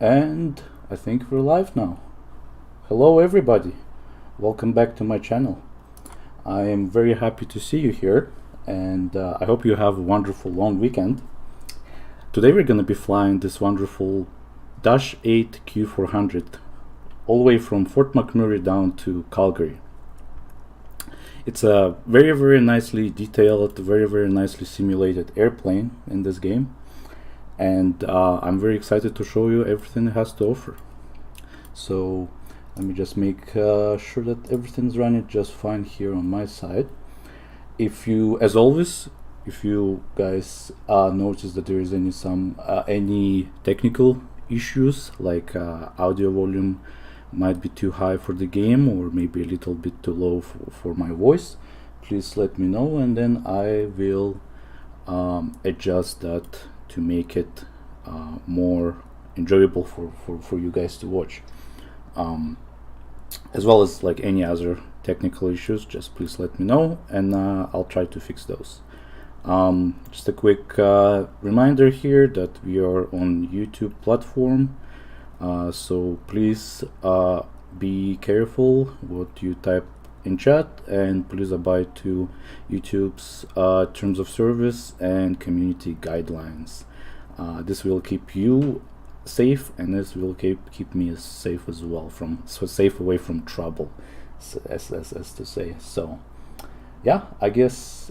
And I think we're live now. Hello everybody, welcome back to my channel. I am very happy to see you here, and I hope you have a wonderful long weekend. Today we're going to be flying this wonderful Dash 8 Q400 all the way from Fort McMurray down to Calgary. It's a very nicely detailed, very nicely simulated airplane in this game, and I'm very excited to show you everything it has to offer. So let me just make sure that everything's running just fine here on my side. If you, as always, if you guys notice that there is any technical issues, like audio volume might be too high for the game, or maybe a little bit too low for my voice, please let me know, and then I will adjust that to make it more enjoyable for you guys to watch. As well as like any other technical issues, just please let me know, and I'll try to fix those. Just a quick reminder here that we are on YouTube platform, so please be careful what you type in chat, and please abide to YouTube's terms of service and community guidelines. This will keep you safe, and this will keep me safe as well, safe away from trouble, as to say. So yeah, I guess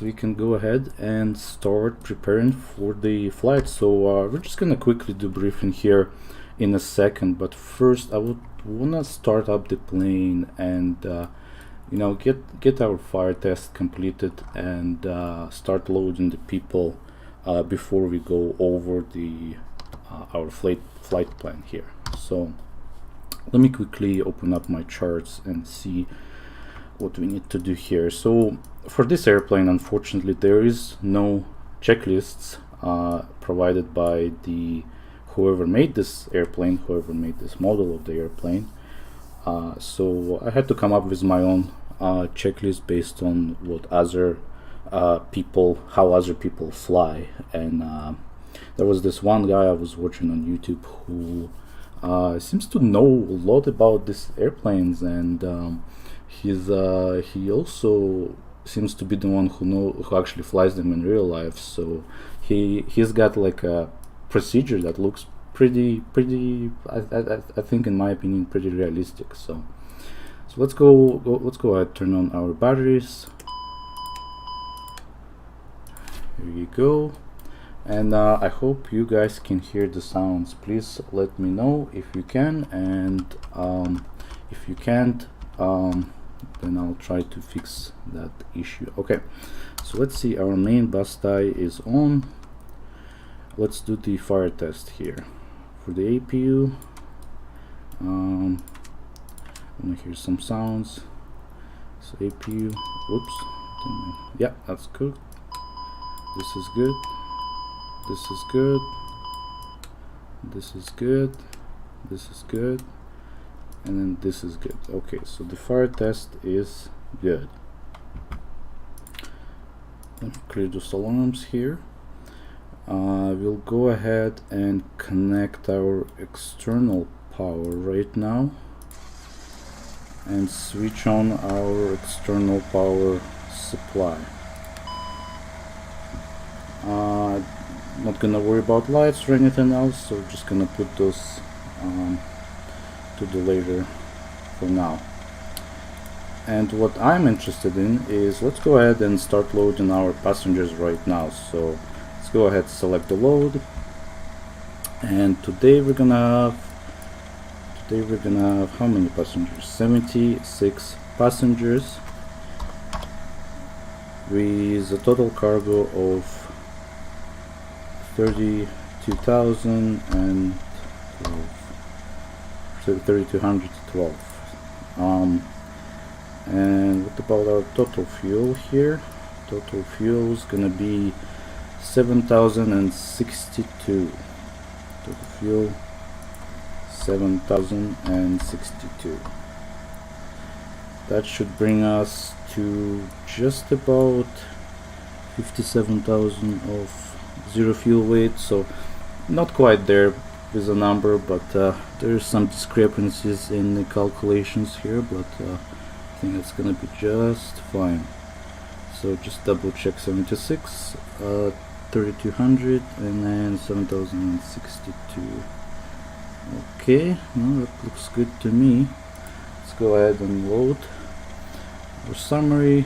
we can go ahead and start preparing for the flight. So we're just gonna quickly do briefing here in a second, but first I would wanna start up the plane and you know, get our fire test completed and start loading the people before we go over the our flight plan here. So let me quickly open up my charts and see what we need to do here. So for this airplane, unfortunately, there is no checklists provided by whoever made this airplane, whoever made this model of the airplane. So I had to come up with my own checklist based on what how other people fly. And there was this one guy I was watching on YouTube who seems to know a lot about these airplanes, and he also seems to be the one who actually flies them in real life. So he's got like a procedure that looks pretty I think, in my opinion, pretty realistic. So let's go ahead, turn on our batteries. Here you go. And I hope you guys can hear the sounds. Please let me know if you can, and if you can't, then I'll try to fix that issue. Okay, so let's see, our main bus tie is on. Let's do the fire test here for the APU. I'm gonna hear some sounds. So APU, whoops, yeah, that's good. This is good. This is good. This is good. This is good. And then this is good. Okay, so the fire test is good. Let me clear those alarms here. We'll go ahead and connect our external power right now and switch on our external power supply. Not gonna worry about lights or anything else, so we're just gonna put those to the later for now. And what I'm interested in is, let's go ahead and start loading our passengers right now. So let's go ahead, select the load, and today we're gonna have how many passengers? 76 passengers with a total cargo of 3,212. And what about our total fuel here? Total fuel is gonna be 7,062. Total fuel 7,062. That should bring us to just about 57,000 of zero fuel weight. So not quite there with a number, but there's some discrepancies in the calculations here, but I think it's gonna be just fine. So just double check 76, 3200, and then 7062. Okay, well, that looks good to me. Let's go ahead and load our summary.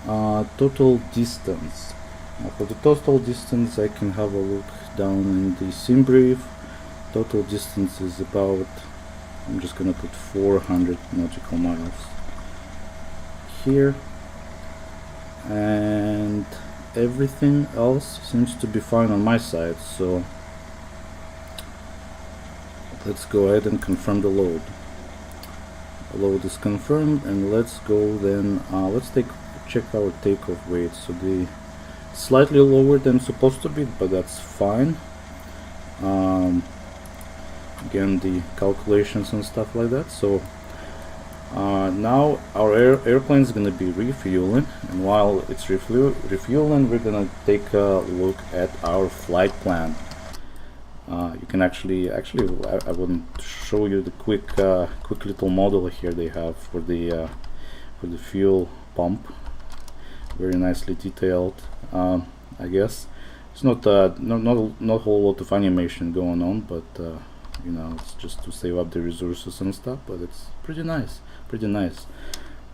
Total distance. For the total distance, I can have a look down in the sim brief. Total distance is about, I'm just gonna put 400 nautical miles here, and everything else seems to be fine on my side. So let's go ahead and confirm the load. The load is confirmed, and let's go then. Let's check our takeoff weight. So the slightly lower than supposed to be, but that's fine. Again, the calculations and stuff like that. So now our airplane is going to be refueling, and while it's refueling, we're going to take a look at our flight plan. You can actually I wouldn't show you the quick little model here they have for the fuel pump. Very nicely detailed. I guess it's not a whole lot of animation going on, but you know, it's just to save up the resources and stuff, but it's pretty nice. Let's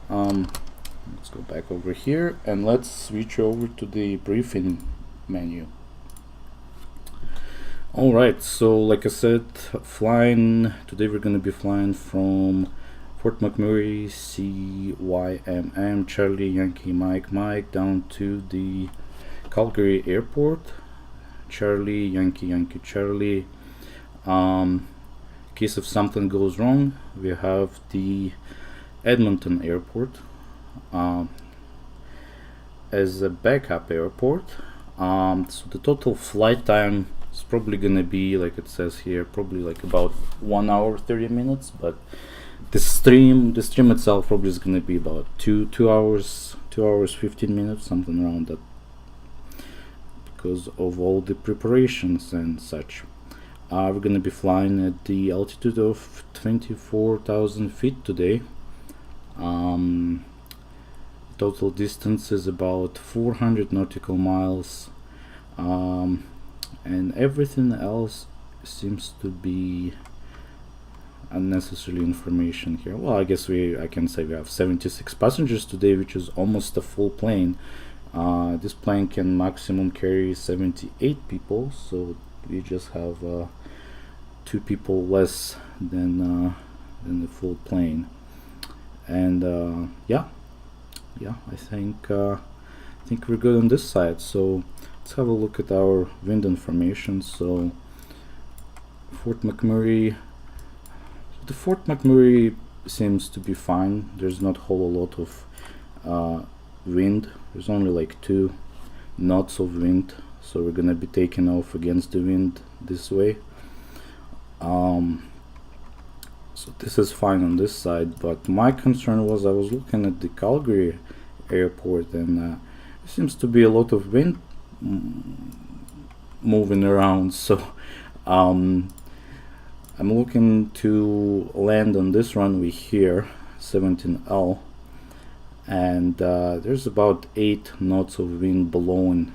go back over here and let's switch over to the briefing menu. Alright, so like I said, today we're gonna be flying from Fort McMurray, CYMM, Charlie Yankee Mike down to the Calgary airport, Charlie Yankee Charlie. In case if something goes wrong, we have the Edmonton airport as a backup airport. So the total flight time is probably gonna be, like it says here, probably like about 1 hour 30 minutes, but the stream itself probably is gonna be about 2 hours 15 minutes, something around that, because of all the preparations and such. We're gonna be flying at the altitude of 24,000 feet today. Total distance is about 400 nautical miles, and everything else seems to be unnecessary information here. Well, I guess I can say we have 76 passengers today, which is almost a full plane. This plane can maximum carry 78 people, so we just have 2 people less than the full plane. And yeah, I think we're good on this side. So let's have a look at our wind information. So Fort McMurray, the Fort McMurray seems to be fine. There's not a whole lot of wind. There's only like 2 knots of wind, so we're gonna be taking off against the wind this way. So this is fine on this side, but my concern was I was looking at the Calgary airport, and there seems to be a lot of wind moving around. So I'm looking to land on this runway here, 17L, and there's about 8 knots of wind blowing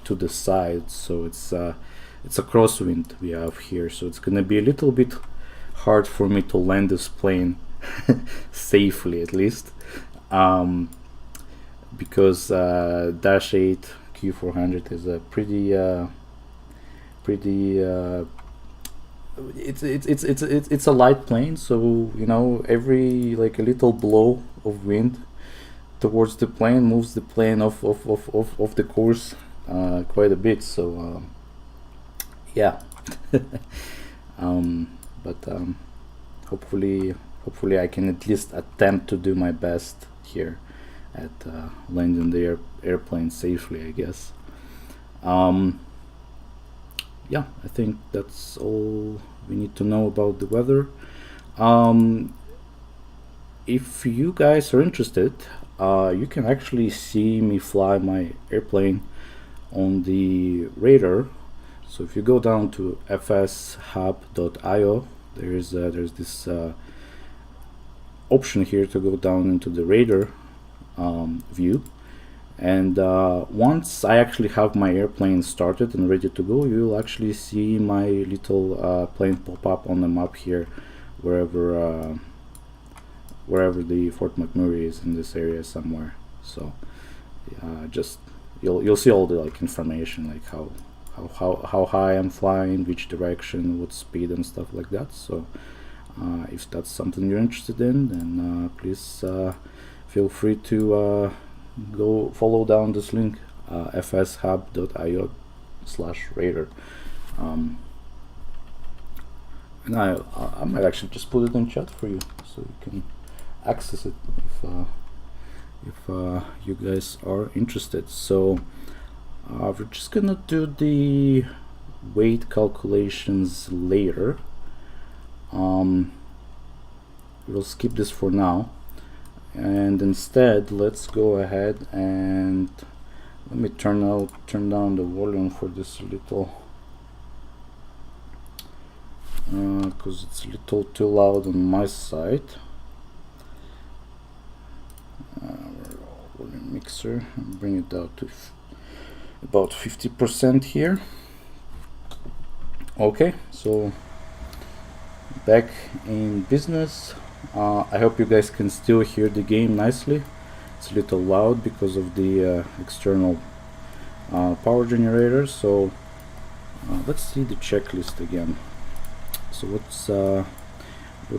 to the side, so it's a crosswind we have here, so it's gonna be a little bit hard for me to land this plane safely, at least, because Dash 8 Q400 is a pretty it's a light plane, so you know, every like a little blow of wind towards the plane moves the plane off the course quite a bit. So yeah. But hopefully I can at least attempt to do my best here at landing the airplane safely, I guess. Yeah, I think that's all we need to know about the weather. If you guys are interested, you can actually see me fly my airplane on the radar. So if you go down to fshub.io, there's this option here to go down into the radar view, and once I actually have my airplane started and ready to go, you'll actually see my little plane pop up on the map here, wherever the Fort McMurray is in this area somewhere. So just you'll see all the like information, like how high I'm flying, which direction, what speed and stuff like that. So if that's something you're interested in, then please feel free to go follow down this link, fshub.io/radar. And I might actually just put it in chat for you, so you can access it if you guys are interested. So we're just gonna do the weight calculations later. We'll skip this for now, and instead let's go ahead and let me turn down the volume for this a little, because it's a little too loud on my side. Volume mixer, and bring it down to about 50% here. Okay, so back in business. I hope you guys can still hear the game nicely. It's a little loud because of the external power generator. So let's see the checklist again. So what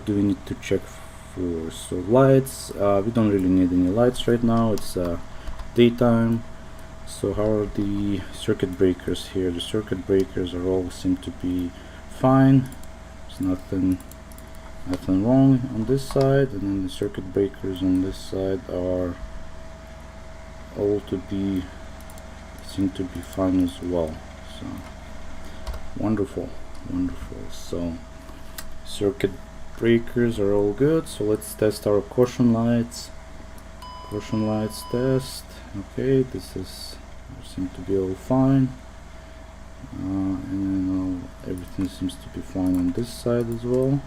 do we need to check for? So lights, we don't really need any lights right now. It's daytime. So how are the circuit breakers here? The circuit breakers are all seem to be fine. There's nothing wrong on this side, and then the circuit breakers on this side are all seem to be fine as well. So wonderful. So circuit breakers are all good. So let's test our caution lights. Caution lights test. Okay, seem to be all fine, and then everything seems to be fine on this side as well.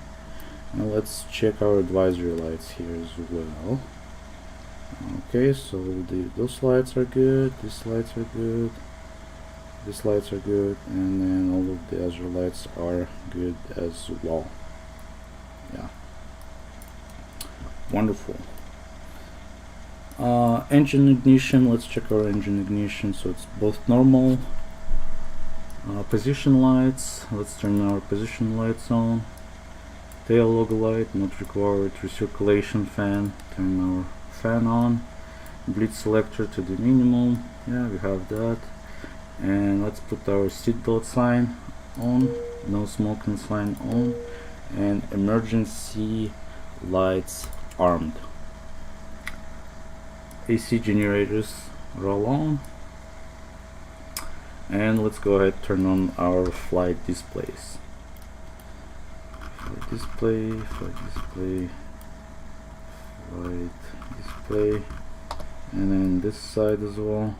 Now let's check our advisory lights here as well. Okay, so those lights are good, these lights are good, these lights are good, and then all of the other lights are good as well. Yeah, wonderful. Engine ignition, let's check our engine ignition. So it's both normal. Position lights, let's turn our position lights on. Tail logo light, not required. Recirculation fan, turn our fan on. Bleed selector to the minimum, yeah, we have that. And let's put our seatbelt sign on, no smoking sign on, and emergency lights armed. AC generators are all on, and let's go ahead turn on our flight displays. Flight display, and then this side as well.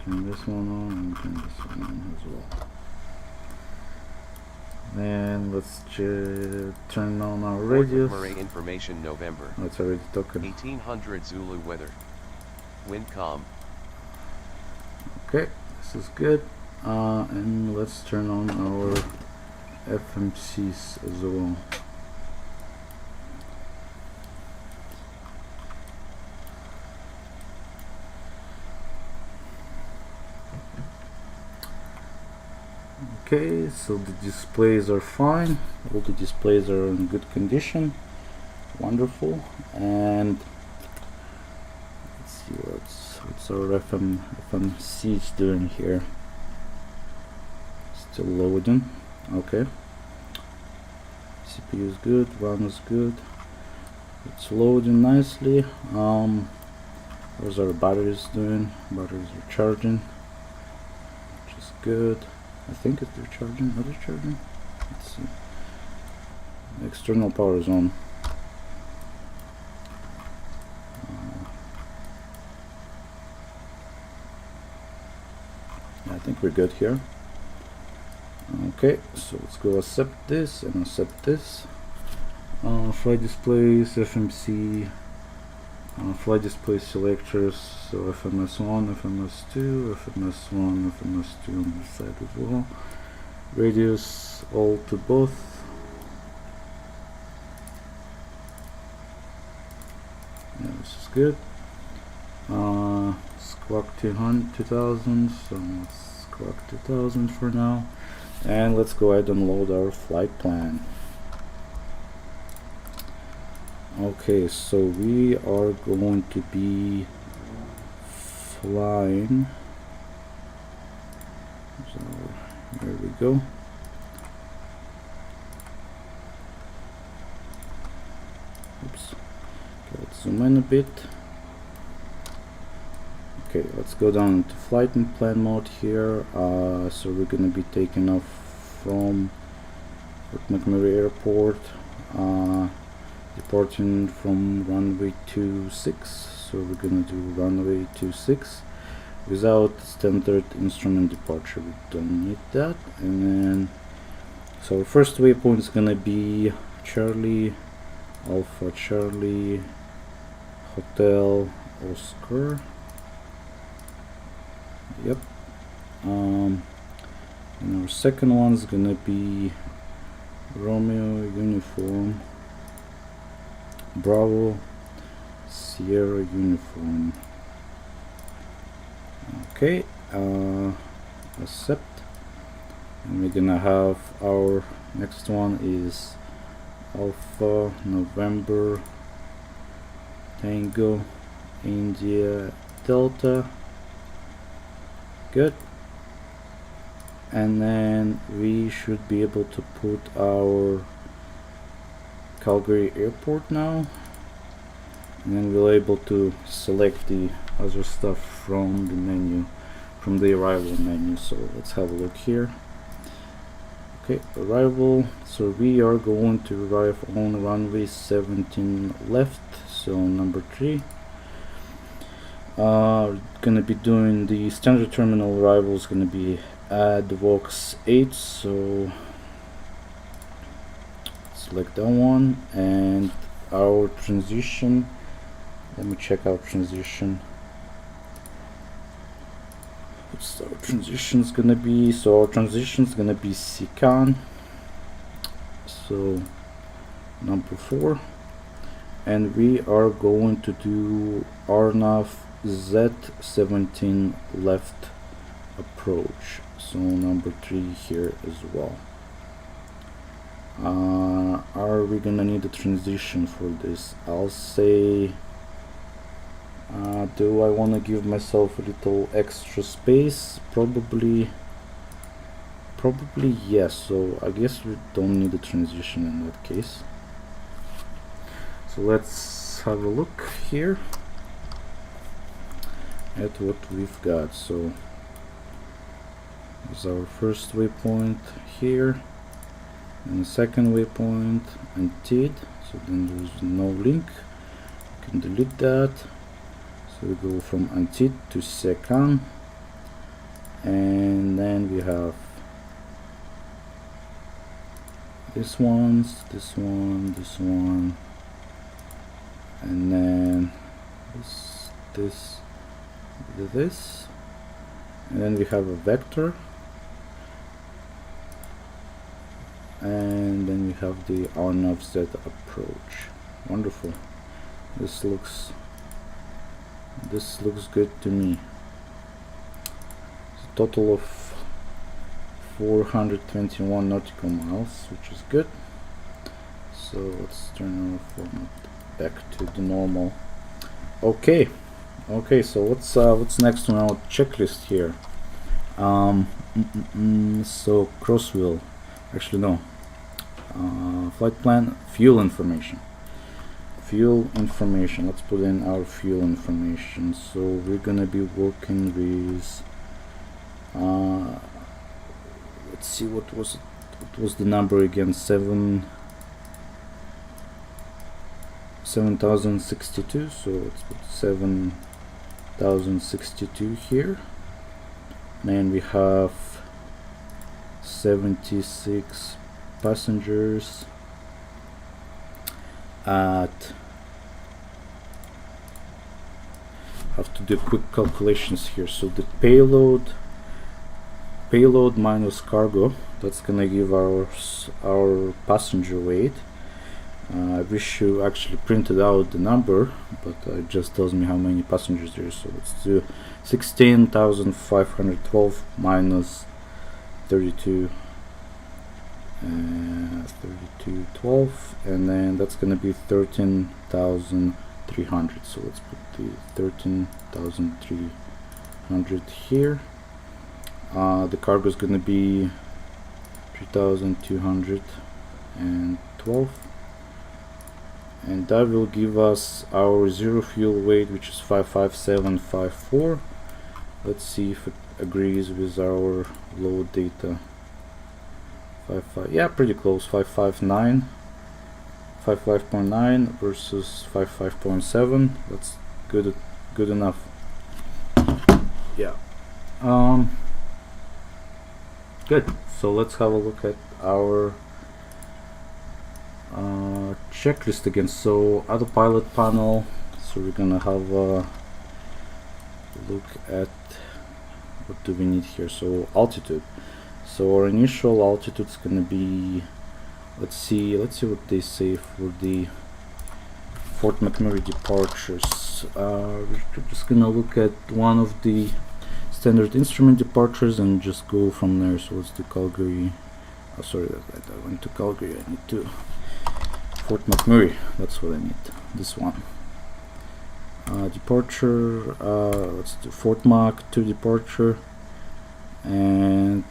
Turn this one on and turn this one on as well. And let's turn on our radius. McMurray information November. That's already talking. 1800 Zulu weather. Wind calm. Okay, this is good. And let's turn on our FMCs as well. Okay, so the displays are fine. All the displays are in good condition. Wonderful. And let's see what's our FMCs doing here. Still loading. Okay. CPU is good. RAM is good. It's loading nicely. How's our batteries doing? Batteries are charging, which is good. I think they're charging. Are they charging? Let's see. The external power is on. Yeah, I think we're good here. Okay, so let's go accept this and accept this. Flight displays, FMC, flight display selectors, so FMS1, FMS2, FMS1, FMS2 on this side as well. Radius all to both. Yeah, this is good. Squawk 2000, so let's squawk 2000 for now. And let's go ahead and load our flight plan. Okay, so we are going to be flying. So here we go. Oops. Okay, let's zoom in a bit. Okay, let's go down to flight and plan mode here. So we're gonna be taking off from McMurray Airport, departing from runway 26. So we're gonna do runway 26 without standard instrument departure. We don't need that. And then, so our first waypoint is gonna be Charlie, Alpha Charlie, Hotel Oscar. Yep. And our second one is gonna be Romeo Uniform, Bravo, Sierra Uniform. Okay, accept. And we're gonna have our next one is Alpha November Tango India Delta. Good. And then we should be able to put our Calgary airport now, and then we're able to select the other stuff from the menu, from the arrival menu. So let's have a look here. Okay, arrival. So we are going to arrive on runway 17 left, so number 3. Gonna be doing the standard terminal arrival is gonna be AdVox 8, so select that one. And our transition, let me check our transition. What's our transition's gonna be? So our transition's gonna be SICAN, so number 4, and we are going to do RNAV Z17 left approach, so number 3 here as well. Are we gonna need a transition for this? I'll say, do I want to give myself a little extra space? Probably yes, so I guess we don't need a transition in that case. So let's have a look here at what we've got. So is our first waypoint here, and the second waypoint Antid, so then there's no link, you can delete that. So we go from Antid to SICAN, and then we have this one, and then this, and then we have a vector, and then we have the RNAV Z approach. Wonderful. This looks good to me. It's a total of 421 nautical miles, which is good. So let's turn our format back to the normal. Okay, so what's next on our checklist here? So crosswheel, actually no, flight plan, fuel information. Let's put in our fuel information. So we're gonna be working with, let's see, what was the number again? 7062. So let's put 7062 here. And we have 76 passengers at, have to do quick calculations here. So the payload minus cargo, that's gonna give our passenger weight. I wish you actually printed out the number, but it just tells me how many passengers there is. So let's do 16,512 minus 3212, and then that's gonna be 13,300. So let's put the 13,300 here. The cargo is gonna be 3,212, and that will give us our zero fuel weight, which is 55754. Let's see if it agrees with our load data. Yeah, pretty close. 55.9 versus 55.7. That's good enough. Yeah. Good. So let's have a look at our checklist again. So autopilot panel. So we're gonna have a look at what do we need here. So altitude. So our initial altitude is gonna be, let's see what they say for the Fort McMurray departures. We're just gonna look at one of the standard instrument departures and just go from there. So let's do Calgary. Oh, sorry, I went to Calgary. I need to Fort McMurray. That's what I need. This one. Departure. Let's do Fort Mac to departure. And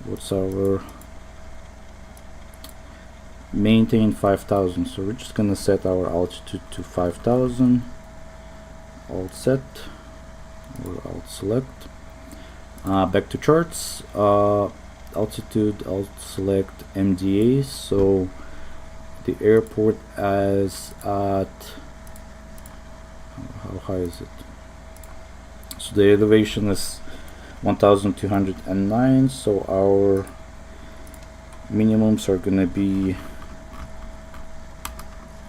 what's our maintain 5,000? So we're just gonna set our altitude to 5,000. Alt set or alt select. Back to charts. Altitude, alt select MDA. So the airport is at, how high is it? So the elevation is 1,209. So our minimums are gonna be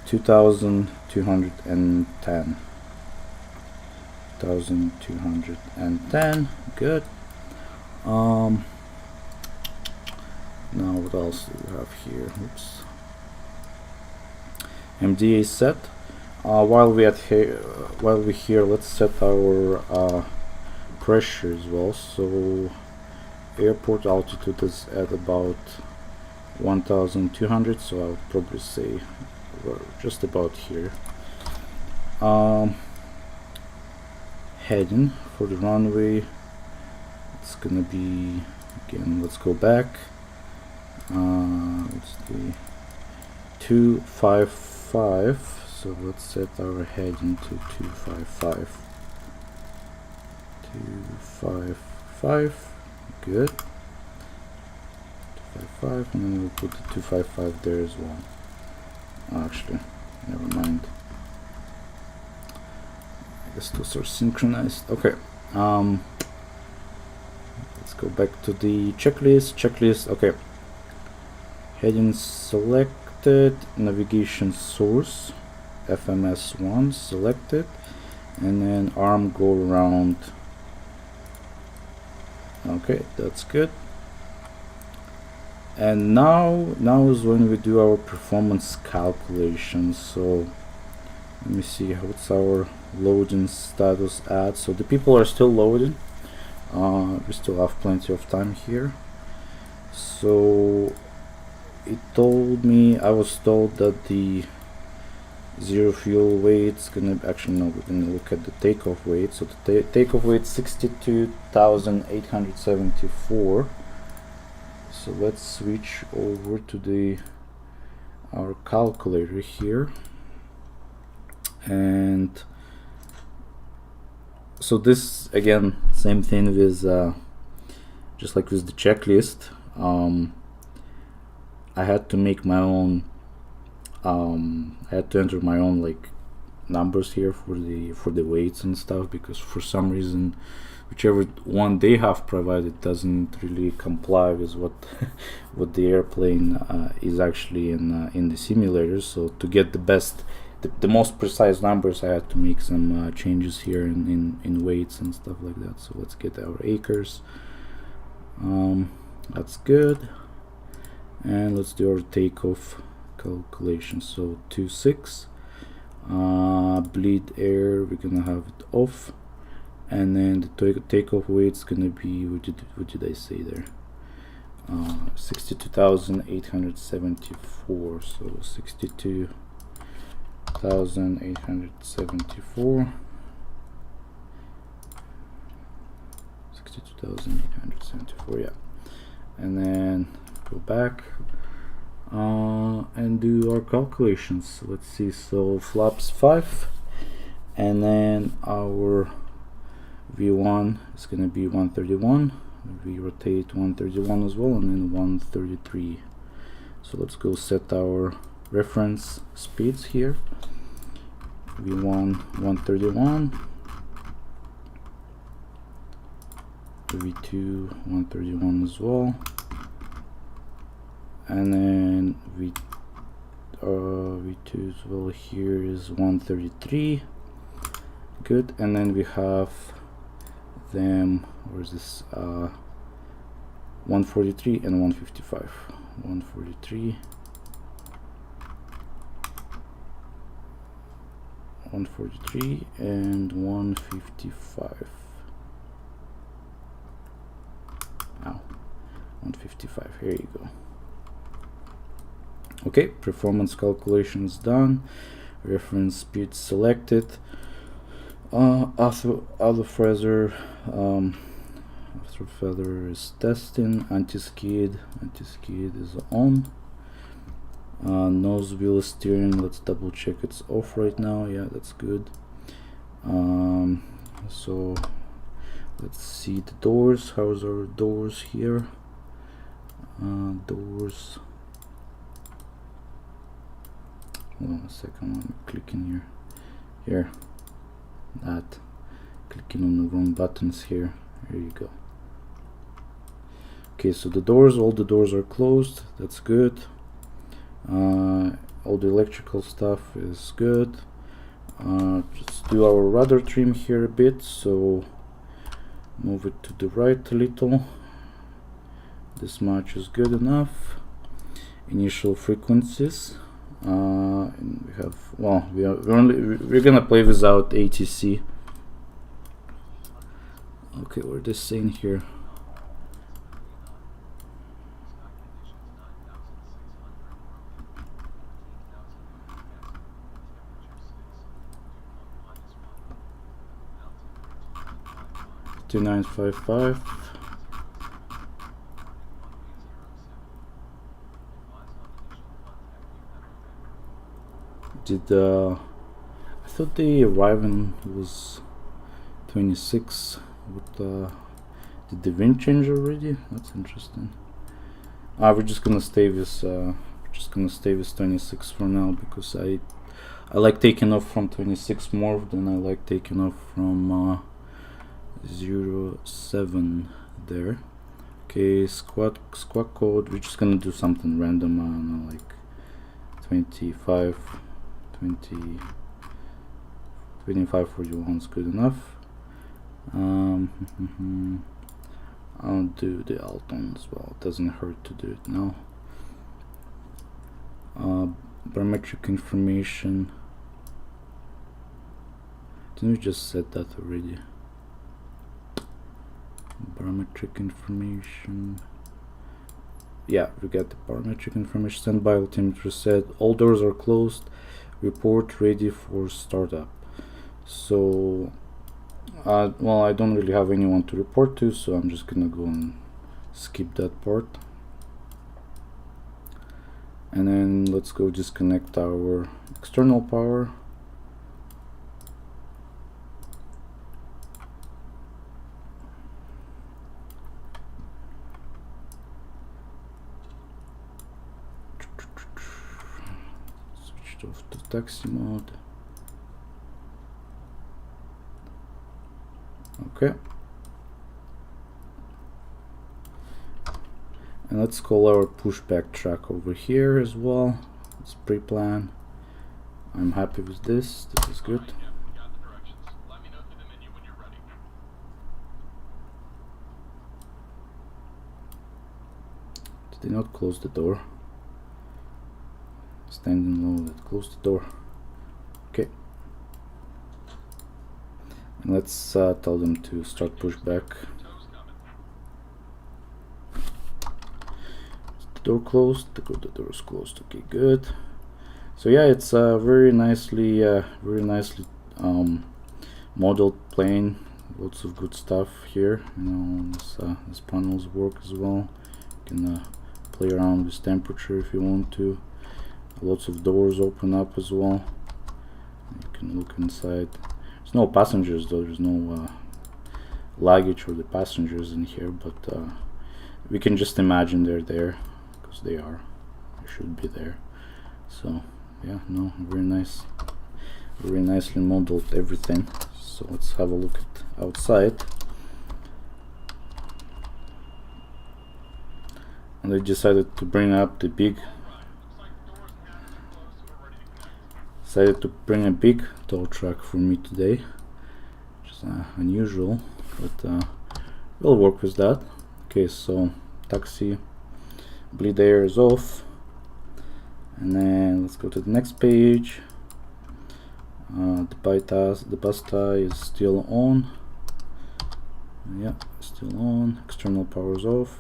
2,210. 1,210. Good. Now what else do we have here? Oops. MDA set. While we're here, let's set our pressure as well. So airport altitude is at about 1,200. So I would probably say we're just about here. Heading for the runway, it's gonna be, again, let's go back. Let's do 255. So let's set our heading to 255. 255. Good. 255, and then we'll put the 255 there as well. Actually, never mind. I guess those are synchronized. Okay. Let's go back to the checklist. Okay. Heading selected, navigation source, FMS1 selected, and then arm go around. Okay, that's good. And now is when we do our performance calculations. So let me see what's our loading status at. So the people are still loading. We still have plenty of time here. So it told me, I was told that the zero fuel weight's gonna, actually no, we're gonna look at the takeoff weight. So the takeoff weight 62,874. So let's switch over to our calculator here. And so this, again, same thing with just like with the checklist. I had to make my own I had to enter my own like numbers here for the weights and stuff, because for some reason whichever one they have provided doesn't really comply with what what the airplane is actually in the simulator. So to get the most precise numbers, I had to make some changes here in weights and stuff like that. So let's get our acres. That's good, and let's do our takeoff calculation. So 26, bleed air, we're gonna have it off, and then the takeoff weight's gonna be, what did I say there, 62,874. so 62,874, 62,874, yeah. And then go back and do our calculations. Let's see, so flaps 5, and then our V1 is going to be 131. We rotate 131 as well, and then 133. So let's go set our reference speeds here. V1 131, V2 131 as well, and then V2 as well here is 133. Good. And then we have them, where's this, 143 and 155. 143, 143 and 155. 155, here you go. Okay, performance calculations done, reference speed selected, auto feather is testing, anti-skid is on, nose wheel steering, let's double check it's off right now. Yeah, that's good. So let's see the doors. How's our doors here? Doors, hold on a second, I'm clicking here, that, clicking on the wrong buttons here. Here you go. Okay, so the doors, all the doors are closed, that's good. All the electrical stuff is good. Let's do our rudder trim here a bit, so move it to the right a little. This much is good enough. Initial frequencies, and we have, well, we're gonna play without ATC. Okay, what are they saying here? $2955. I thought the arriving was 26. Did the wind change already? That's interesting. We're just gonna stay with 26 for now, because I like taking off from 26 more than I like taking off from 07 there. Okay, squad code, we're just gonna do something random, I don't know, like 25 41 is good enough. I'll do the Alton as well, it doesn't hurt to do it now. Barometric information, didn't we just set that already? Barometric information, yeah, we got the barometric information. Standby altimeter set, all doors are closed, report ready for startup. So well, I don't really have anyone to report to, so I'm just gonna go and skip that part. And then let's go disconnect our external power. Switched off to taxi mode. Okay. And let's call our pushback track over here as well. It's pre-plan. I'm happy with this. This is good. Did they not close the door? Standing low, that close the door. Okay. And let's tell them to start pushback. Door closed. The door is closed. Okay, good. So yeah, it's very nicely modeled plane. Lots of good stuff here. You know, this panels work as well. You can play around with temperature if you want to. Lots of doors open up as well. You can look inside. There's no passengers though. There's no luggage for the passengers in here, but we can just imagine they're there. They are. They should be there. So yeah, no, very nice. Very nicely modeled everything. So let's have a look at outside. And they decided to bring up the big. Decided to bring a big tow truck for me today, which is unusual, but we'll work with that. Okay, so taxi. Bleed air is off, and then let's go to the next page. The bus tie is still on. Yeah, still on. External power is off.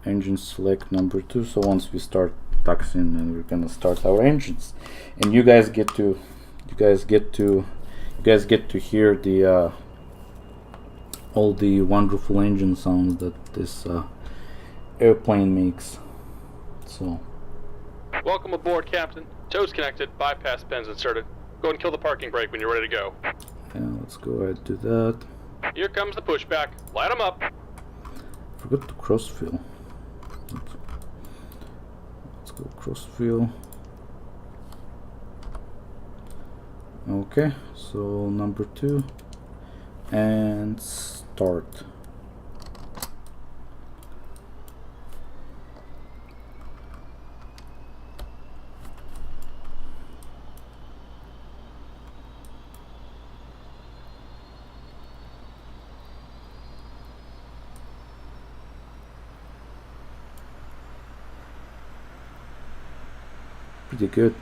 Engine select number 2. So once we start taxiing, and we're gonna start our engines, and you guys get to hear the all the wonderful engine sounds that this airplane makes. So welcome aboard, Captain. Toes connected, bypass pins inserted. Go and kill the parking brake when you're ready to go. Yeah, let's go ahead and do that. Here comes the pushback. Light them up. Forgot to crossfill. Let's go crossfill. Okay, so number 2 and start. Pretty good.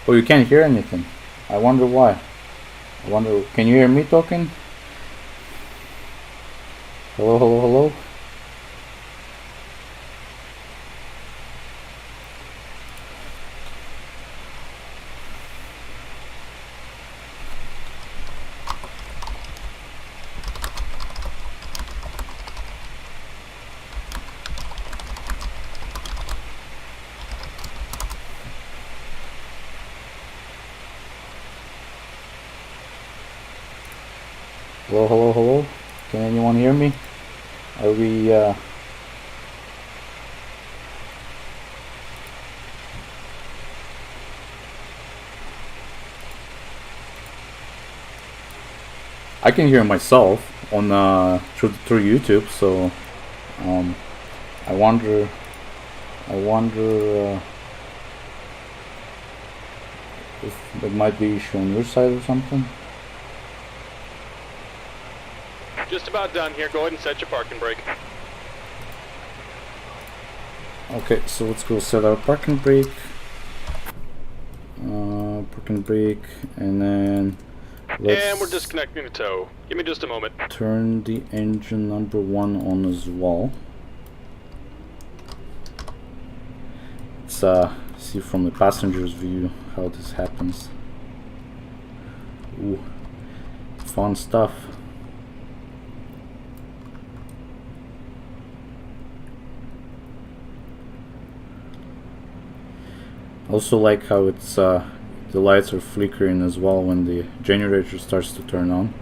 Oh, you can't hear anything. I wonder why. Can you hear me talking? Hello, hello, hello? Hello, hello, hello? Can anyone hear me? Are we, I can hear myself on through YouTube, so I wonder if there might be issue on your side or something. Just about done here. Go ahead and set your parking brake. Okay, so let's go set our parking brake. And then and we're disconnecting the tow. Give me just a moment. Turn the engine number 1 on as well. Let's see from the passenger's view how this happens. Ooh, fun stuff. Also like how it's the lights are flickering as well when the generator starts to turn on.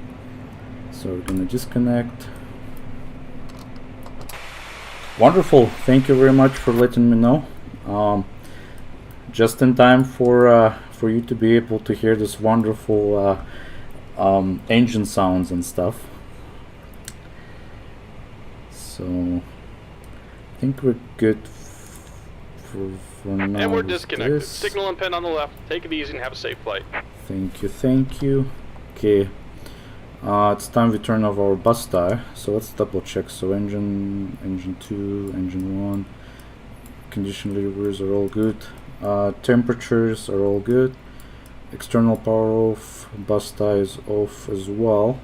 So we're gonna disconnect. Wonderful. Thank you very much for letting me know. Just in time for you to be able to hear this wonderful engine sounds and stuff. So I think we're good for now. And we're disconnected. Signal and pin on the left. Take it easy and have a safe flight. Thank you, thank you. Okay. It's time we turn off our bus tire, so let's double check. So engine 2, engine 1, condition levers are all good, temperatures are all good, external power off, bus tire is off as well,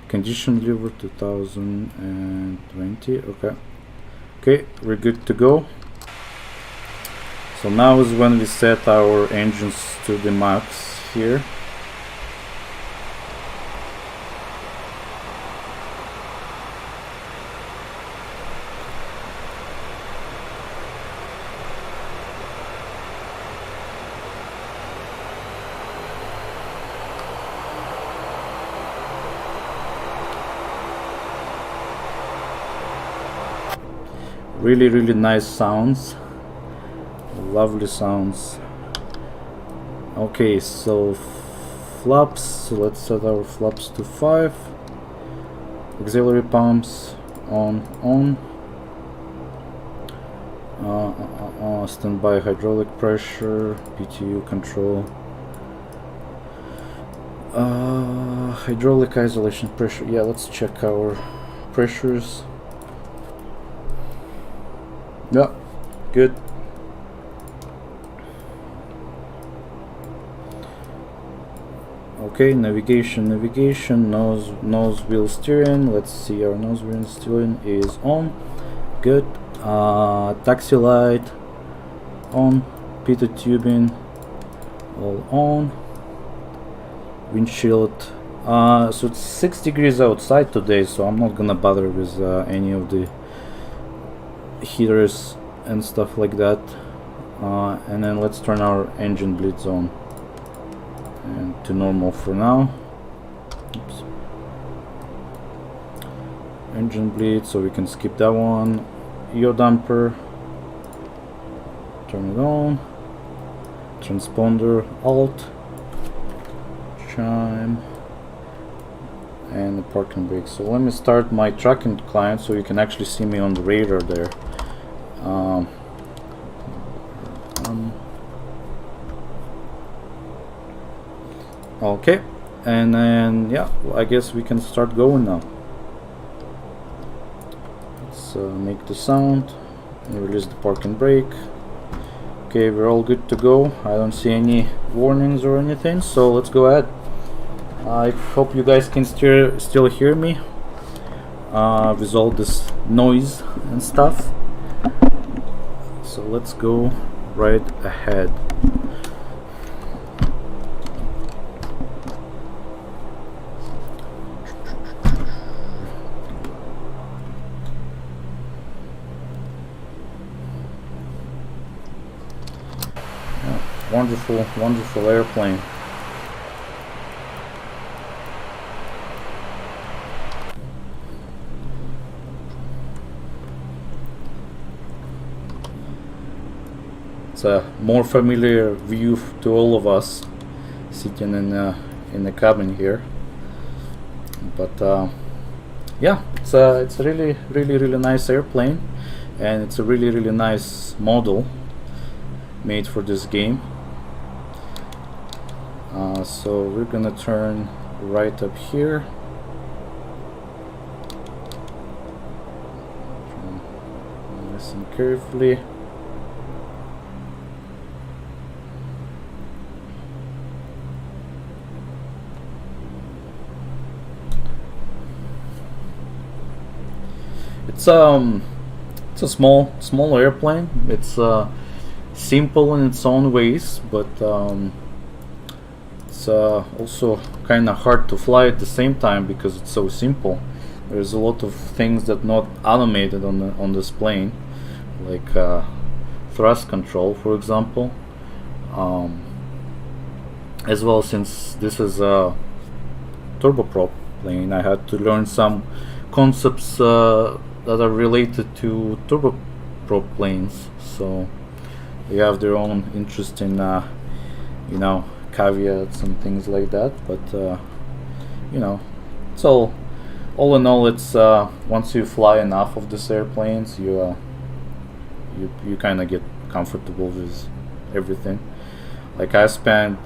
condition lever 2020. Okay, we're good to go. So now is when we set our engines to the max here. Really nice sounds, lovely sounds. Okay, so flaps, so let's set our flaps to 5, auxiliary pumps on, standby hydraulic pressure, PTU control, hydraulic isolation pressure. Yeah, let's check our pressures. Yeah, good. Okay, navigation, nose wheel steering. Let's see, our nose wheel steering is on. Good. Taxi light on. Pitot tubing all on. Windshield. So it's 6 degrees outside today, so I'm not gonna bother with any of the heaters and stuff like that. And then let's turn our engine bleeds on and to normal for now. Oops. Engine bleed, so we can skip that one. EO damper, turn it on. Transponder, alt, chime, and the parking brake. So let me start my tracking client so you can actually see me on the radar there. Okay, and then yeah, I guess we can start going now. Let's make the sound and release the parking brake. Okay, we're all good to go. I don't see any warnings or anything, so let's go ahead. I hope you guys can still hear me with all this noise and stuff. So let's go right ahead. Yeah, wonderful airplane. It's a more familiar view to all of us sitting in the cabin here, but yeah, it's a really nice airplane, and it's a really nice model made for this game. So we're gonna turn right up here. Listen carefully. It's a small airplane. It's simple in its own ways, but it's also kind of hard to fly at the same time because it's so simple. There's a lot of things that not automated on this plane, like thrust control, for example. As well, since this is a turboprop plane, I had to learn some concepts that are related to turboprop planes, so they have their own interesting you know, caveats and things like that, but you know, it's all in all, it's once you fly enough of these airplanes, you kind of get comfortable with everything. Like I spent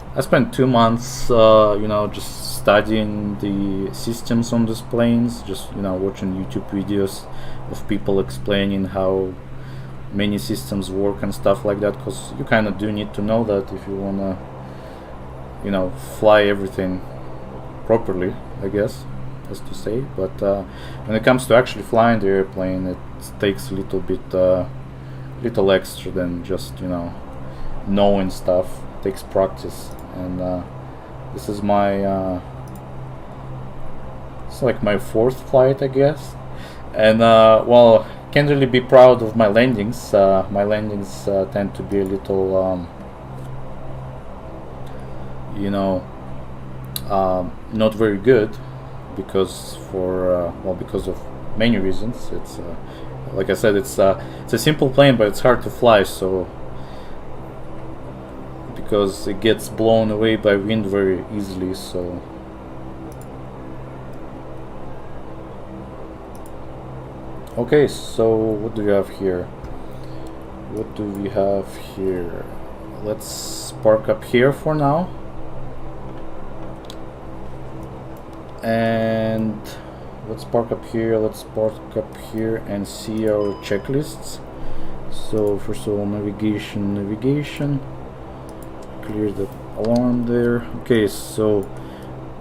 2 months you know, just studying the systems on these planes, just, you know, watching YouTube videos of people explaining how many systems work and stuff like that, because you kind of do need to know that if you wanna, you know, fly everything properly, I guess, as to say. But when it comes to actually flying the airplane, it takes a little bit little extra than just, you know, knowing stuff. It takes practice, and this is my it's like my 4th flight, I guess. And well, can't really be proud of my landings. My landings tend to be a little you know, not very good, because because of many reasons. It's like I said, it's a simple plane, but it's hard to fly, so because it gets blown away by wind very easily. So okay, so what do we have here? Let's park up here for now, and let's park up here and see our checklists. So first of all, navigation, clear the alarm there. Okay, so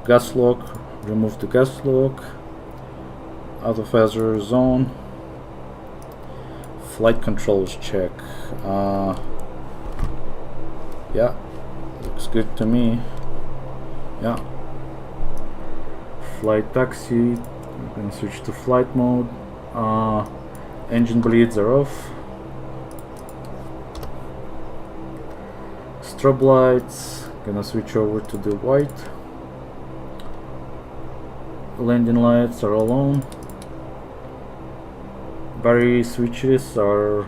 gas lock, remove the gas lock, out of hazard zone, flight controls check. Yeah, looks good to me. Yeah, flight taxi, we're gonna switch to flight mode. Engine bleeds are off. Strobe lights, gonna switch over to the white. Landing lights are all on. Battery switches are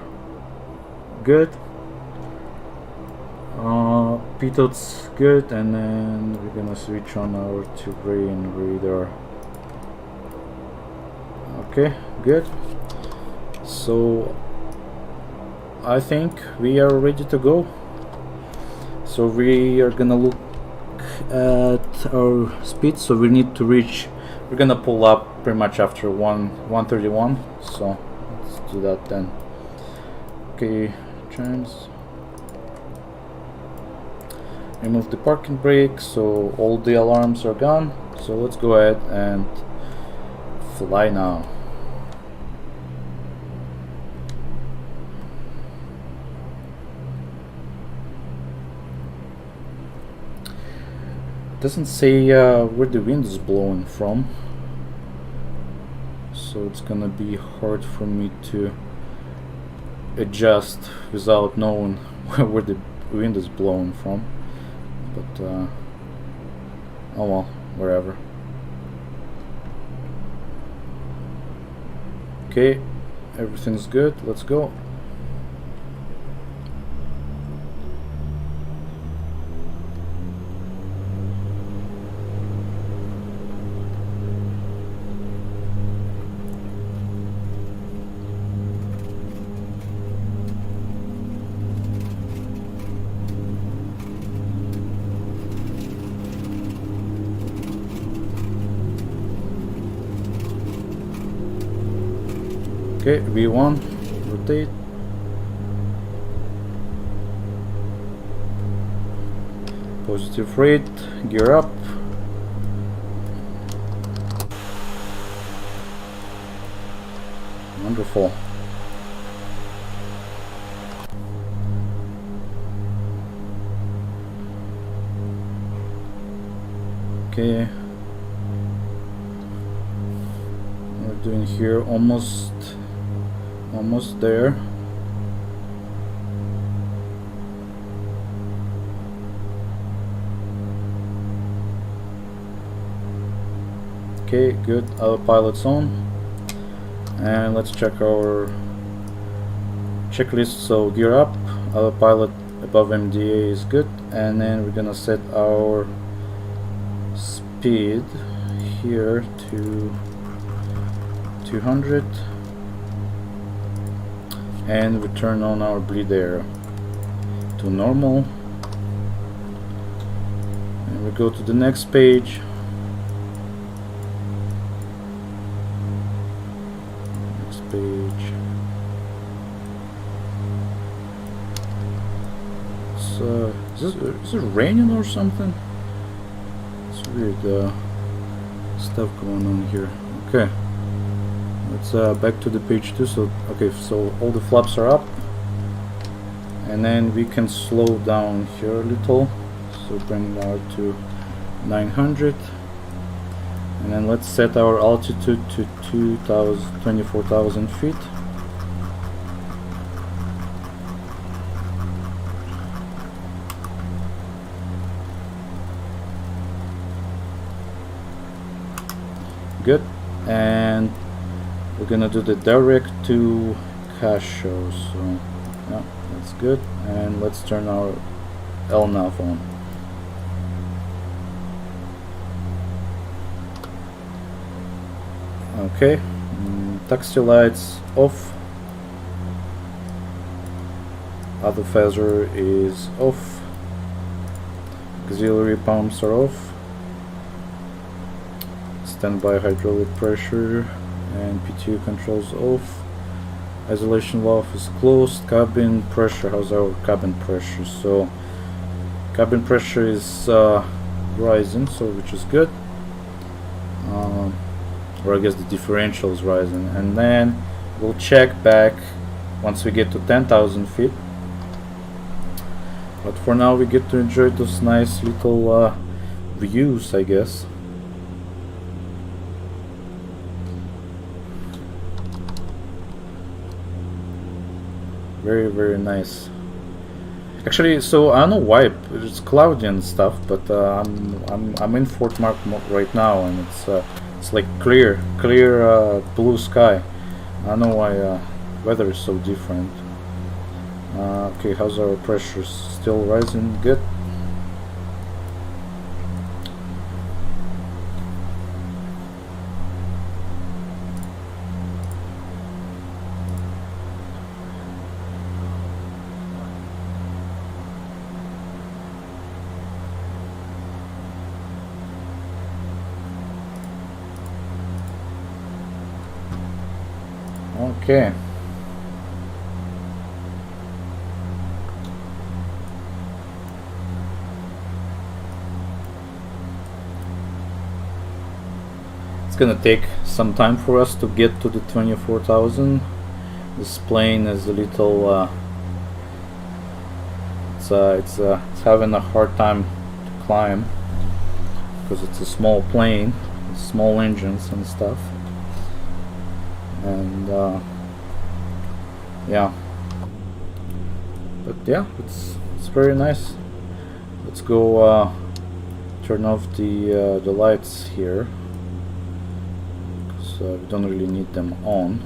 good. Pitot good, and then we're gonna switch on our terrain radar. Okay, good. So I think we are ready to go. So we are gonna look at our speed. So we need to reach, we're gonna pull up pretty much after 131. So let's do that then. Okay, turns. Remove the parking brake, so all the alarms are gone. So let's go ahead and fly now. Doesn't say where the wind is blowing from, so it's gonna be hard for me to adjust without knowing where the wind is blowing from. But oh well, wherever. Okay, everything's good, let's go. Okay, V1, rotate. Positive rate, gear up. Wonderful. Okay. We're doing here almost there. Okay, good. Autopilot's on, And let's check our checklist. So gear up, autopilot above MDA is good, and then we're gonna set our speed here to 200, and we turn on our bleed air to normal, and we go to the next page. Page. So is it raining or something? It's weird stuff going on here. Okay, let's back to the page 2. So okay, so all the flaps are up, and then we can slow down here a little. So bring it out to 900. And then let's set our altitude to 24,000 feet. Good. And we're gonna do the direct to cache show. So yeah, that's good. And let's turn our LNAV on. Okay, taxi lights off, auto phaser is off, auxiliary pumps are off, standby hydraulic pressure and PTU controls off, isolation valve is closed, cabin pressure, how's our cabin pressure? So cabin pressure is rising, so which is good. Or I guess the differential is rising, and then we'll check back once we get to 10,000 feet. But for now we get to enjoy those nice little views, I guess. Very nice. Actually, so I don't know why it's cloudy and stuff, but I'm in Fort Mark right now, and it's like clear blue sky. I don't know why weather is so different. Okay, how's our pressure? Still rising? Good. Okay. It's gonna take some time for us to get to the 24,000. This plane is a little it's having a hard time to climb because it's a small plane, small engines and stuff. And yeah, but yeah, it's very nice. Let's go turn off the lights here, because we don't really need them on.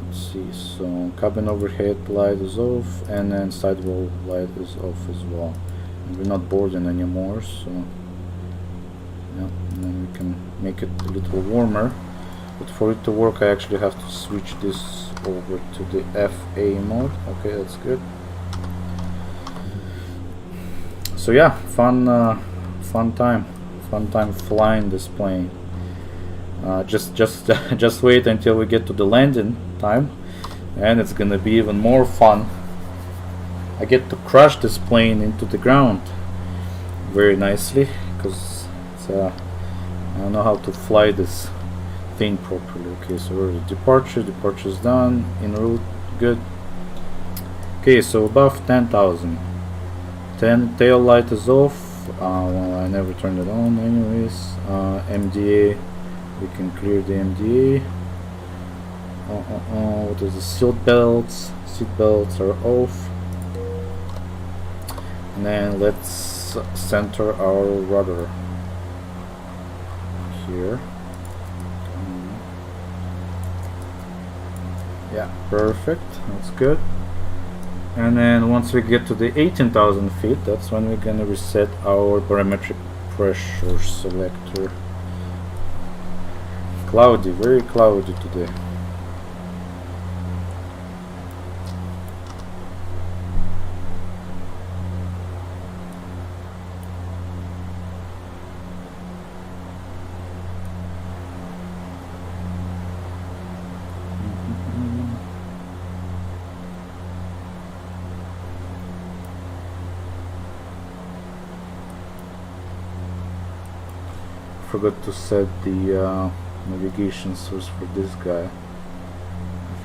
Let's see. So cabin overhead light is off, and then sidewall light is off as well. And we're not boarding anymore, so yeah. And then we can make it a little warmer. But for it to work, I actually have to switch this over to the FA mode. Okay, that's good. So yeah, fun time flying this plane. Just wait until we get to the landing time, and it's gonna be even more fun. I get to crash this plane into the ground very nicely, because I don't know how to fly this thing properly. Okay, so we're at departure's done, en route, good. Okay, so above 10,000. Tail light is off. Well, I never turned it on anyways. MDA, we can clear the MDA. What is the seat belts? Seat belts are off. And then let's center our rudder here. Yeah, perfect. That's good. And then once we get to the 18,000 feet, that's when we're gonna reset our barometric pressure selector. Cloudy, very cloudy today. Forgot to set the navigation source for this guy.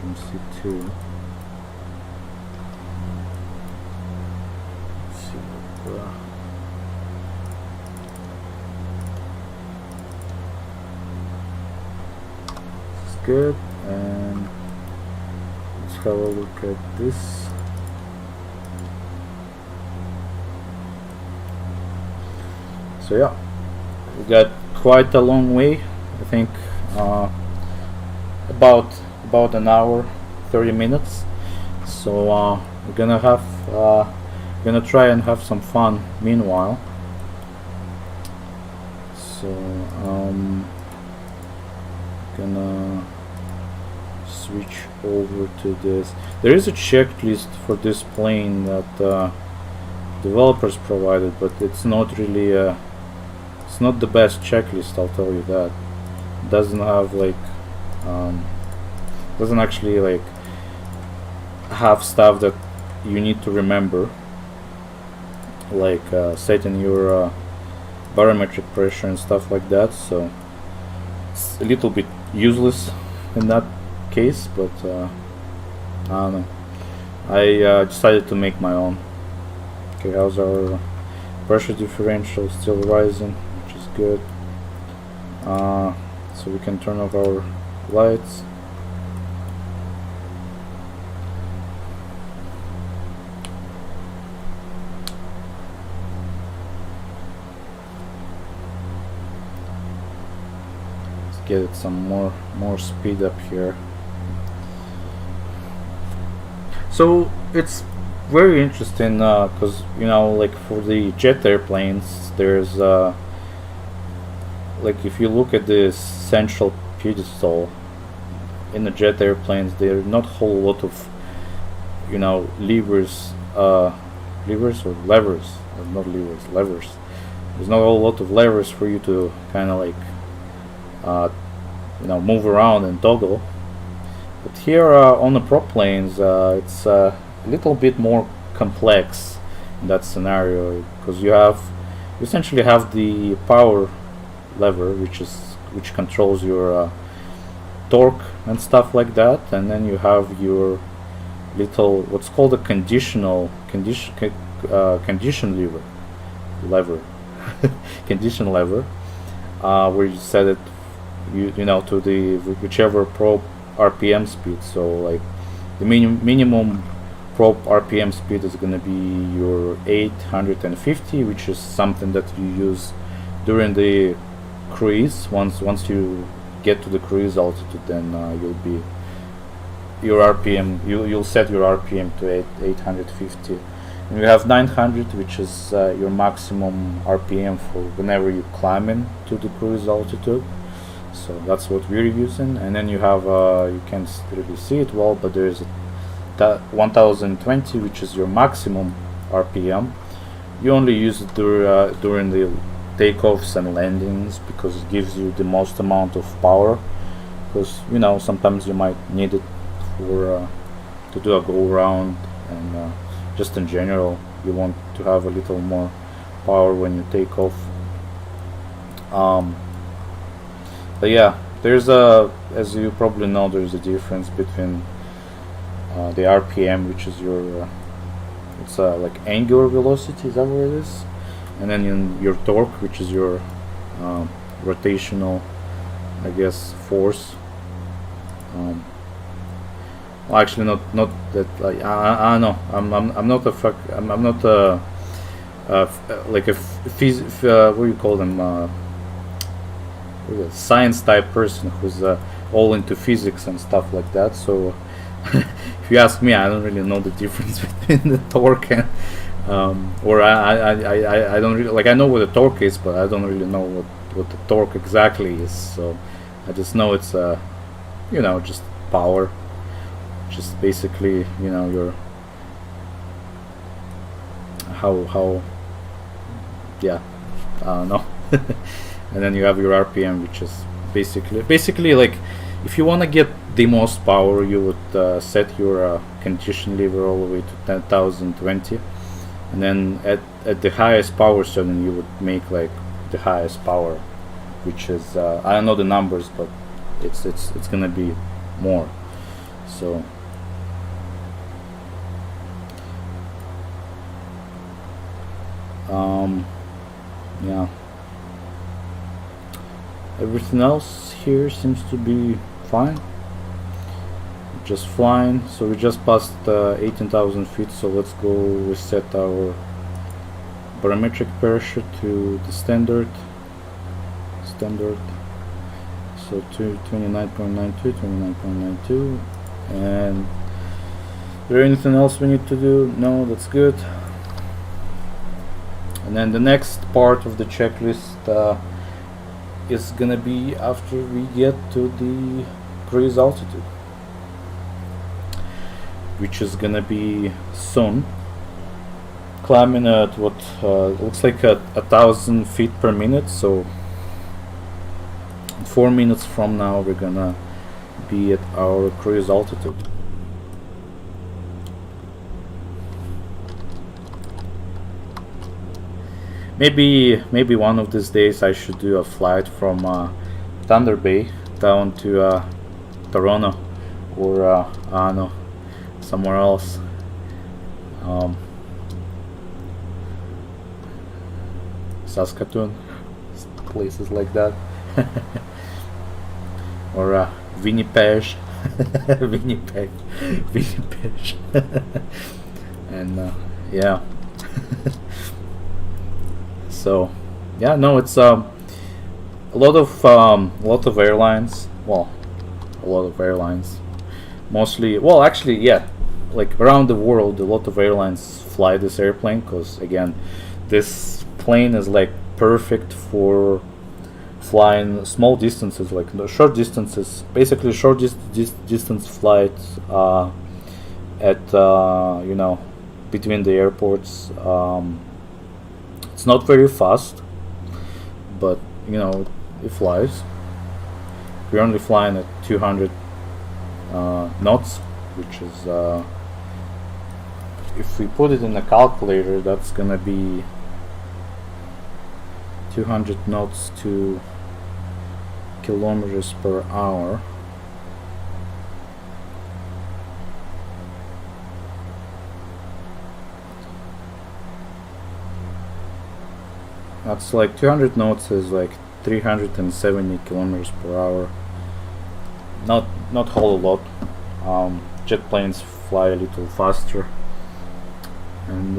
FMC2. Let's see what this is good, and let's have a look at this. So yeah, we got quite a long way. I think about an hour, 30 minutes. So we're gonna try and have some fun meanwhile. So gonna switch over to this. There is a checklist for this plane that developers provided, but it's not really it's not the best checklist, I'll tell you that. It doesn't have like doesn't actually like have stuff that you need to remember, like setting your barometric pressure and stuff like that. So it's a little bit useless in that case, but I don't know. I decided to make my own. Okay, how's our pressure differential? Still rising, which is good. So we can turn off our lights. Let's get it some more speed up here. So it's very interesting because you know, like for the jet airplanes, there's like if you look at the central pedestal in the jet airplanes, there are not a whole lot of, you know, levers or levers, not levers, levers. There's not a whole lot of levers for you to kind of like you know, move around and toggle. But here on the prop planes, it's a little bit more complex in that scenario, because you essentially have the power lever, which controls your torque and stuff like that, and then you have your little what's called a condition lever condition lever, where you set it you know, to the whichever probe RPM speed. So like the minimum probe RPM speed is going to be your 850, which is something that you use during the cruise. Once you get to the cruise altitude, then you'll be your RPM, you'll set your RPM to 850. And you have 900, which is your maximum RPM for whenever you climb in to the cruise altitude. So that's what we're using. And then you have you can't really see it well, but there is a 1020, which is your maximum RPM. You only use it during the takeoffs and landings, because it gives you the most amount of power, because you know, sometimes you might need it for to do a go around, and just in general you want to have a little more power when you take off. But yeah, there's as you probably know, there's a difference between the RPM, which is your it's like angular velocity, is that what it is? And then in your torque, which is your rotational, I guess, force. Well, actually, not that. Like, I know. I'm not a like a what do you call them? Science type person who's all into physics and stuff like that. So if you ask me, I don't really know the difference between the torque and or I don't really, like, I know what the torque is, but I don't really know what the torque exactly is. So I just know it's you know, just power, just basically, you know, your how yeah, I don't know. And then you have your RPM, which is basically like, if you want to get the most power, you would set your condition lever all the way to 10,020, and then at the highest power setting you would make like the highest power, which is I don't know the numbers, but it's gonna be more. So yeah, everything else here seems to be fine, just flying. So we just passed 18,000 feet, so let's go reset our barometric parachute to the standard. So to 29.92, and is there anything else we need to do? No, that's good. And then the next part of the checklist is gonna be after we get to the cruise altitude, which is gonna be soon. Climbing at what looks like 1,000 feet per minute. So 4 minutes from now we're gonna be at our cruise altitude. Maybe one of these days I should do a flight from Thunder Bay down to Toronto, or I don't know, somewhere else. Saskatoon, places like that. Or Winnipeg. Winnipeg. And yeah. So yeah, no, it's a lot of airlines. Well, a lot of airlines. Mostly, well, actually, yeah, like around the world, a lot of airlines fly this airplane, because again, this plane is like perfect for flying small distances, like short distances, basically short distance flights at you know, between the airports. It's not very fast, but you know, it flies. We're only flying at 200 knots, which is if we put it in a calculator, that's gonna be 200 knots to kilometers per hour. That's like 200 knots is like 370 kilometers per hour. Not whole lot. Jet planes fly a little faster. And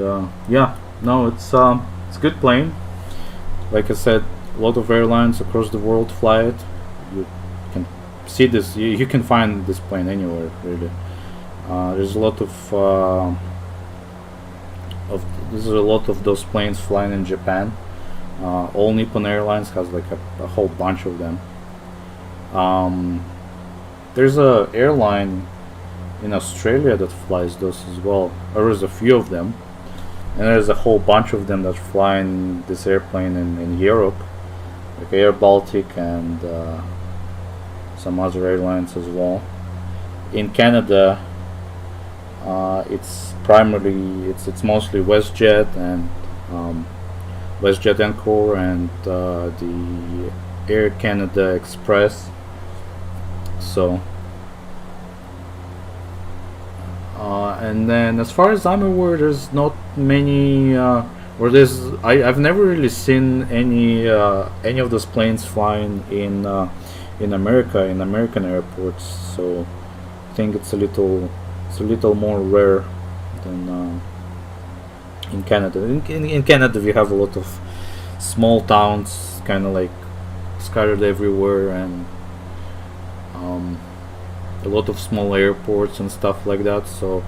yeah, no, it's a good plane. Like I said, a lot of airlines across the world fly it. You can see this. You can find this plane anywhere, really. There's a lot of those planes flying in Japan. All Nippon Airlines has like a whole bunch of them. There's a airline in Australia that flies those as well. There's a few of them, and there's a whole bunch of them that fly in this airplane in Europe, like Air Baltic and some other airlines as well. In Canada, it's mostly WestJet and WestJet Encore and the Air Canada Express. So and then as far as I'm aware, there's not many I've never really seen any of those planes flying in America, in American airports. So I think it's a little more rare than in Canada. In Canada, we have a lot of small towns, kind of like scattered everywhere, and a lot of small airports and stuff like that, so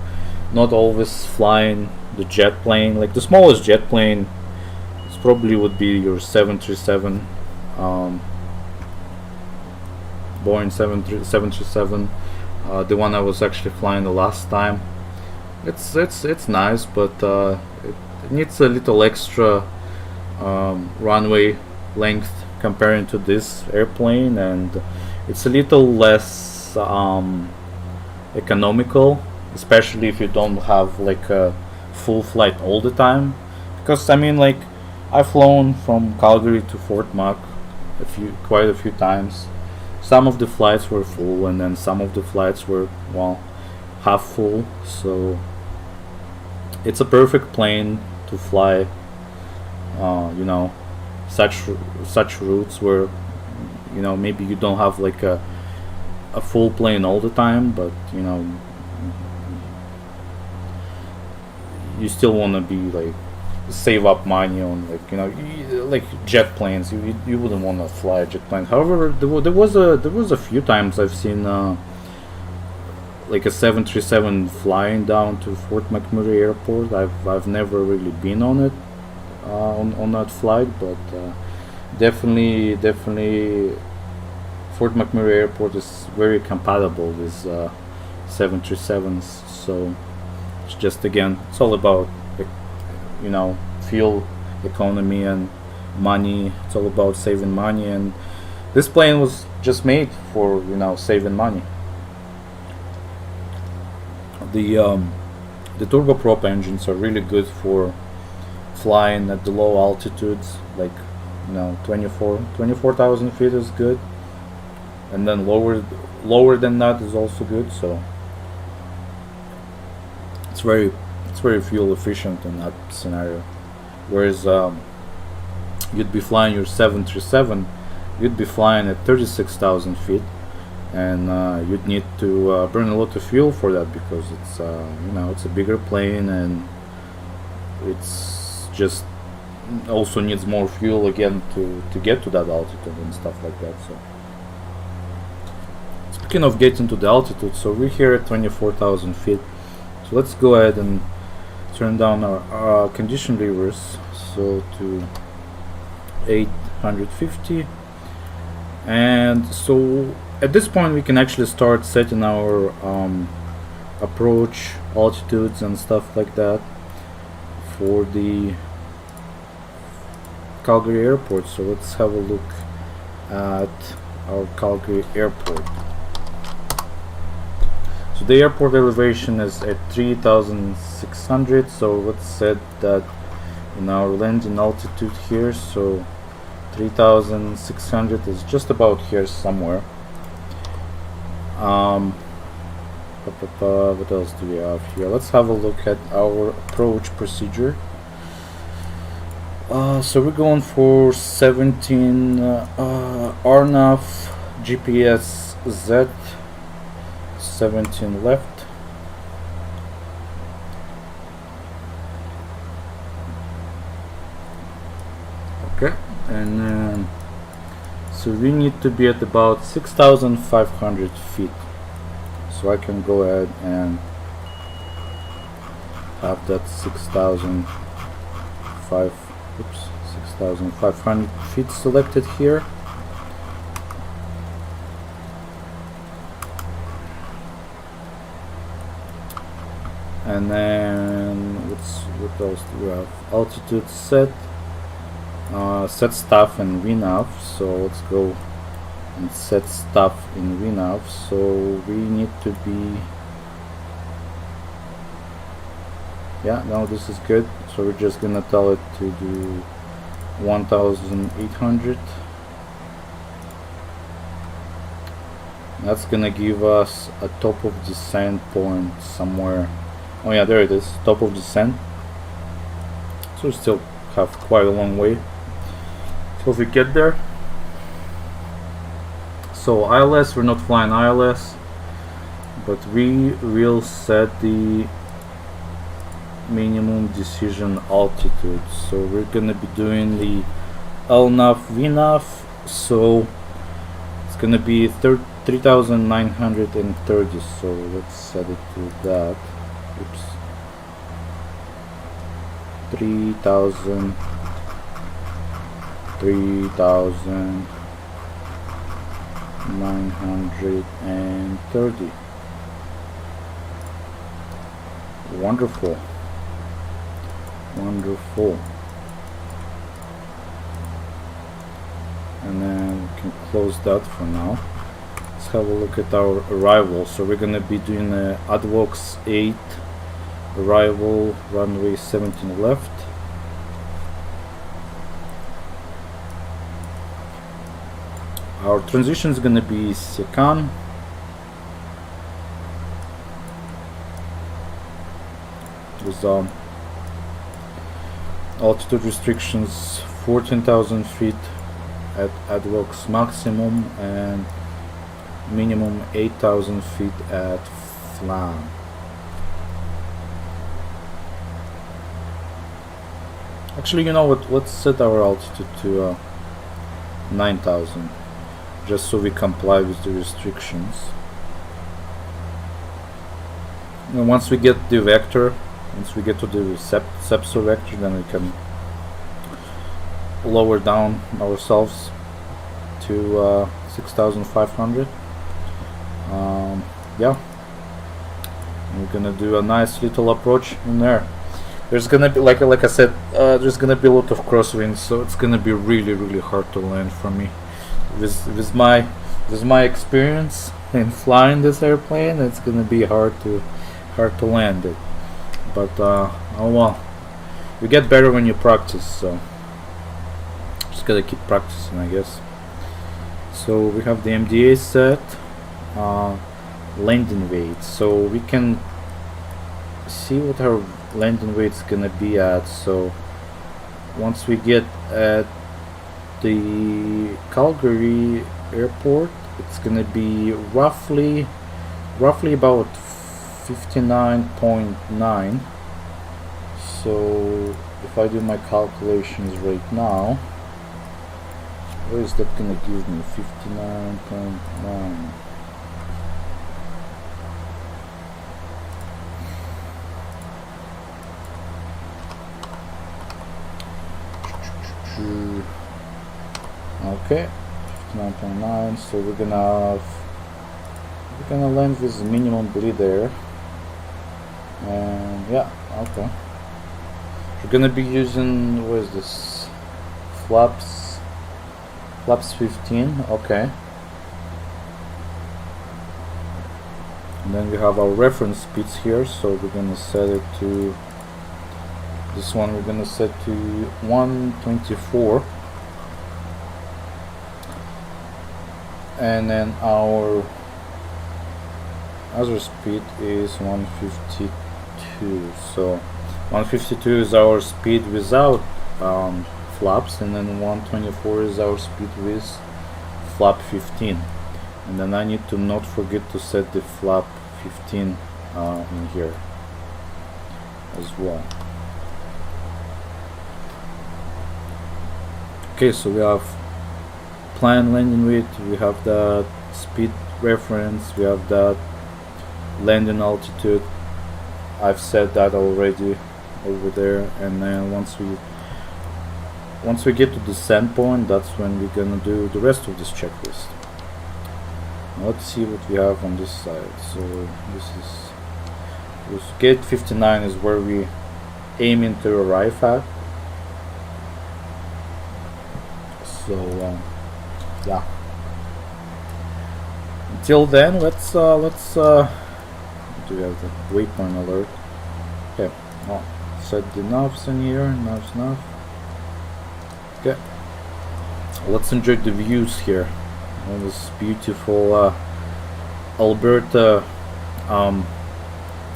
not always flying the jet plane. Like the smallest jet plane probably would be your 737, Boeing 737, the one I was actually flying the last time. It's nice, but it needs a little extra runway length comparing to this airplane, and it's a little less economical, especially if you don't have like a full flight all the time. Because I mean, like, I've flown from Calgary to Fort Mac quite a few times. Some of the flights were full, and then some of the flights were, well, half full. So it's a perfect plane to fly. You know, such routes where, you know, maybe you don't have like a full plane all the time, but you know, you still want to be like save up money on, like, you know, like jet planes. You wouldn't want to fly a jet plane. However, there was a few times I've seen like a 737 flying down to Fort McMurray Airport. I've never really been on it, on that flight, but definitely Fort McMurray Airport is very compatible with 737s. So it's just, again, it's all about, you know, fuel economy and money. It's all about saving money, and this plane was just made for, you know, saving money. The turboprop engines are really good for flying at the low altitudes, like, you know, 24,000 feet is good, and then lower than that is also good. So it's very fuel efficient in that scenario. Whereas you'd be flying your 737, you'd be flying at 36,000 feet, and you'd need to burn a lot of fuel for that, because it's you know, it's a bigger plane, and it's just also needs more fuel again to get to that altitude and stuff like that. So speaking of getting to the altitude, so we're here at 24,000 feet. So let's go ahead and turn down our condition levers, so to 850, and so at this point we can actually start setting our approach altitudes and stuff like that for the Calgary airport. So let's have a look at our Calgary airport. So the airport elevation is at 3,600, so let's set that in our landing altitude here. So 3,600 is just about here somewhere. What else do we have here? Let's have a look at our approach procedure. So we're going for 17 RNAV GPS Z, 17 left. Okay, and then so we need to be at about 6,500 feet. So I can go ahead and have that 6,500 feet selected here. And then what else do we have? Altitude set, set staff and VNAV. So let's go and set staff in VNAV. So we need to be, yeah, no, this is good. So we're just gonna tell it to do 1,800. That's gonna give us a top of descent point somewhere. Oh yeah, there it is, top of descent. So we still have quite a long way. So if we get there, so ILS, we're not flying ILS, but we will set the minimum decision altitude. So we're gonna be doing the LNAV VNAV. So it's gonna be 3,930, so let's set it to that. Oops. 3,930. Wonderful. Wonderful. And then we can close that for now. Let's have a look at our arrival. So we're gonna be doing a AdVox 8 arrival, runway 17 left. Our transition is gonna be Secan. With altitude restrictions 14,000 feet at AdVox maximum and minimum 8,000 feet at FLAM. Actually, you know what, let's set our altitude to 9,000, just so we comply with the restrictions. And once we get the vector, once we get to the Sepso vector, then we can lower down ourselves to 6,500. Yeah, we're gonna do a nice little approach in there. There's gonna be, like I said, there's gonna be a lot of crosswinds, so it's gonna be really hard to land for me. With my experience in flying this airplane, it's gonna be hard to land it. But oh well, you get better when you practice, so just gotta keep practicing, I guess. So we have the MDA set, landing weight, so we can see what our landing weight is gonna be at. So once we get at the Calgary airport, it's gonna be roughly about 59.9. So if I do my calculations right now, what is that gonna give me? 59.9. Okay, 59.9. So we're gonna land with minimum bleed there, and yeah, okay. We're gonna be using, what is this? Flaps 15. Okay. And then we have our reference speeds here, so we're gonna set it to this one. We're gonna set to 124. And then our other speed is 152. So 152 is our speed without flaps, and then 124 is our speed with flap 15. And then I need to not forget to set the flap 15 in here as well. Okay, so we have planned landing weight, we have that speed reference, we have that landing altitude. I've said that already over there. And then once we get to the send point, that's when we're gonna do the rest of this checklist. Now let's see what we have on this side. So this gate 59 is where we aiming to arrive at. So yeah, until then, let's do we have the waypoint alert? Okay, well, set the knobs in here, knobs. Okay, let's enjoy the views here on this beautiful Alberta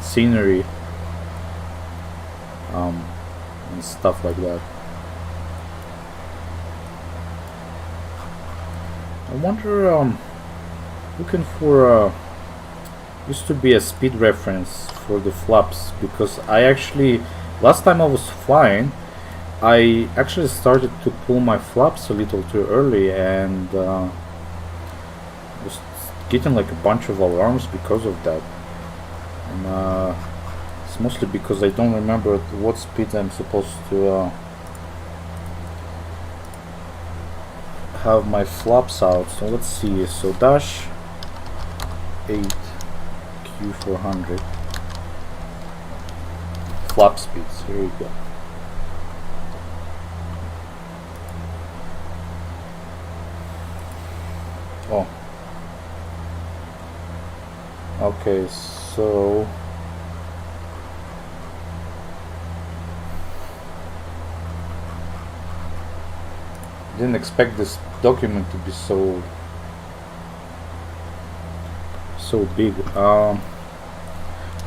scenery and stuff like that. I wonder, looking for used to be a speed reference for the flaps, because I actually, last time I was flying, I actually started to pull my flaps a little too early, and was getting like a bunch of alarms because of that, and it's mostly because I don't remember at what speed I'm supposed to have my flaps out. So let's see. So dash 8 Q400 flap speeds. Here we go. Oh, okay, so didn't expect this document to be so big.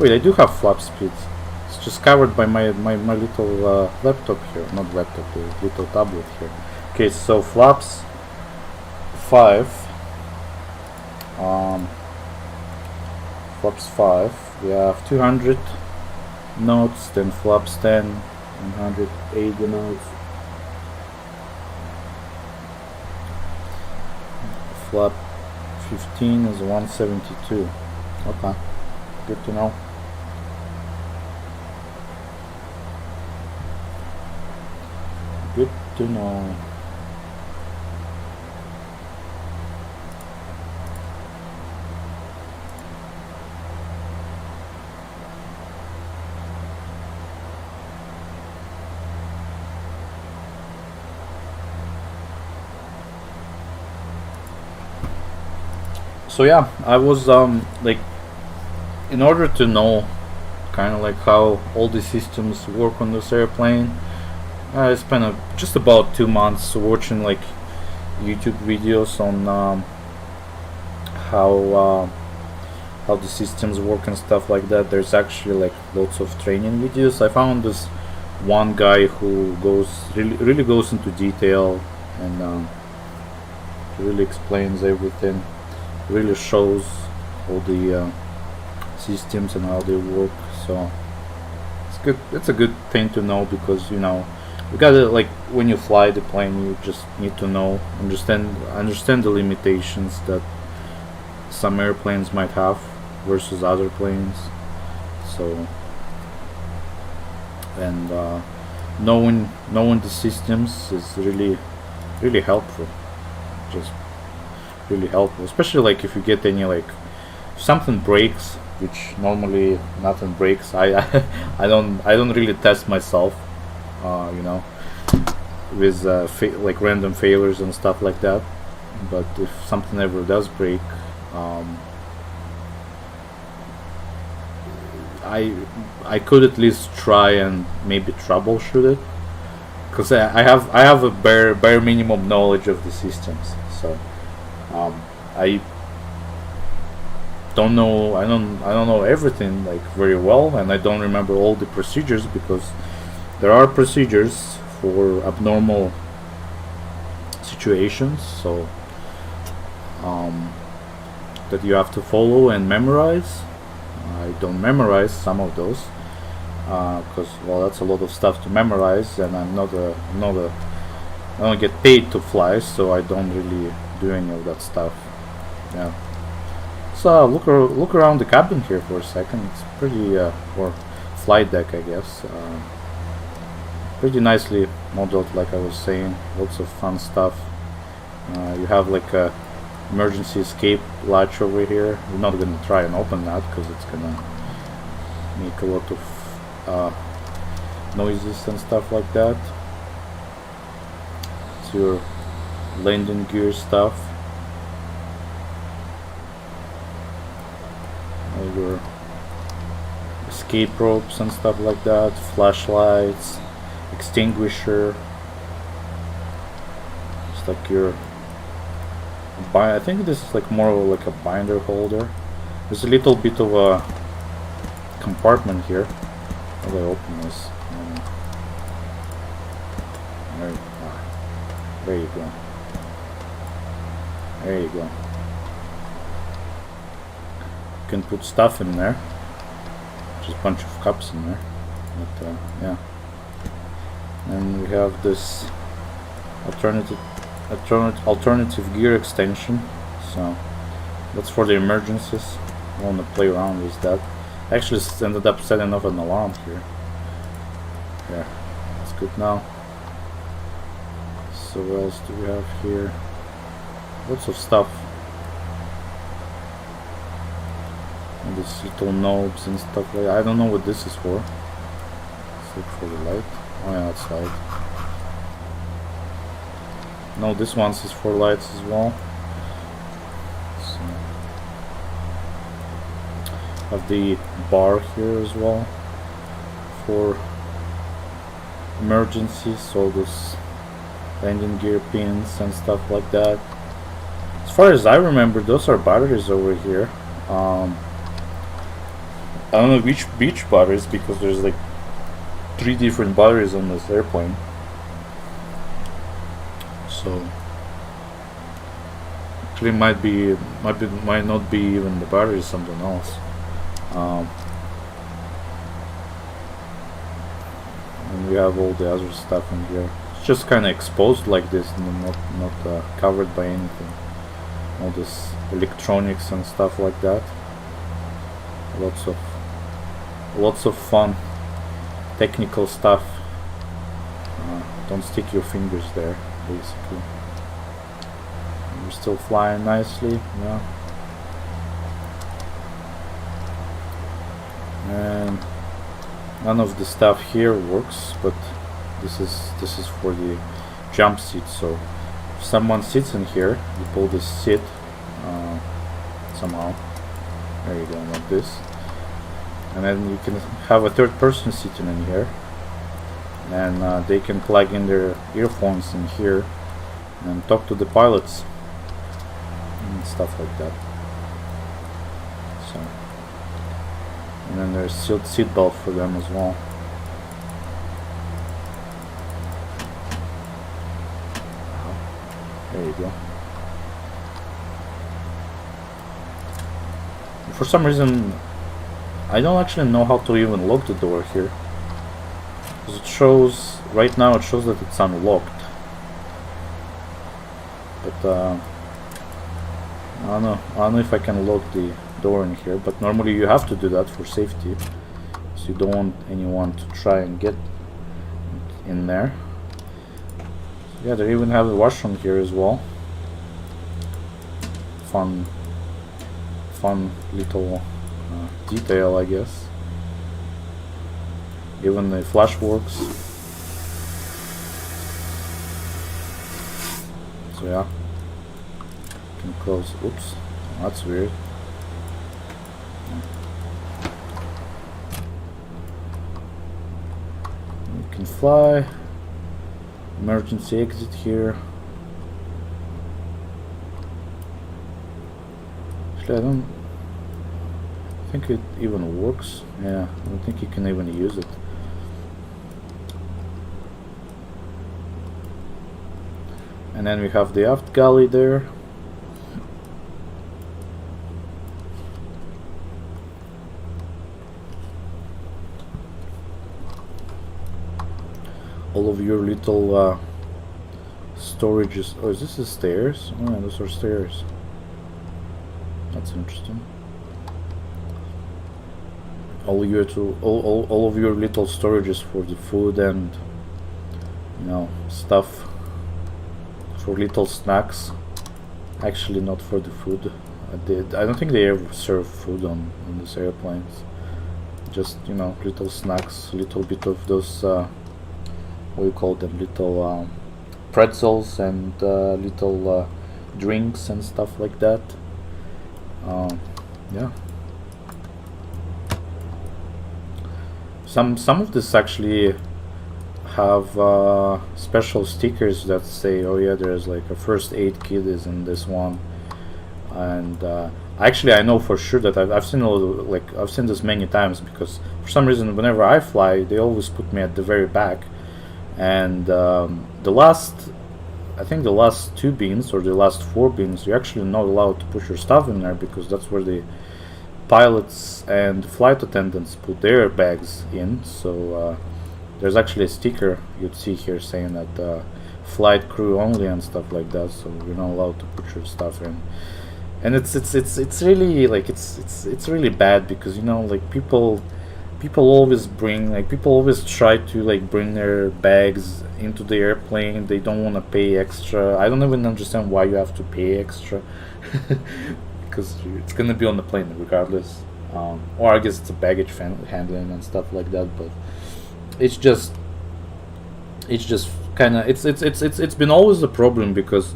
Wait, I do have flap speeds. It's just covered by my little laptop here. Not laptop, the little tablet here. Okay, so flaps 5. Flaps 5. We have 200 knots, then flaps 10, 180 knots. Flap 15 is 172. Okay, good to know. Good to know. So yeah, I was like, in order to know kind of like how all the systems work on this airplane, I spent just about 2 months watching like YouTube videos on how the systems work and stuff like that. There's actually like lots of training videos. I found this one guy who really goes into detail and really explains everything. Really shows all the systems and how they work. So it's good. It's a good thing to know, because you know, you gotta, like, when you fly the plane, you just need to know, understand the limitations that some airplanes might have versus other planes. So, and knowing the systems is really helpful. Just really helpful, especially like if you get any, like, if something breaks, which normally nothing breaks. I don't really test myself, you know, with like random failures and stuff like that. But if something ever does break, I could at least try and maybe troubleshoot it, because I have a bare minimum knowledge of the systems. So I don't know everything like very well, and I don't remember all the procedures, because there are procedures for abnormal situations, so that you have to follow and memorize. I don't memorize some of those because, well, that's a lot of stuff to memorize, and I don't get paid to fly, so I don't really do any of that stuff. Yeah. So look around the cabin here for a second. It's pretty, or flight deck, I guess. Pretty nicely modeled, like I was saying. Lots of fun stuff. You have like a emergency escape latch over here. We're not gonna try and open that because it's gonna make a lot of noises and stuff like that. It's your landing gear stuff. All your escape ropes and stuff like that. Flashlights, extinguisher. It's like your I think this is like more of like a binder holder. There's a little bit of a compartment here. How do I open this? There you go. There you go. You can put stuff in there. Just a bunch of cups in there. But yeah. And we have this alternative gear extension. So That's for the emergencies. I want to play around with that. Actually ended up setting off an alarm here. Yeah, it's good now. So what else do we have here? Lots of stuff. And these little knobs and stuff like that. I don't know what this is for. Let's look for the light. Oh yeah, it's light. No, this one is for lights as well. So have the bar here as well for emergencies, all those landing gear pins and stuff like that. As far as I remember, those are batteries over here. I don't know which beach batteries, because there's like 3 different batteries on this airplane. So actually might not be even the battery, something else. And we have all the other stuff in here. It's just kind of exposed like this, and not covered by anything. All this electronics and stuff like that. Lots of fun technical stuff. Don't stick your fingers there, basically. And we're still flying nicely, yeah. And none of the stuff here works, but this is for the jump seat. So if someone sits in here, you pull this seat somehow. There you go, like this. And then you can have a third person sitting in here, and they can plug in their earphones in here and talk to the pilots and stuff like that. So, and then there's seat belt for them as well. There you go. For some reason, I don't actually know how to even lock the door here, because it shows, right now it shows that it's unlocked, but I don't know if I can lock the door in here, but normally you have to do that for safety, so you don't want anyone to try and get in there. Yeah, they even have a washroom here as well. Fun little detail, I guess. Even the flash works. So yeah, can close. Oops, that's weird. You can fly. Emergency exit here. Actually, I don't think it even works. Yeah, I don't think you can even use it. And then we have the aft galley there. All of your little storages. Oh, is this the stairs? Oh, yeah, those are stairs. That's interesting. All of your little storages for the food and, you know, stuff, for little snacks. Actually, not for the food. I don't think they ever serve food on these airplanes. Just, you know, little snacks, little bit of those what do you call them, little pretzels and little drinks and stuff like that. Yeah. Some of this actually have special stickers that say, oh yeah, there's like a first aid kit is in this one, and actually I know for sure that I've seen I've seen this many times, because for some reason whenever I fly they always put me at the very back, and I think the last 2 bins or the last 4 bins, you're actually not allowed to put your stuff in there, because that's where the pilots and flight attendants put their bags in. So there's actually a sticker you'd see here saying that flight crew only and stuff like that, so you're not allowed to put your stuff in. and it's really like it's really bad because you know like people always bring like people always try to like bring their bags into the airplane. They don't want to pay extra. I don't even understand why you have to pay extra because it's gonna be on the plane regardless. Or I guess it's a baggage handling and stuff like that. But it's just kind of it's been always a problem because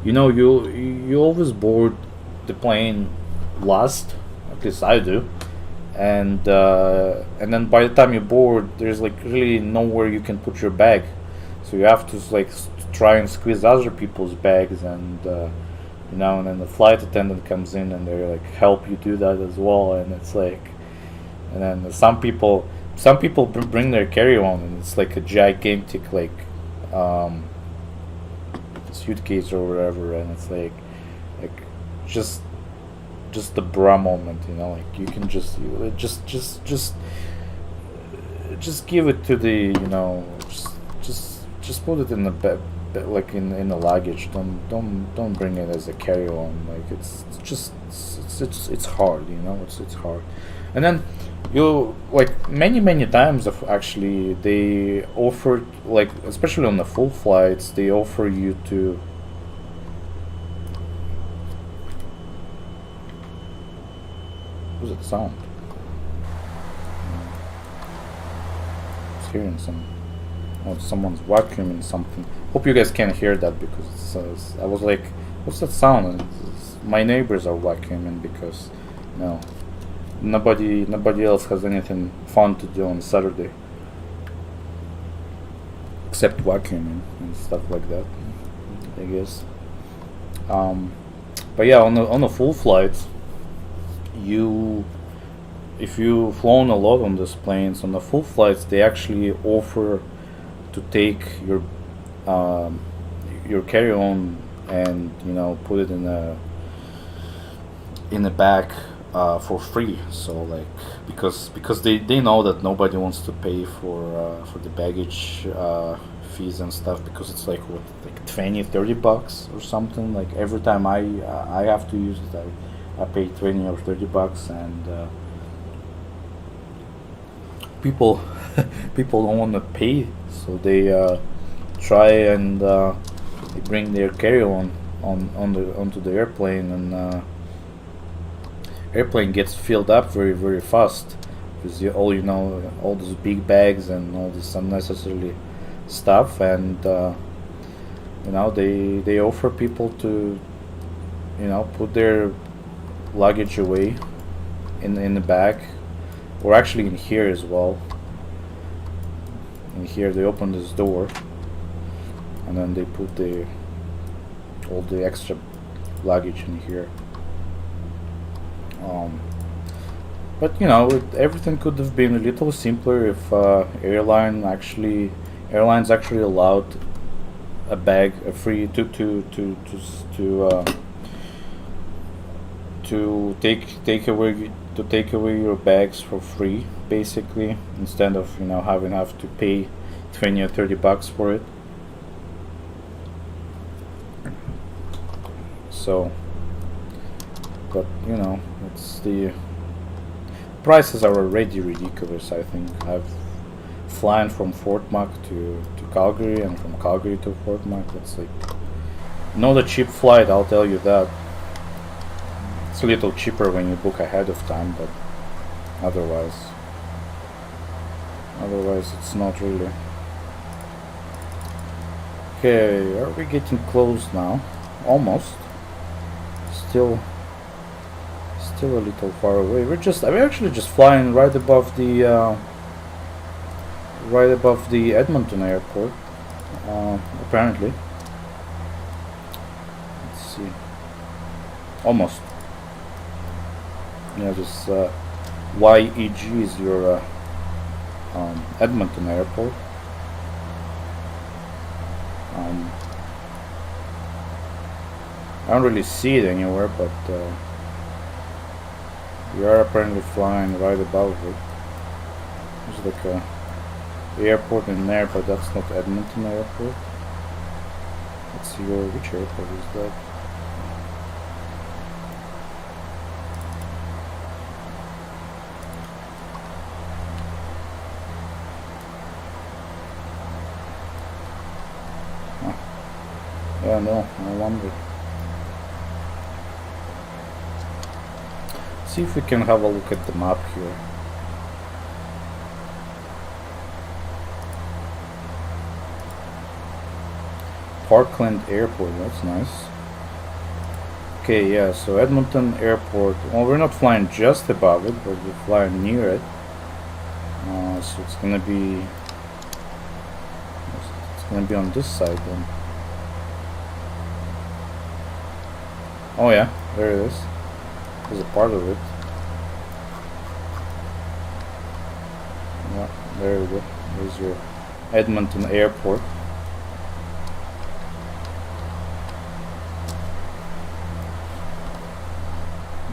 you know you always board the plane last. At least I do. And then by the time you board, there's like really nowhere you can put your bag, so you have to like try and squeeze other people's bags, and you know, and then the flight attendant comes in and they like help you do that as well, and it's like, and then some people bring their carry-on, and it's like a gigantic like suitcase or whatever, and it's like just the bra moment, you know, like you can just give it to the, you know, just put it in the like in the luggage. Don't bring it as a carry-on. Like it's hard, you know, it's hard. And then you like many times of actually they offered, like especially on the full flights, they offer you to what's that sound? I was hearing someone's vacuuming something. Hope you guys can't hear that because I was like, what's that sound? And my neighbors are vacuuming because you know nobody else has anything fun to do on Saturday except vacuuming and stuff like that, I guess. But yeah, on the full flights, if you've flown a lot on these planes, on the full flights they actually offer to take your carry-on and, you know, put it in a bag for free. So like because they know that nobody wants to pay for the baggage fees and stuff, because it's like what, like 20-30 bucks or something. Like every time I have to use it, I pay 20 or 30 bucks, and people don't want to pay, so they try and they bring their carry-on onto the airplane, and airplane gets filled up very fast because all these big bags and all this unnecessary stuff, and you know, they offer people to, you know, put their luggage away in the bag, or actually in here as well. In here they open this door and then they put all the extra luggage in here. But you know, everything could have been a little simpler if airlines actually allowed a bag, a free to take away your bags for free, basically, instead of, you know, have to pay 20 or 30 bucks for it. So, but you know, it's the prices are already ridiculous. I think I've flown from Fort Mac to Calgary, and from Calgary to Fort Mac. It's like not a cheap flight, I'll tell you that. It's a little cheaper when you book ahead of time, but otherwise it's not really. Okay, are we getting close now? Almost. Still a little far away. We're actually just flying right above the Edmonton airport, apparently. Let's see. Almost. Yeah, this YEG is your Edmonton airport. I don't really see it anywhere, but we are apparently flying right above it. There's like a airport in there, but that's not Edmonton airport. Let's see which airport is that. Yeah, no, I wonder. See if we can have a look at the map here. Parkland Airport, that's nice. Okay, yeah, so Edmonton Airport. Well, we're not flying just above it, but we're flying near it. So it's gonna be on this side then. Oh yeah, there it is. There's a part of it. Yeah, there we go. There's your Edmonton Airport.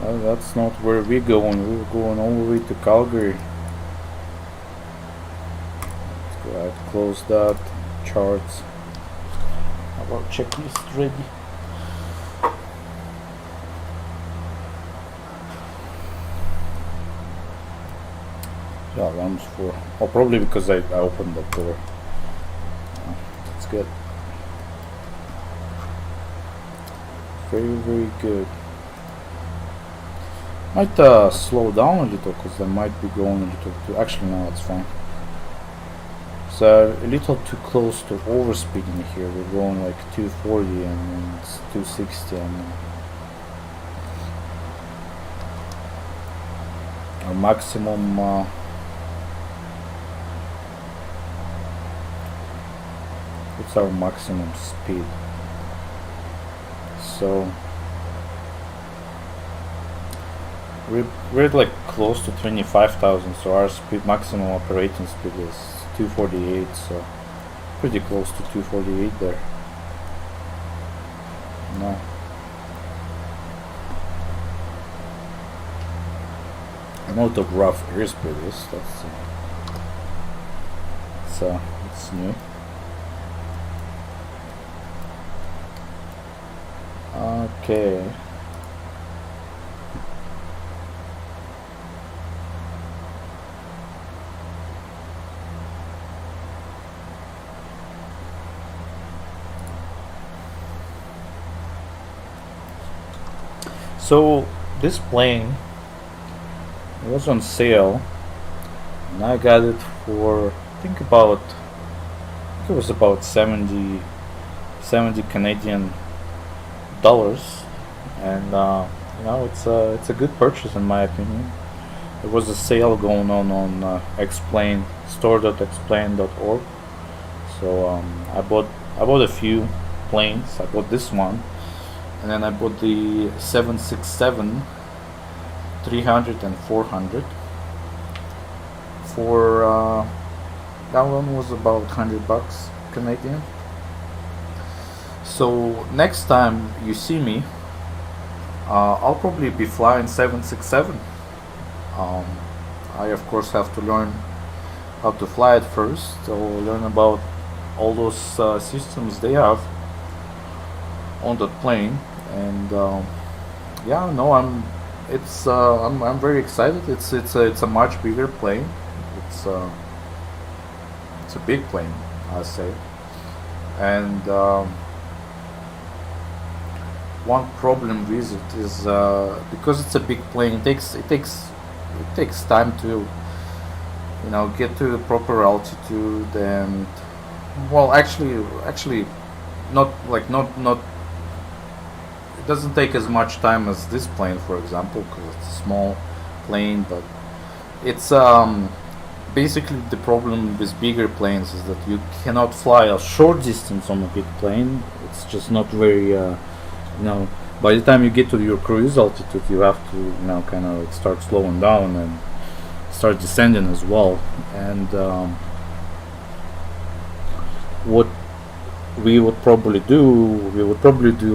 Well, that's not where we're going. We're going all the way to Calgary. Let's go ahead, close that. Charts. Have our checklist ready. Yeah, rounds 4. Oh, probably because I opened the door. That's good. Very, very good. Might slow down a little because I might be going a little too. Actually, no, it's fine. So a little too close to overspeeding here. We're going like 240 and it's 260 and our maximum what's our maximum speed? So we're at like close to 25,000, so our maximum operating speed is 248, so pretty close to 248 there. No. I know what the rough airspeed is. It's new. Okay. So this plane was on sale and I got it for I think it was about 70 Canadian dollars, and you know, it's a good purchase in my opinion. There was a sale going on store.explain.org, so I bought a few planes. I bought this one, and then I bought the 767 300 and 400 for that one was about $100 Canadian. So next time you see me, I'll probably be flying 767. I of course have to learn how to fly it first, or learn about all those systems they have on that plane, and yeah, no, I'm very excited. It's a much bigger plane. It's a big plane, I say, and one problem with it is because it's a big plane. It takes time to, you know, get to the proper altitude, and well, actually, not. It doesn't take as much time as this plane, for example, because it's a small plane. But it's basically the problem with bigger planes is that you cannot fly a short distance on a big plane. It's just not very, you know. By the time you get to your cruise altitude, you have to, you know, kind of like start slowing down and start descending as well. And what we would probably do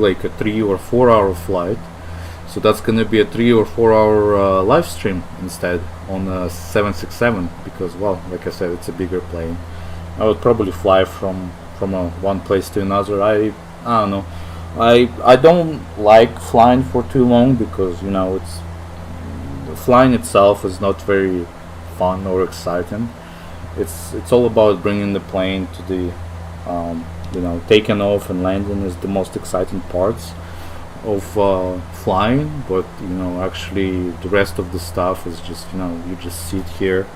like a 3 or 4 hour flight. So that's gonna be a 3 or 4 hour live stream instead on a 767, because, well, like I said, it's a bigger plane. I would probably fly from one place to another. I don't know. I don't like flying for too long because, you know, the flying itself is not very fun or exciting. It's all about bringing the plane to the you know, taking off and landing is the most exciting parts of flying, but you know, actually the rest of the stuff is just, you know, you just sit here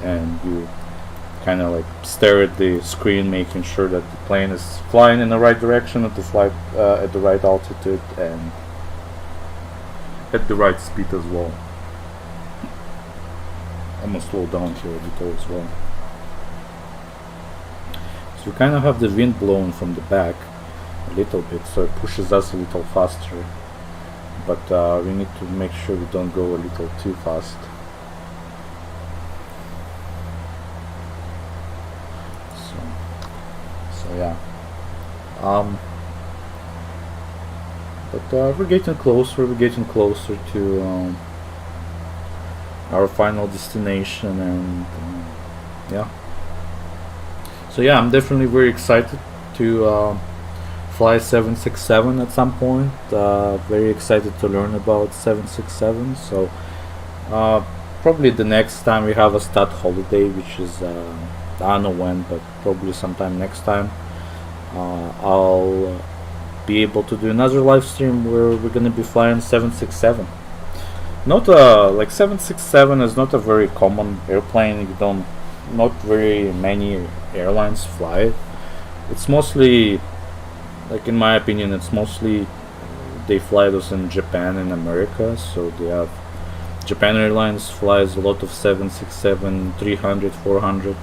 and you kind of like stare at the screen, making sure that the plane is flying in the right direction at the flight at the right altitude and at the right speed as well. I'm gonna slow down here a little as well. So we kind of have the wind blowing from the back a little bit, so it pushes us a little faster, but we need to make sure we don't go a little too fast. So yeah, but we're getting closer to our final destination, and yeah. So yeah, I'm definitely very excited to fly 767 at some point. Very excited to learn about 767. So probably the next time we have a stat holiday, which is I don't know when, but probably sometime next time, I'll be able to do another live stream where we're gonna be flying 767. Not like 767 is not a very common airplane. Not very many airlines fly it. It's mostly, like in my opinion, it's mostly they fly those in Japan and America. So they have Japan Airlines flies a lot of 767, 300, 400.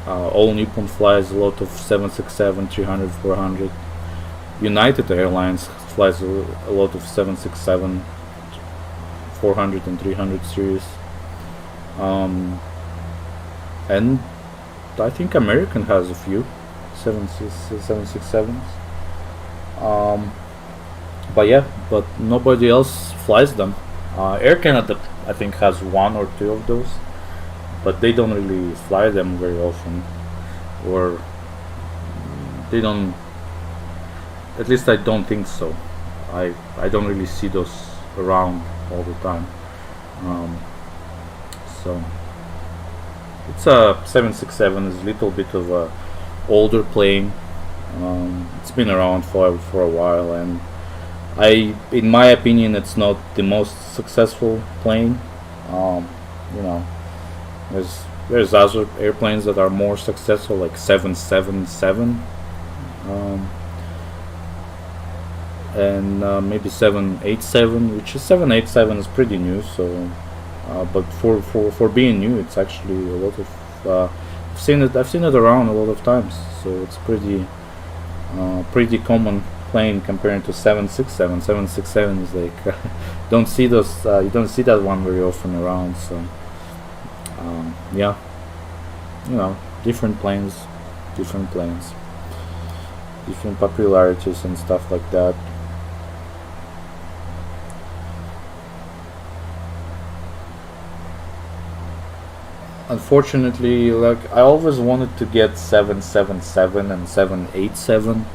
All Nippon flies a lot of 767, 300, 400. United Airlines flies a lot of 767, 400 and 300 series. And I think American has a few 767s. But yeah, but nobody else flies them. Air Canada, I think, has one or two of those, but they don't really fly them very often, or they don't. At least I don't think so. I don't really see those around all the time. So it's a 767 is a little bit of a older plane. It's been around for a while, and in my opinion, it's not the most successful plane. You know, there's other airplanes that are more successful, like 777, and maybe 787, which is 787 is pretty new. So, but for being new, it's actually a lot of. I've seen it around a lot of times, so it's pretty common plane compared to 767. 767 is like don't see those. You don't see that one very often around. So yeah, you know, different planes, different popularities and stuff like that. Unfortunately, like, I always wanted to get 777 and 787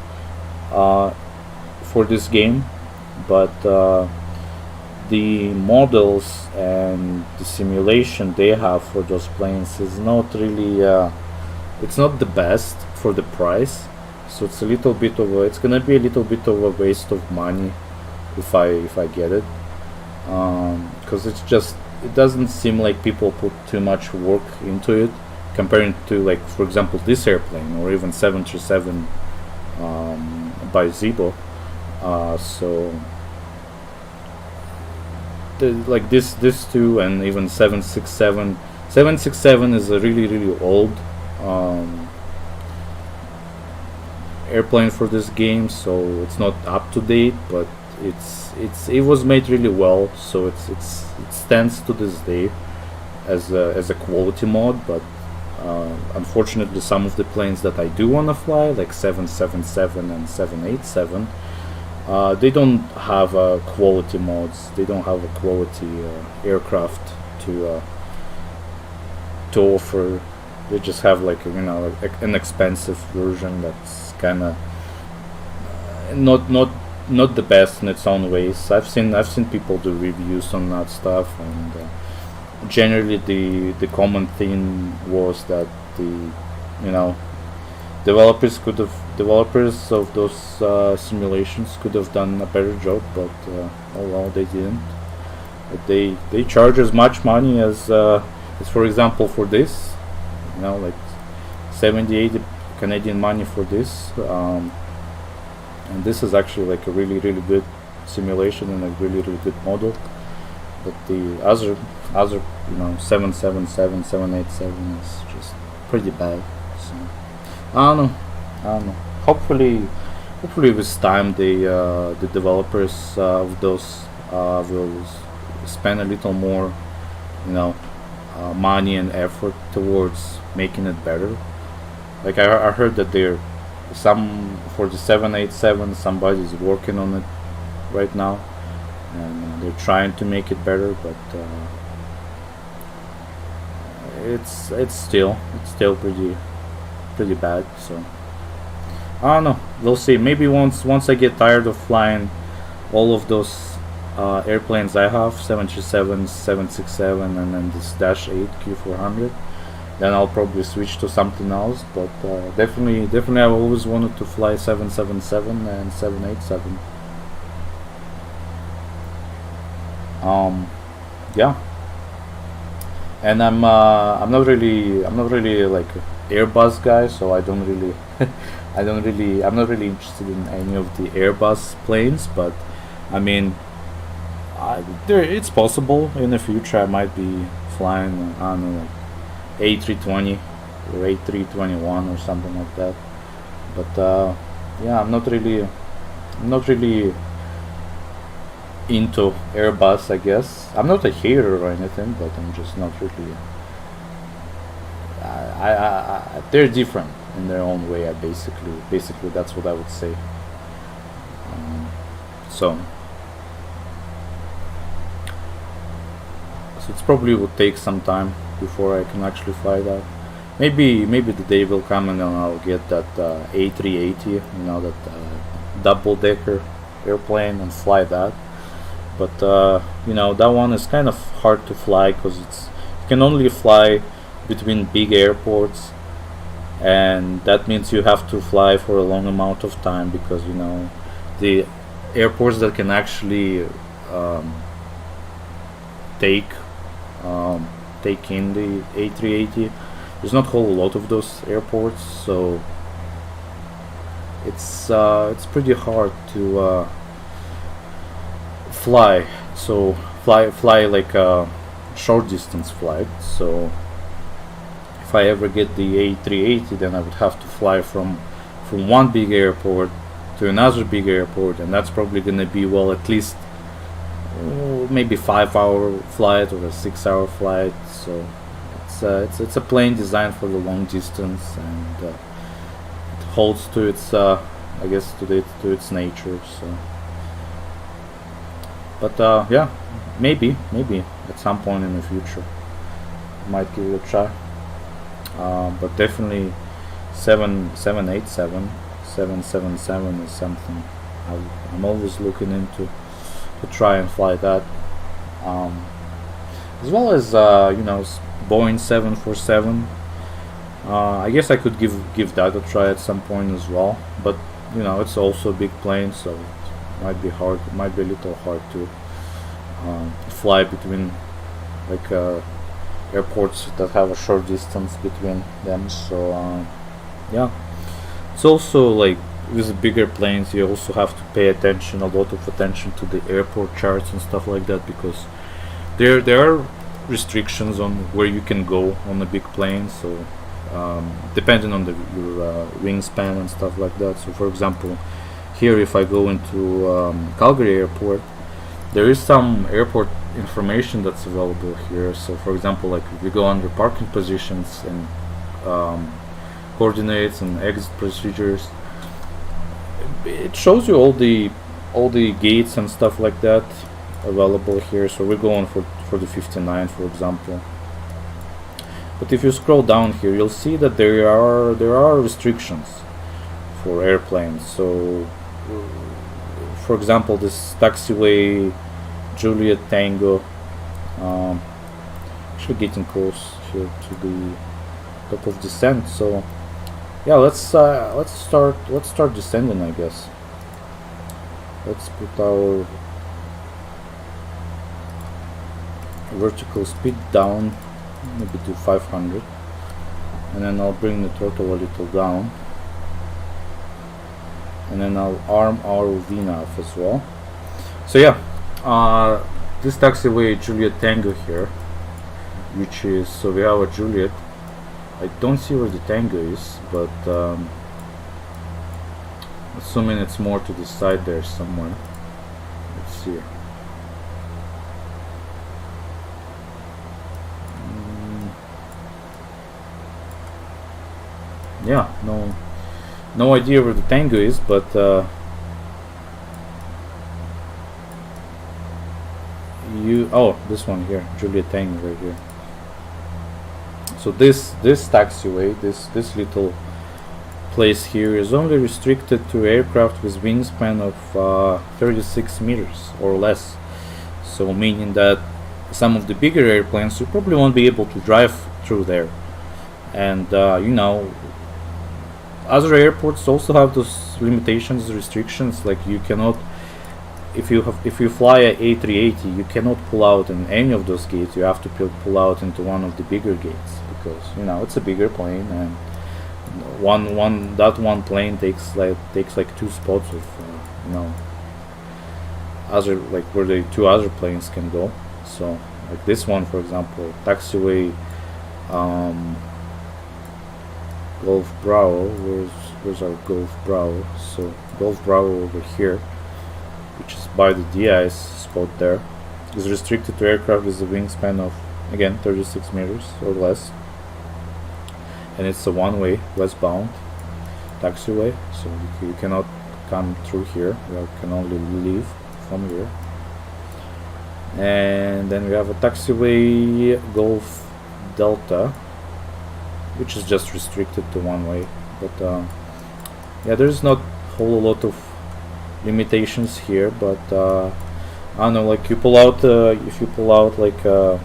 for this game, but the models and the simulation they have for those planes is not really it's not the best for the price. So it's gonna be a little bit of a waste of money if I get it, because it doesn't seem like people put too much work into it comparing to, like, for example, this airplane or even 737 by Zibo. So like this two, and even 767. 767 is a really old airplane for this game, so it's not up to date, but it was made really well, so it stands to this day as a quality mod. But unfortunately, some of the planes that I do want to fly, like 777 and 787, they don't have quality mods. They don't have a quality aircraft to offer. They just have, like, you know, an expensive version that's kind of not the best in its own ways. I've seen people do reviews on that stuff, and generally the common theme was that the developers of those simulations could have done a better job, but oh well, they didn't. But they charge as much money as for example for this, you know, like 70-80 Canadian money for this, and this is actually like a really good simulation and a really good model. But the other you know 777, 787 is just pretty bad. So I don't know. Hopefully with time the developers of those will spend a little more, you know, money and effort towards making it better. Like I heard that for the 787 somebody's working on it right now, and they're trying to make it better, but it's still pretty bad. So I don't know, we'll see. Maybe once I get tired of flying all of those airplanes I have, 737, 767, and then this Dash 8 Q400, then I'll probably switch to something else. But definitely I've always wanted to fly 777 and 787. Yeah, and I'm not really like Airbus guy, so I don't really I'm not really interested in any of the Airbus planes. But I mean, it's possible in the future I might be flying, I don't know, like A320 or A321 or something like that. But yeah, I'm not really into Airbus, I guess. I'm not a hater or anything, but I'm just not really. They're different in their own way. Basically, that's what I would say. So it probably would take some time before I can actually fly that. Maybe the day will come and then I'll get that A380, you know, that double-decker airplane, and fly that. But you know, that one is kind of hard to fly because you can only fly between big airports, and that means you have to fly for a long amount of time, because you know the airports that can actually take in the A380, there's not a whole lot of those airports, so it's pretty hard to fly like a short distance flight. So if I ever get the A380, then I would have to fly from one big airport to another big airport, and that's probably gonna be, well, at least maybe 5-hour flight or a 6-hour flight. So it's a plane designed for the long distance, and it holds to its I guess to its nature. So but yeah, maybe at some point in the future I might give it a try. But definitely 787, 777 is something I'm always looking into, to try and fly that, as well as you know, Boeing 747. I guess I could give that a try at some point as well, but you know, it's also a big plane, so it might be a little hard to fly between like airports that have a short distance between them. So yeah, it's also like with the bigger planes, you also have to pay a lot of attention to the airport charts and stuff like that, because there are restrictions on where you can go on a big plane. So depending on your wingspan and stuff like that. So for example, here if I go into Calgary airport, there is some airport information that's available here. So for example, like if you go under parking positions and coordinates and exit procedures, it shows you all the gates and stuff like that available here. So we're going for the 59, for example. But if you scroll down here, you'll see that there are restrictions for airplanes. So for example, this taxiway Juliet Tango, actually getting close here to the top of descent. So yeah, let's start descending, I guess. Let's put our vertical speed down, maybe to 500, and then I'll bring the throttle a little down, and then I'll arm our VNAV as well. So yeah, this taxiway Juliet Tango here, which is, so we have a Juliet. I don't see where the Tango is, but assuming it's more to the side there somewhere. Let's see. Yeah, no idea where the Tango is, but this one here, Juliet Tango right here. So this taxiway, this little place here is only restricted to aircraft with wingspan of 36 meters or less. So meaning that some of the bigger airplanes you probably won't be able to drive through there. And you know, other airports also have those limitations, restrictions, like you cannot, if you fly a A380, you cannot pull out in any of those gates. You have to pull out into one of the bigger gates, because you know it's a bigger plane, and one plane takes like two spots of you know, other, like where the two other planes can go. So like this one, for example, taxiway Golf Bravo. Where's our Golf Bravo? So Golf Bravo over here, which is by the de-ice spot there, is restricted to aircraft with a wingspan of, again, 36 meters or less, and it's a one-way westbound taxiway, so you cannot come through here. You can only leave from here. And then we have a taxiway Golf Delta, which is just restricted to one way, but yeah, there's not a whole lot of limitations here, but I don't know, like you pull out if you pull out like a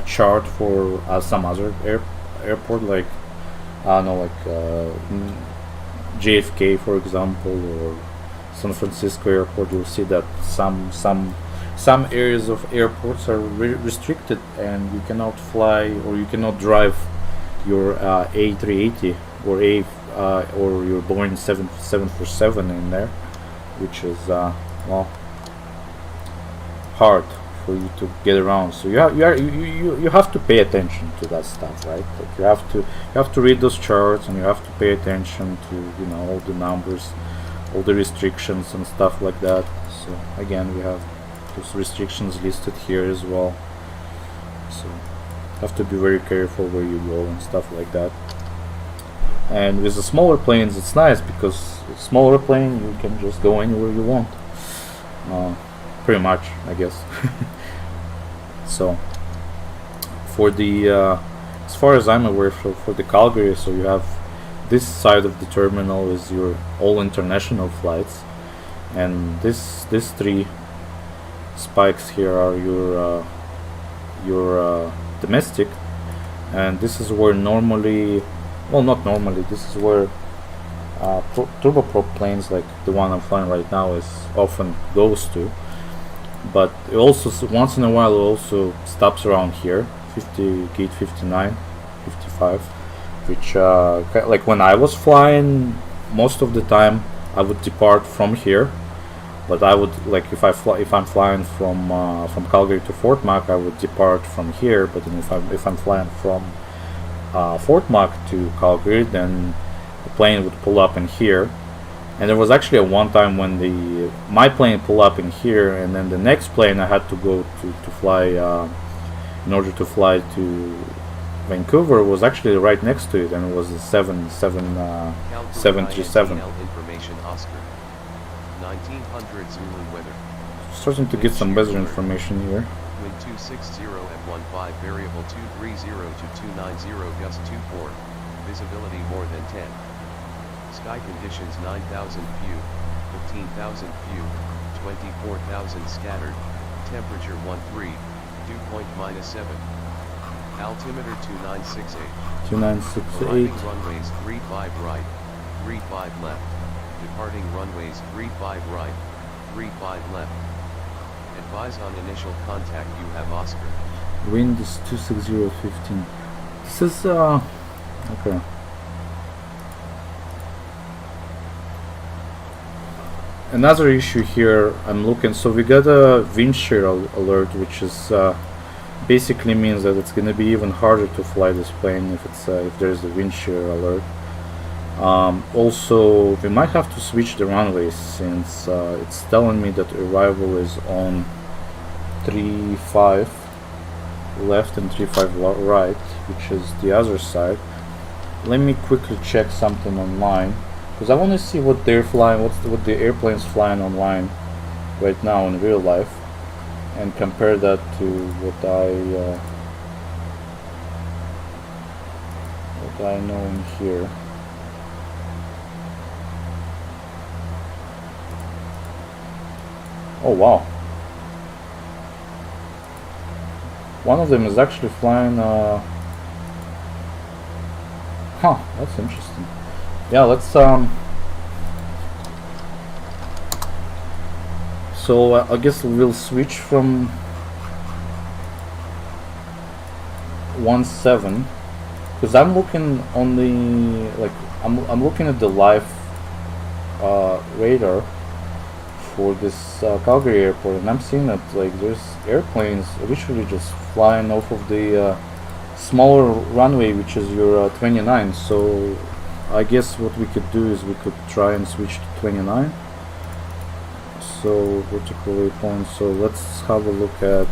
chart for some other airport, like I don't know, like JFK for example, or San Francisco airport, you'll see that some areas of airports are restricted, and you cannot fly or you cannot drive your A380 or or your Boeing 747 in there, which is well, hard for you to get around. So you have to pay attention to that stuff, right? Like you have to read those charts, and you have to pay attention to, you know, all the numbers, all the restrictions and stuff like that. So again, we have those restrictions listed here as well, so have to be very careful where you go and stuff like that. And with the smaller planes, it's nice because with smaller plane you can just go anywhere you want, pretty much, I guess. So for the as far as I'm aware, for the Calgary, so you have this side of the terminal is your all international flights, and this three spikes here are your domestic, and this is where normally, well, not normally, this is where turboprop planes like the one I'm flying right now is often goes to, but it also once in a while it also stops around here, gate 59, 55, which like when I was flying, most of the time I would depart from here. But I would, like, if I'm flying from Calgary to Fort Mac, I would depart from here. But then if I'm flying from Fort Mac to Calgary, then the plane would pull up in here. And there was actually a one time when my plane pulled up in here, and then the next plane I had to go to fly in order to fly to Vancouver was actually right next to it, and it was a 737. Information Oscar. 1900 Zulu weather. Starting to get some weather information here. Wind 260 at 15, variable 230 to 290, gust 24. Visibility more than 10. Sky conditions 9,000 few, 15,000 few, 24,000 scattered. Temperature 13, dew point -7. Altimeter 2968. 2968. Arriving runways 35 right, 35 left. Departing runways 35 right, 35 left. Advise on initial contact you have Oscar. Wind is 26015. This is okay. Another issue here, I'm looking, so we got a wind shear alert, which is basically means that it's gonna be even harder to fly this plane if it's if there's a wind shear alert. Also, we might have to switch the runways since it's telling me that arrival is on 35 left and 35 right, which is the other side. Let me quickly check something online because I want to see what they're flying, what the airplane's flying online right now in real life, and compare that to what I know in here. Oh wow! One of them is actually flying. Huh, that's interesting. Yeah, let's so I guess we'll switch from 17 because I'm looking on the I'm looking at the live radar for this Calgary airport, and I'm seeing that there's airplanes literally just flying off of the smaller runway, which is your 29. So I guess what we could do is we could try and switch to 29. So vertical waypoint. So let's have a look at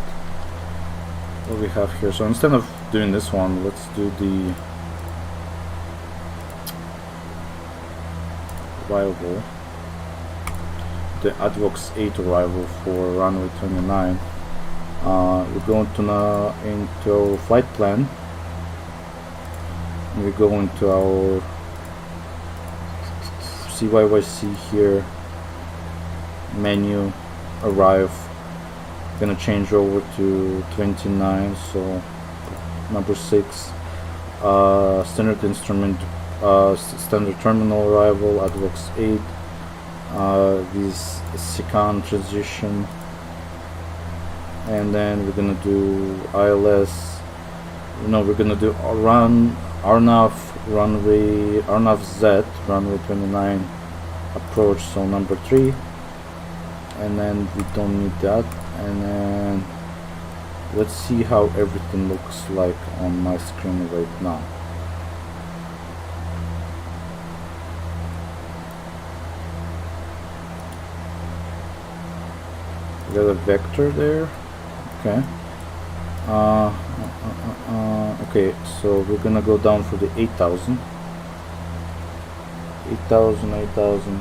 what we have here. So instead of doing this one, let's do the arrival, the ADVOX 8 arrival for runway 29. We're going to now into our flight plan. We go into our CYYC here, menu, arrive. Gonna change over to 29, so number 6, standard instrument, standard terminal arrival, ADVOX 8, this SICAN transition, and then we're gonna do ILS. No, we're gonna do RNAV Z, runway 29 approach, so number 3, and then we don't need that. And then let's see how everything looks like on my screen right now. We got a vector there. Okay. Okay, so we're gonna go down for the 8,000. 8,000.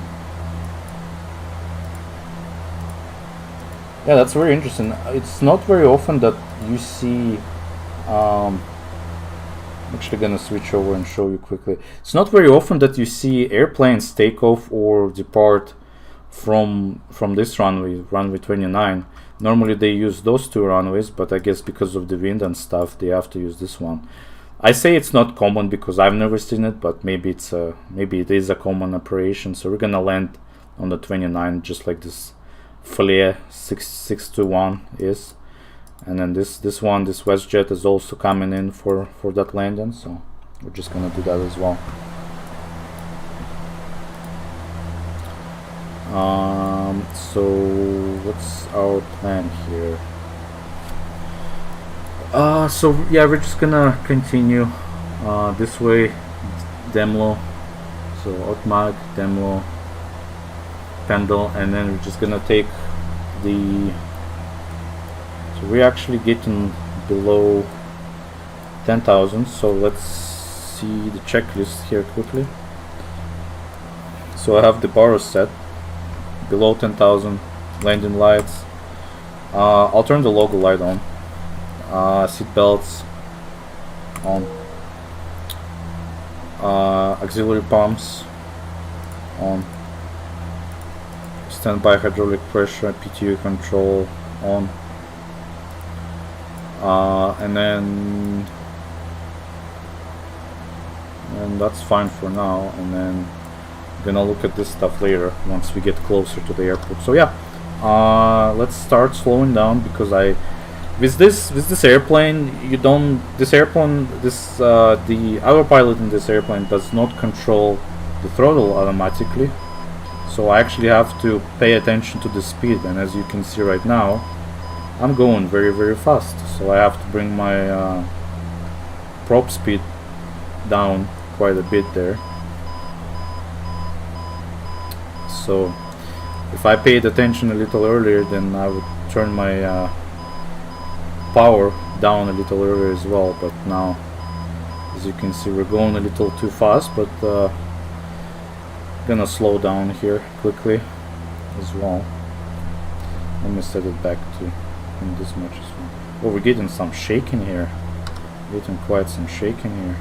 Yeah, that's very interesting. It's not very often that you see. I'm actually gonna switch over and show you quickly. It's not very often that you see airplanes take off or depart from this runway 29. Normally they use those two runways, but I guess because of the wind and stuff, they have to use this one. I say it's not common because I've never seen it, but maybe it is a common operation. So we're gonna land on the 29, just like this Flair 621 is, and then this WestJet is also coming in for that landing. So we're just gonna do that as well. So what's our plan here? So yeah, we're just gonna continue this way, Demlo, so Otmag, Demlo, Pendle, and then we're just gonna take the, so we're actually getting below 10,000, so let's see the checklist here quickly. So I have the bar set below 10,000, landing lights, I'll turn the logo light on, seat belts on, auxiliary pumps on, standby hydraulic pressure, PTU control on, and then and that's fine for now. And then gonna look at this stuff later once we get closer to the airport. So yeah, let's start slowing down, because with this airplane, the autopilot in this airplane does not control the throttle automatically, so I actually have to pay attention to the speed. And as you can see right now, I'm going very, very fast, so I have to bring my prop speed down quite a bit there. So if I paid attention a little earlier, then I would turn my power down a little earlier as well. But now, as you can see, we're going a little too fast, but gonna slow down here quickly as well. Let me set it back to in this much as well. Oh, we're getting some shaking here. Getting quite some shaking here.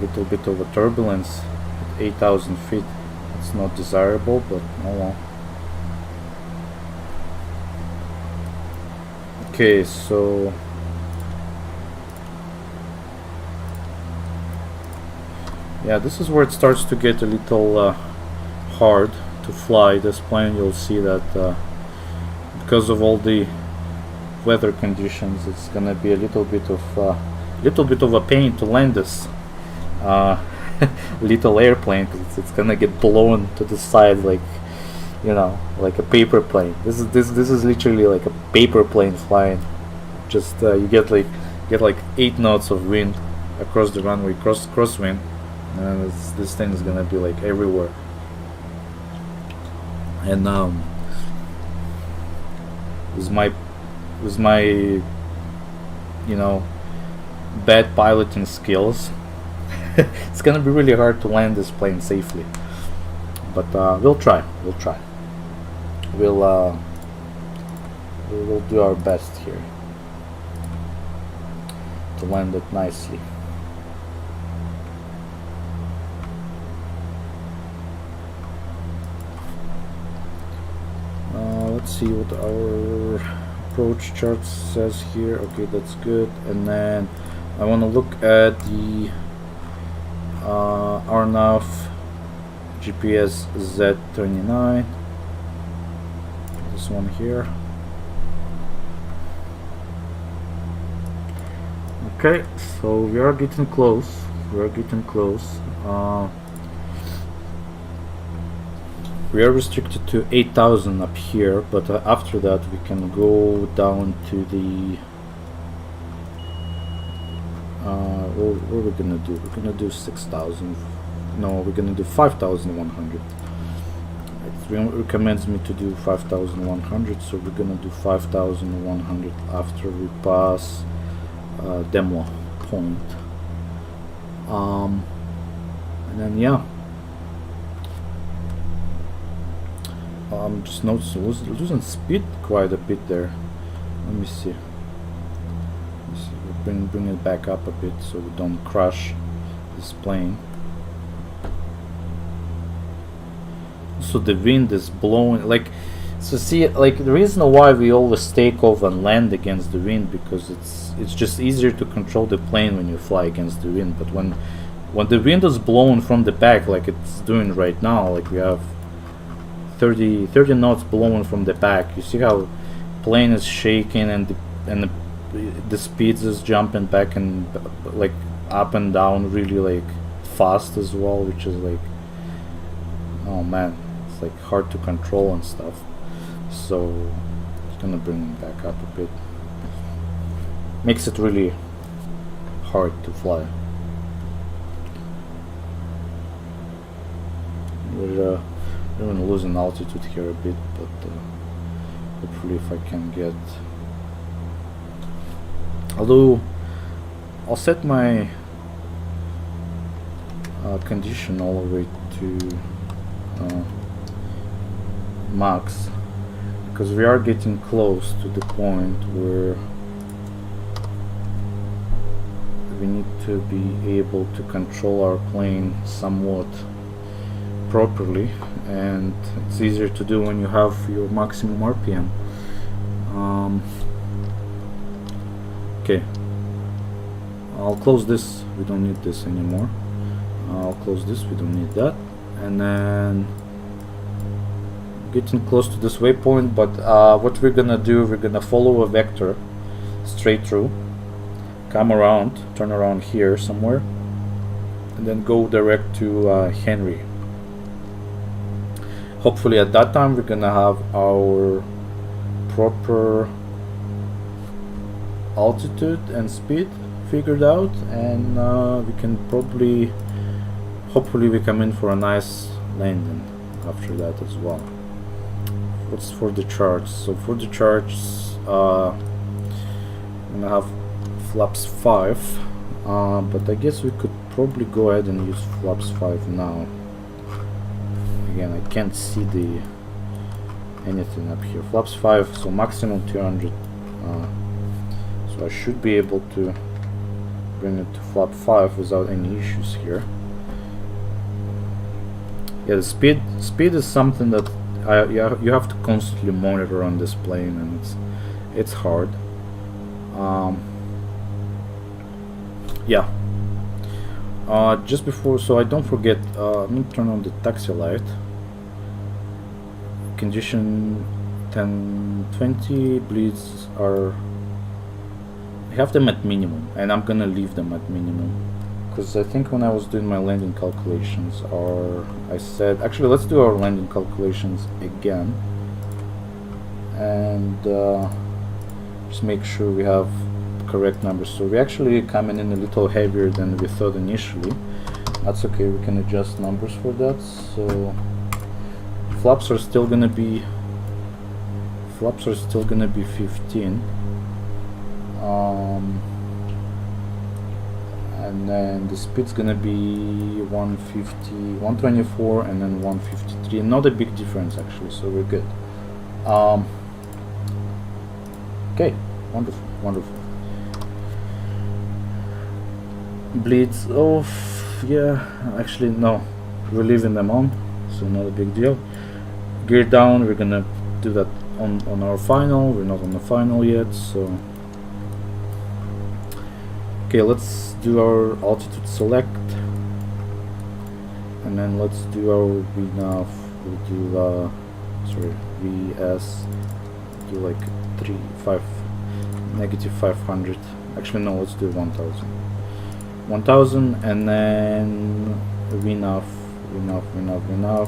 Little bit of a turbulence at 8,000 feet. It's not desirable, but oh well. Okay, so yeah, this is where it starts to get a little hard to fly this plane. You'll see that because of all the weather conditions, it's gonna be a little bit of a pain to land this little airplane, because it's gonna get blown to the side like, you know, like a paper plane. This is literally like a paper plane flying. Just you get like 8 knots of wind across the runway, crosswind, and this thing is gonna be like everywhere. And with my you know, bad piloting skills, it's gonna be really hard to land this plane safely. But we'll try. We'll do our best here to land it nicely. Let's see what our approach chart says here. Okay, that's good. And then I want to look at the RNAV GPS Z39, this one here. Okay, so we are getting close. We are restricted to 8,000 up here, but after that we can go down to the what are we gonna do? We're gonna do 6,000. No, we're gonna do 5,100. It recommends me to do 5,100, so we're gonna do 5,100 after we pass demo point. And then yeah, I'm just noticing losing speed quite a bit there. Let me see. We'll bring it back up a bit so we don't crash this plane. So the wind is blowing, like, so see, like, the reason why we always take off and land against the wind, because it's just easier to control the plane when you fly against the wind. But when the wind is blowing from the back, like it's doing right now, like we have 30 knots blowing from the back, you see how plane is shaking, and the speeds is jumping back and like up and down really like fast as well, which is like, oh man, it's like hard to control and stuff. So it's gonna bring it back up a bit, makes it really hard to fly. We're even losing altitude here a bit, but hopefully if I can get, although I'll set my condition all the way to max, because we are getting close to the point where we need to be able to control our plane somewhat properly, and it's easier to do when you have your maximum RPM. Okay, I'll close this, we don't need this anymore. I'll close this, we don't need that. And then getting close to this waypoint, but what we're gonna do, we're gonna follow a vector straight through, come around, turn around here somewhere, and then go direct to Henry. Hopefully at that time we're gonna have our proper altitude and speed figured out, and we can probably, hopefully we come in for a nice landing after that as well. What's for the charts? So for the charts, I'm gonna have flaps 5, but I guess we could probably go ahead and use flaps 5 now. Again, I can't see the anything up here. Flaps 5, so maximum 200. So I should be able to bring it to flap 5 without any issues here. Yeah, the speed is something that you have to constantly monitor on this plane, and it's hard. Yeah. Just before, so I don't forget, I'm gonna turn on the taxi light. Condition 10-20, bleeds are, I have them at minimum, and I'm gonna leave them at minimum, because I think when I was doing my landing calculations, or I said, actually let's do our landing calculations again, and just make sure we have correct numbers. So we actually coming in a little heavier than we thought initially. That's okay, we can adjust numbers for that. So flaps are still gonna be 15, and then the speed's gonna be 150, 124, and then 153. Not a big difference actually, so we're good. Okay, wonderful. Bleeds off, yeah, actually no, we're leaving them on, so not a big deal. Gear down, we're gonna do that on our final. We're not on the final yet, so okay, let's do our altitude select, and then let's do our VNAV. We'll do VS, do like negative 500. Actually no, let's do 1000, and then VNAV.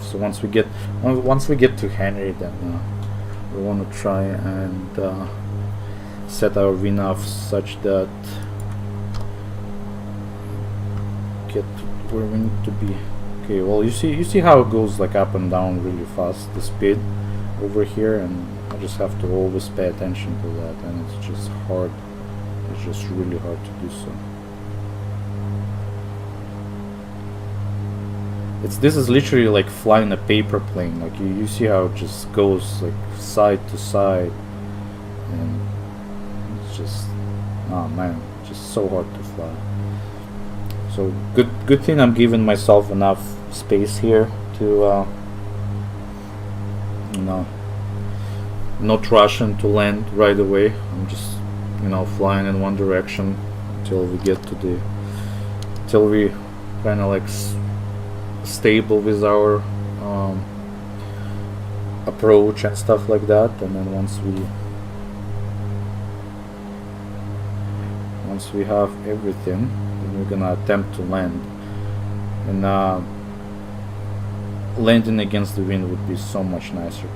So once we get to Henry, then we want to try and set our VNAV such that get to where we need to be. Okay, well you see how it goes like up and down really fast, the speed over here, and I just have to always pay attention to that, and it's just hard. It's just really hard to do so. This is literally like flying a paper plane. Like you see how it just goes like side to side, and it's just, oh man, just so hard to fly. So good thing I'm giving myself enough space here to not rushing to land right away. I'm just flying in one direction until we get to till we kind of like stable with our approach and stuff like that, and then once we have everything, then we're gonna attempt to land. And landing against the wind would be so much nicer.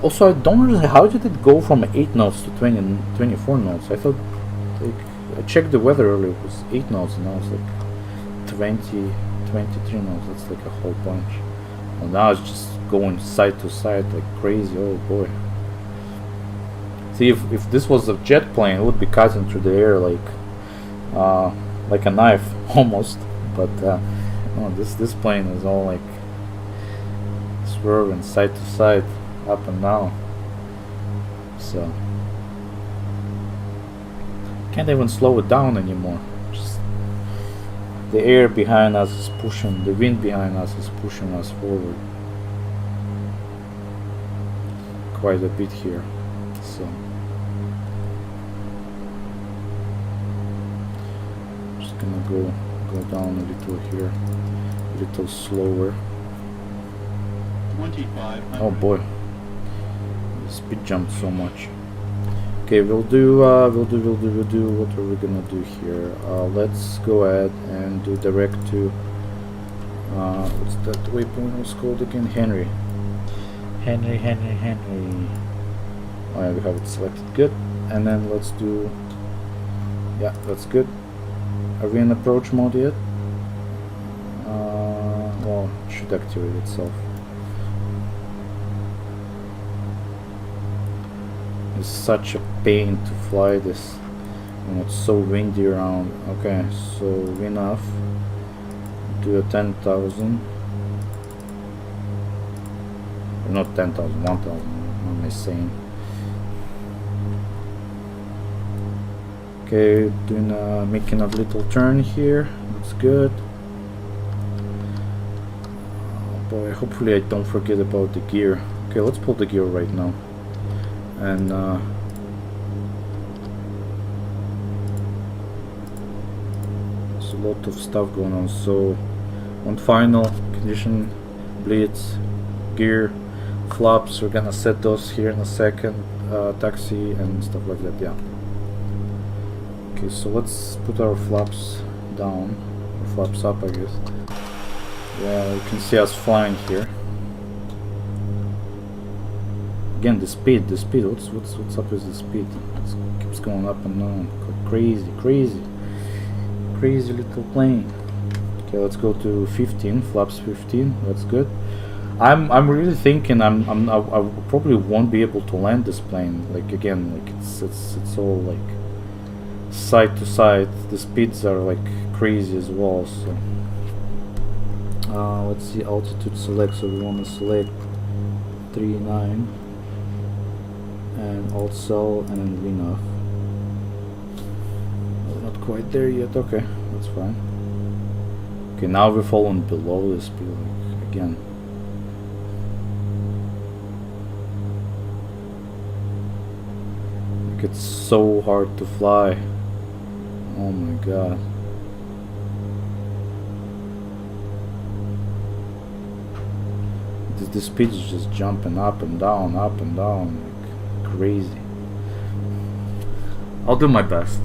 Also, I don't really, how did it go from 8 knots to 24 knots? I thought, like, I checked the weather earlier, it was 8 knots, and now it's like 23 knots. That's like a whole bunch. And now it's just going side to side like crazy. Oh boy. See, if this was a jet plane, it would be cutting through the air like a knife almost. But no, this plane is all like swerving side to side, up and down. So can't even slow it down anymore. Just the air behind us is pushing, the wind behind us is pushing us forward quite a bit here. So just gonna go down a little here. little slower. 2500. Oh boy, the speed jumped so much. Okay, we'll do. What are we gonna do here? Let's go ahead and do direct to. What's that waypoint was called again? Henry. Henry. Oh yeah, we have it selected. Good. And then let's do. Yeah, that's good. Are we in approach mode yet? Well, it should activate itself. It's such a pain to fly this when it's so windy around. Okay, so enough. Do a 10,000. Not 10,000, 1,000. What am I saying? Okay, making a little turn here. That's good. Oh boy, hopefully I don't forget about the gear. Okay, let's pull the gear right now. And there's a lot of stuff going on. So on final condition, blitz, gear, flaps, we're gonna set those here in a second. Taxi and stuff like that. Yeah. Okay, so let's put our flaps down, or flaps up, I guess. Yeah, you can see us flying here. Again, the speed. What's up with the speed? It keeps going up and down. Crazy little plane. Okay, let's go to 15, flaps 15. That's good. I'm really thinking I probably won't be able to land this plane. Like again, like it's all like side to side. The speeds are like crazy as well. So let's see, altitude select. So we want to select 39 and alt cell and then lean off. We're not quite there yet. Okay, that's fine. Okay, now we're falling below the speed like, again. Like it's so hard to fly. Oh my god. The speed is just jumping up and down, like crazy. I'll do my best.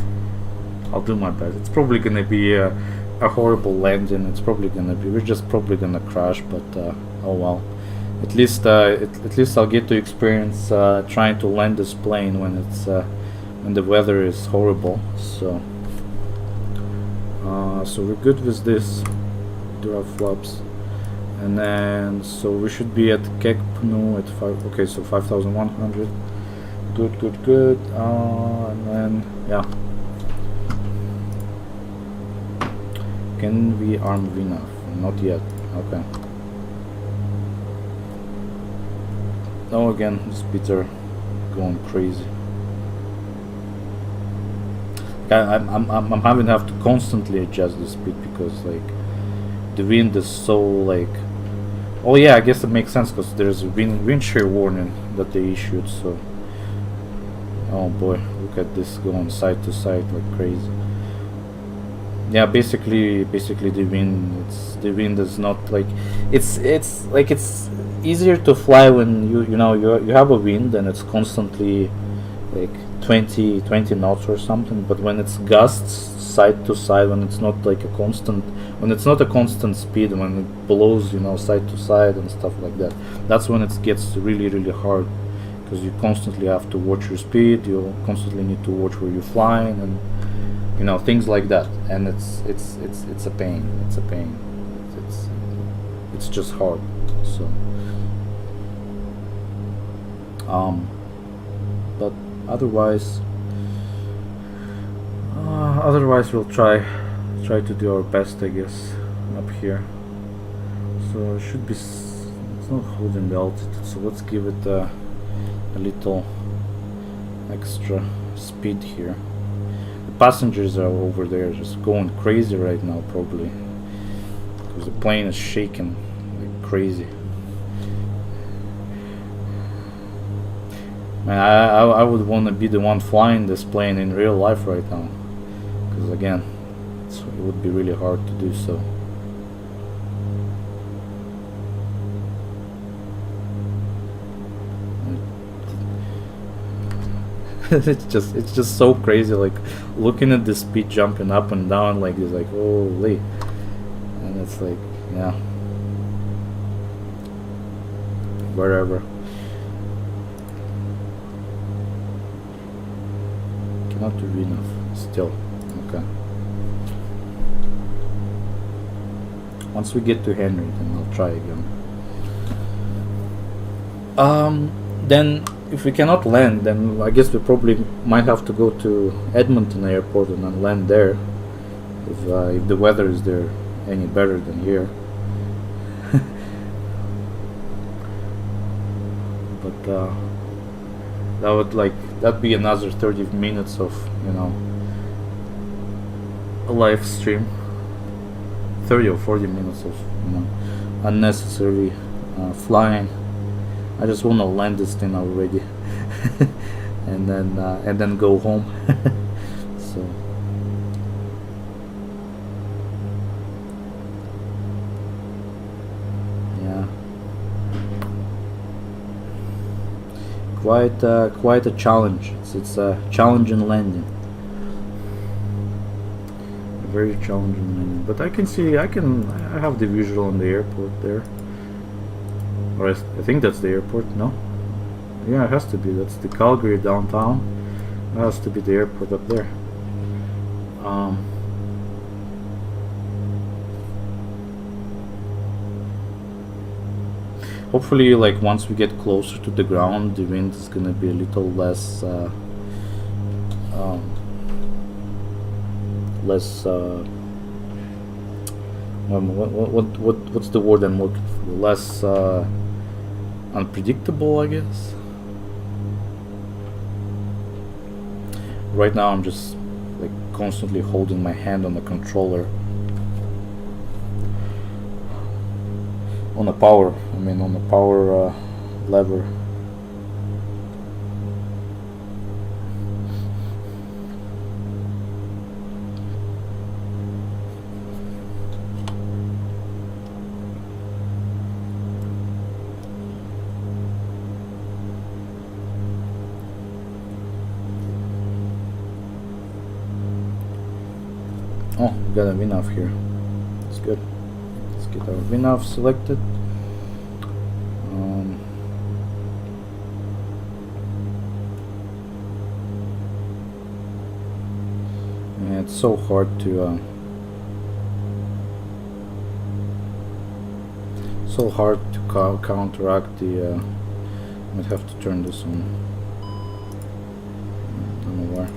It's probably gonna be a horrible landing. We're just probably gonna crash, but oh well. At least I'll get to experience trying to land this plane when it's when the weather is horrible. So we're good with this. Do our flaps, and then so we should be at Kekpnu at 5. Okay, so 5,100. Good. And then yeah. Can we arm enough? Not yet. Okay. Now again, the speeds are going crazy. I'm having to have to constantly adjust the speed because like the wind is so like. Oh yeah, I guess it makes sense because there's a wind shear warning that they issued. So oh boy, look at this going side to side like crazy. Yeah, basically the wind is not like it's like it's easier to fly when you have a wind and it's constantly like 20 knots or something, but when it's gusts side to side, when it's not a constant speed, when it blows side to side and stuff like that, that's when it gets really hard, because you constantly have to watch your speed, you constantly need to watch where you're flying, and things like that, and it's a pain. It's just hard. So but otherwise we'll try to do our best, I guess, up here. So it should be it's not holding the altitude, so let's give it a little extra speed here. Passengers are over there just going crazy right now, probably because the plane is shaking like crazy. Man, I would want to be the one flying this plane in real life right now, because again it would be really hard to do so. it's just so crazy, like looking at the speed jumping up and down like this, like holy. And it's like, yeah, wherever. Cannot do enough still. Okay, once we get to Henry, then I'll try again. Then if we cannot land, then I guess we probably might have to go to Edmonton airport and then land there, if the weather is there any better than here. But that'd be another 30 minutes of, you know, a live stream. 30 or 40 minutes of, you know, unnecessary flying. I just want to land this thing already, and then go home. So yeah, quite a challenge. It's a challenging landing, a very challenging landing. But I can see, I have the visual on the airport there. Or I think that's the airport, no? Yeah, it has to be. That's the Calgary downtown. It has to be the airport up there. Hopefully, like, once we get closer to the ground, the wind is gonna be a little less what's the word I'm looking for? Less unpredictable, I guess. Right now I'm just like constantly holding my hand on the controller, on the power lever. Oh, we got a VNAV here. That's good. Let's get our VNAV selected. Yeah, it's so hard to counteract the. Might have to turn this on. I don't know why.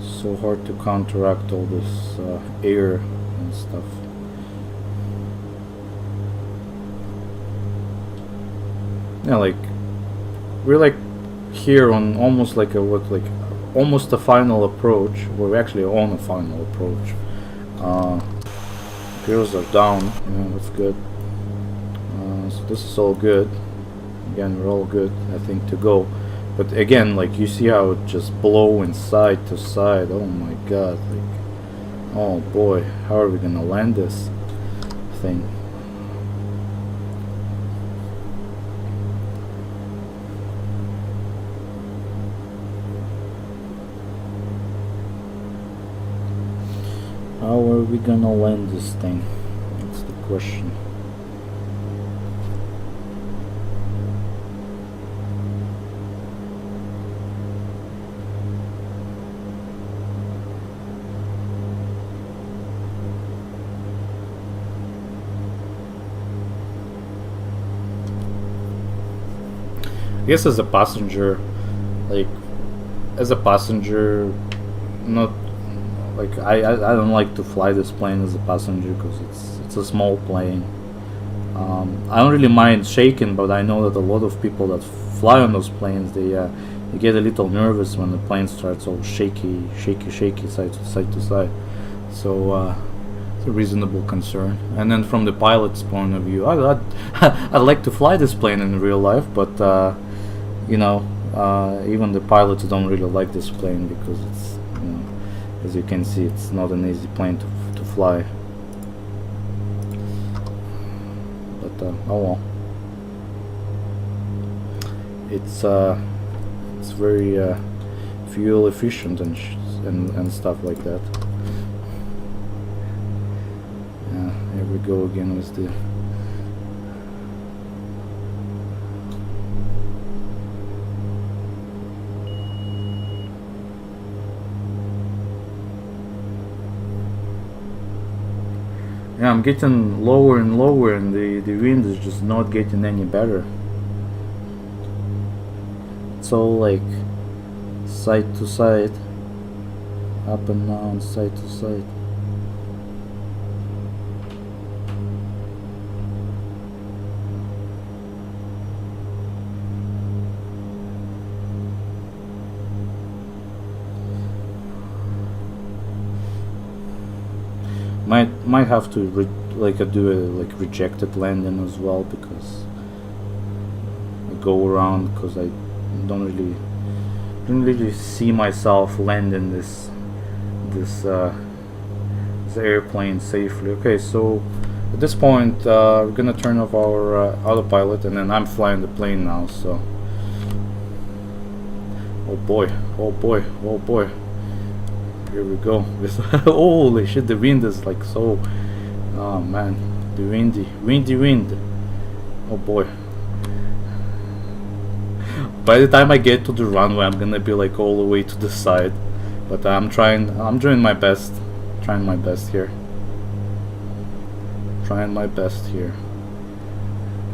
So hard to counteract all this air and stuff. Yeah, like we're like here on almost like almost a final approach. We're actually on a final approach. Gears are down. Yeah, that's good. So this is all good. Again, we're all good, I think, to go. But again, like, you see how it just blowing side to side. Oh my god, like, oh boy, how are we gonna land this thing? How are we gonna land this thing? That's the question. I guess as a passenger, not like I don't like to fly this plane as a passenger because it's a small plane. I don't really mind shaking, but I know that a lot of people that fly on those planes, they get a little nervous when the plane starts all shaky side to side. So it's a reasonable concern. And then from the pilot's point of view, I'd like to fly this plane in real life, but you know, even the pilots don't really like this plane because it's, you know, as you can see, it's not an easy plane to fly. But oh well. it's very fuel efficient and stuff like that. Yeah, here we go again with the yeah, I'm getting lower and lower, and the wind is just not getting any better. It's all like side to side, up and down, side to side. Might have to do a rejected landing as well, because I go around, because I don't really see myself landing this airplane safely. Okay, so at this point we're gonna turn off our autopilot, and then I'm flying the plane now. So oh boy, oh boy, oh boy. Here we go. Holy shit, the wind is like so. Oh man, the windy wind. Oh boy. By the time I get to the runway, I'm gonna be like all the way to the side. But I'm doing my best. Trying my best here.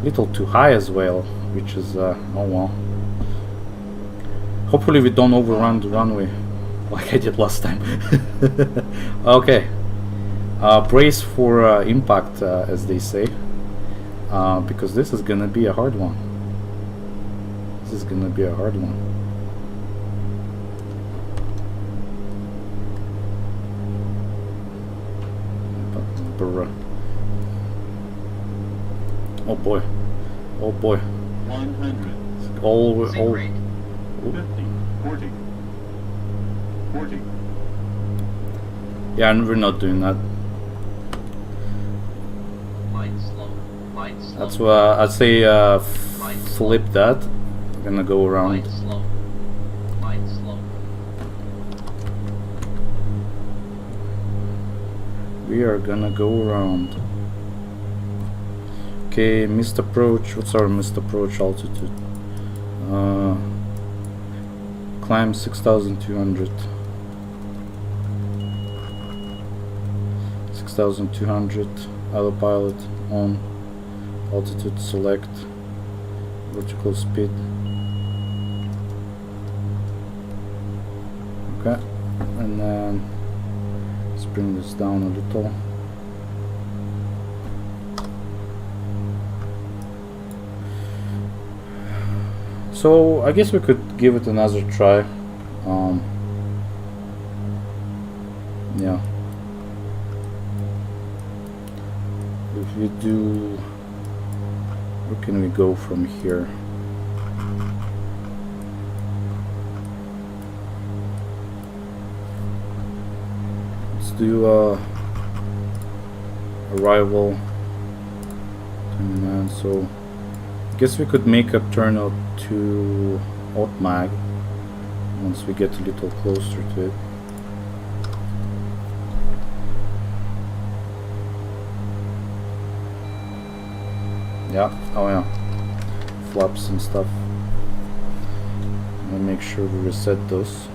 Little too high as well, which is oh well. Hopefully we don't overrun the runway like I did last time. Okay, brace for impact, as they say, because this is gonna be a hard one. Oh boy, 100. all 50, 40. Yeah, and we're not doing that. That's why I'd say flip that. We're gonna go around. We are gonna go around. Okay, missed approach. What's our missed approach altitude? Climb 6,200. 6,200. Autopilot on. Altitude select. Vertical speed. Okay, and then let's bring this down a little. So I guess we could give it another try. Yeah. If we do, where can we go from here? Let's do arrival. And so I guess we could make a turnout to Otmag once we get a little closer to it. Yeah, oh yeah, flaps and stuff. I'll make sure we reset those.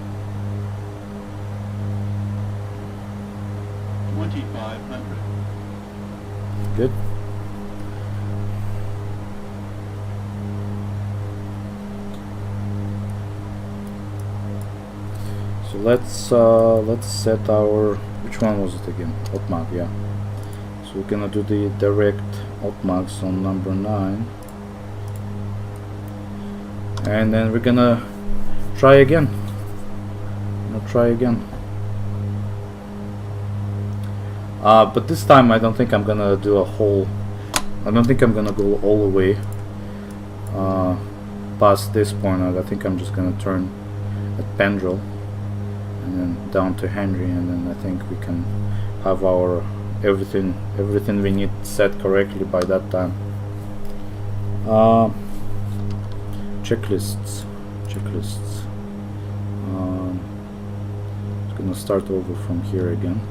2,500. Good. So let's set our, which one was it again? Otmag, yeah. So we're gonna do the direct Otmags on number 9, and then we're gonna try again. But this time I don't think I'm gonna do a whole. I don't think I'm gonna go all the way past this point. I think I'm just gonna turn at Pendrell and then down to Henry, and then I think we can have our everything we need set correctly by that time. checklists. It's gonna start over from here again.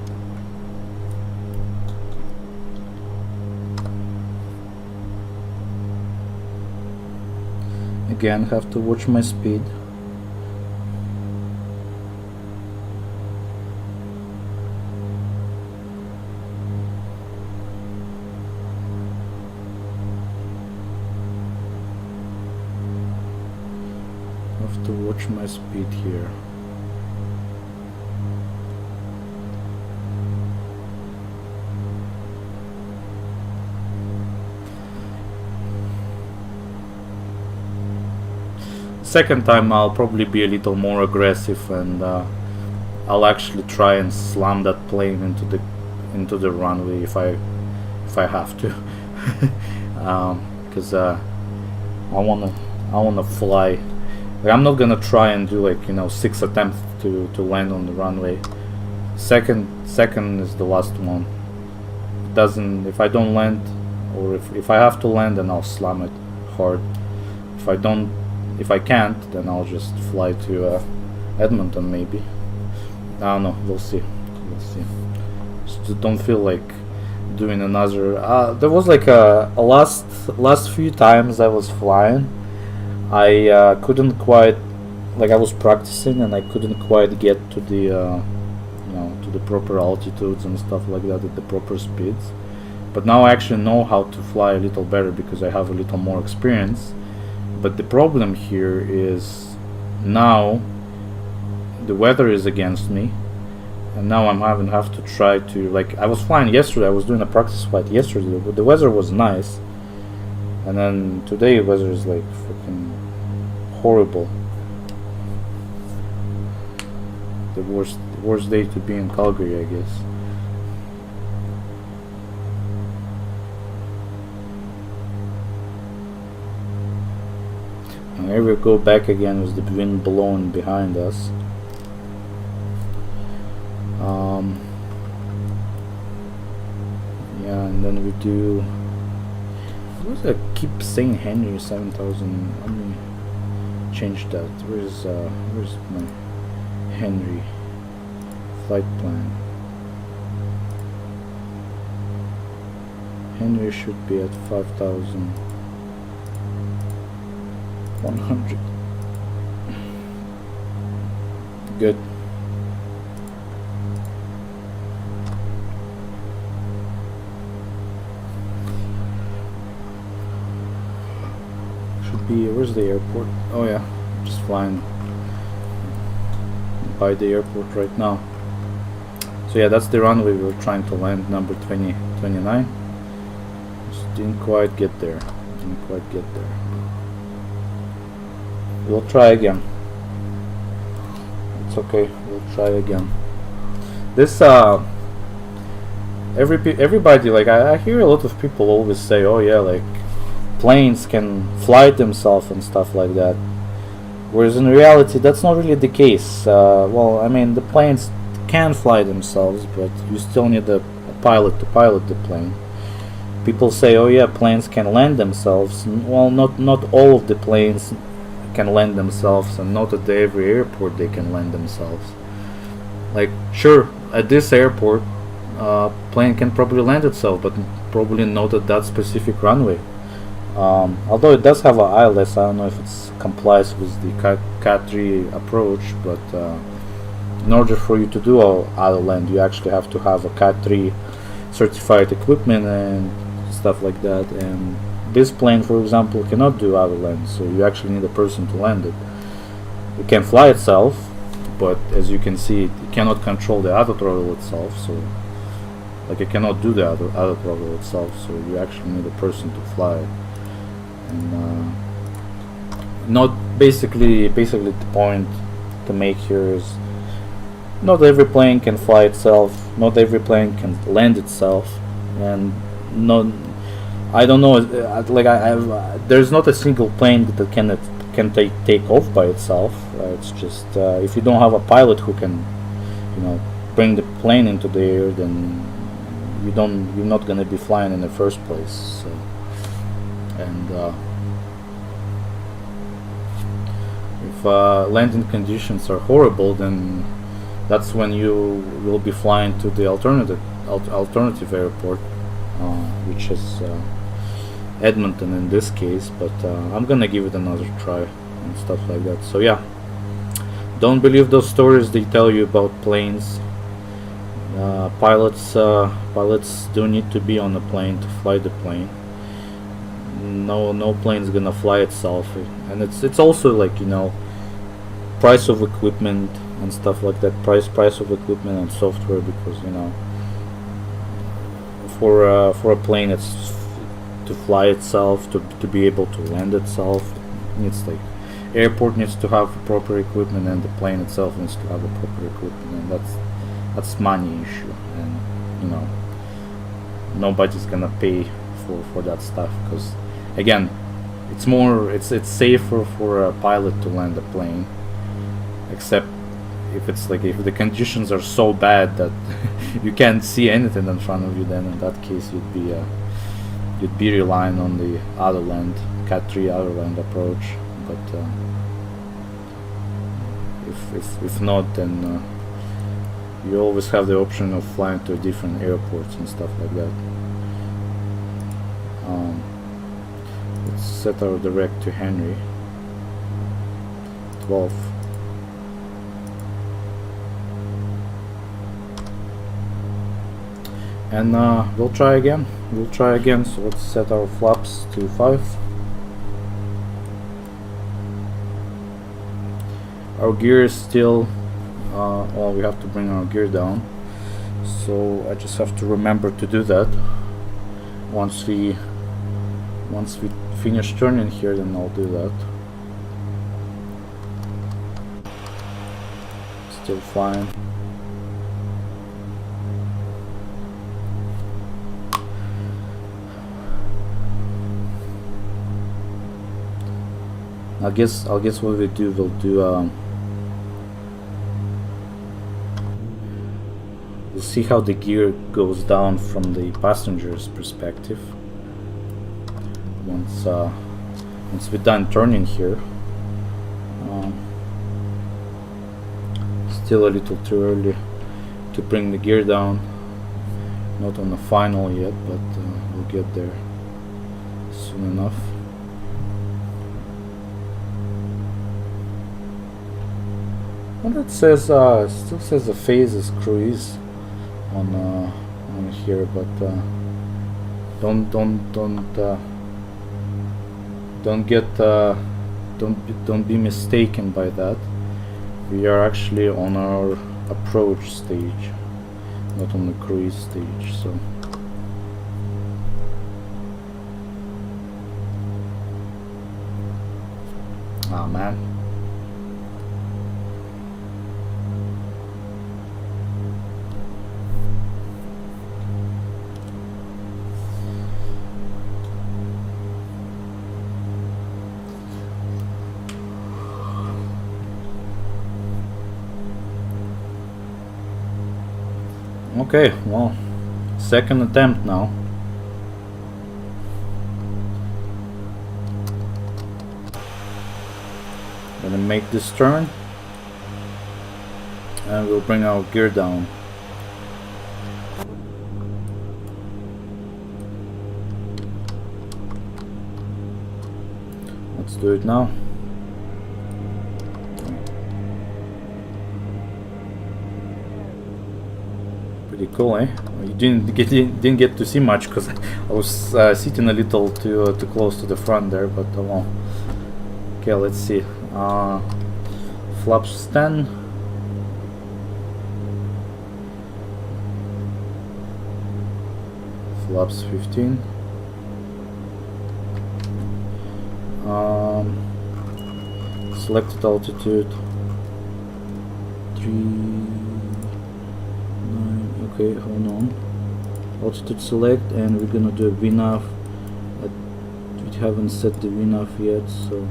Again, have to watch my speed. Have to watch my speed here. Second time I'll probably be a little more aggressive, and I'll actually try and slam that plane into the runway if I have to, because I wanna fly. Like, I'm not gonna try and do like 6 attempts to land on the runway. Second is the last one. If I don't land, or if I have to land, then I'll slam it hard. If I can't, then I'll just fly to Edmonton maybe. I don't know. We'll see. Just don't feel like doing another. There was like a last few times I was flying, I couldn't quite, like, I was practicing and I couldn't quite get to the to the proper altitudes and stuff like that at the proper speeds. But now I actually know how to fly a little better because I have a little more experience. But the problem here is now the weather is against me, and now I'm have to try to, like, I was flying yesterday, I was doing a practice flight yesterday, but the weather was nice, and then today the weather is like freaking horrible. The worst day to be in Calgary, I guess. And here we go back again with the wind blowing behind us. Yeah, and then we do. What does I keep saying Henry 7000? Let me change that. Where's my Henry flight plan? Henry should be at 5,100. Good. Should be, where's the airport? Oh yeah, just flying by the airport right now. So yeah, that's the runway we were trying to land, number 29. Just didn't quite get there. We'll try again. It's okay. We'll try again. This everybody, like, I hear a lot of people always say, oh yeah, like, planes can fly themselves and stuff like that. Whereas in reality, that's not really the case. Well, I mean, the planes can fly themselves, but you still need a pilot to pilot the plane. People say, oh yeah, planes can land themselves. Well, not all of the planes can land themselves, and not at every airport they can land themselves. Like, sure, at this airport, plane can probably land itself, but probably not at that specific runway. Although it does have a ILS, I don't know if it complies with the Cat 3 approach, but in order for you to do auto land, you actually have to have a Cat 3 certified equipment and stuff like that. And this plane, for example, cannot do auto land, so you actually need a person to land it. It can fly itself, but as you can see, it cannot control the auto throttle itself. So, like, it cannot do the auto throttle itself. So you actually need a person to fly it. And not basically the point to make here is, not every plane can fly itself, not every plane can land itself, and I don't know, like, there's not a single plane that can take off by itself. It's just if you don't have a pilot who can, bring the plane into the air, then you're not gonna be flying in the first place. So, and landing conditions are horrible, then that's when you will be flying to the alternative airport, which is Edmonton in this case. But I'm gonna give it another try and stuff like that. So yeah, don't believe those stories they tell you about planes. Pilots do need to be on a plane to fly the plane. No plane's gonna fly itself, and it's also like, you know, price of equipment and stuff like that. Price of equipment and software, because, you know, for a plane, it's to fly itself, to be able to land itself. It's like airport needs to have proper equipment, and the plane itself needs to have a proper equipment, and that's money issue, and, you know, nobody's gonna pay for that stuff, because again, it's safer for a pilot to land a plane, except if the conditions are so bad that you can't see anything in front of you. Then in that case you'd be relying on the other land, Cat 3 other land approach. But if not, then you always have the option of flying to different airports and stuff like that. Let's set our direct to Henry 12. And we'll try again. So let's set our flaps to 5. Our gear is still well, we have to bring our gear down, so I just have to remember to do that. Once we finish turning here, then I'll do that. Still flying. I guess what we'll do we'll see how the gear goes down from the passenger's perspective. Once we're done turning here. Still a little too early to bring the gear down. Not on the final yet, but we'll get there soon enough. Well, it says still says the phase is cruise on here, but don't be mistaken by that. We are actually on our approach stage, not on the cruise stage. So man. Okay, well, second attempt now. Gonna make this turn, and we'll bring our gear down. Let's do it now. Pretty cool, eh? You didn't get to see much because I was sitting a little too close to the front there, but well. Okay, let's see. Flaps 10. Flaps 15. Selected altitude 3. Okay, hold on. Altitude select, and we're gonna do a VNAV. We haven't set the VNAV yet, so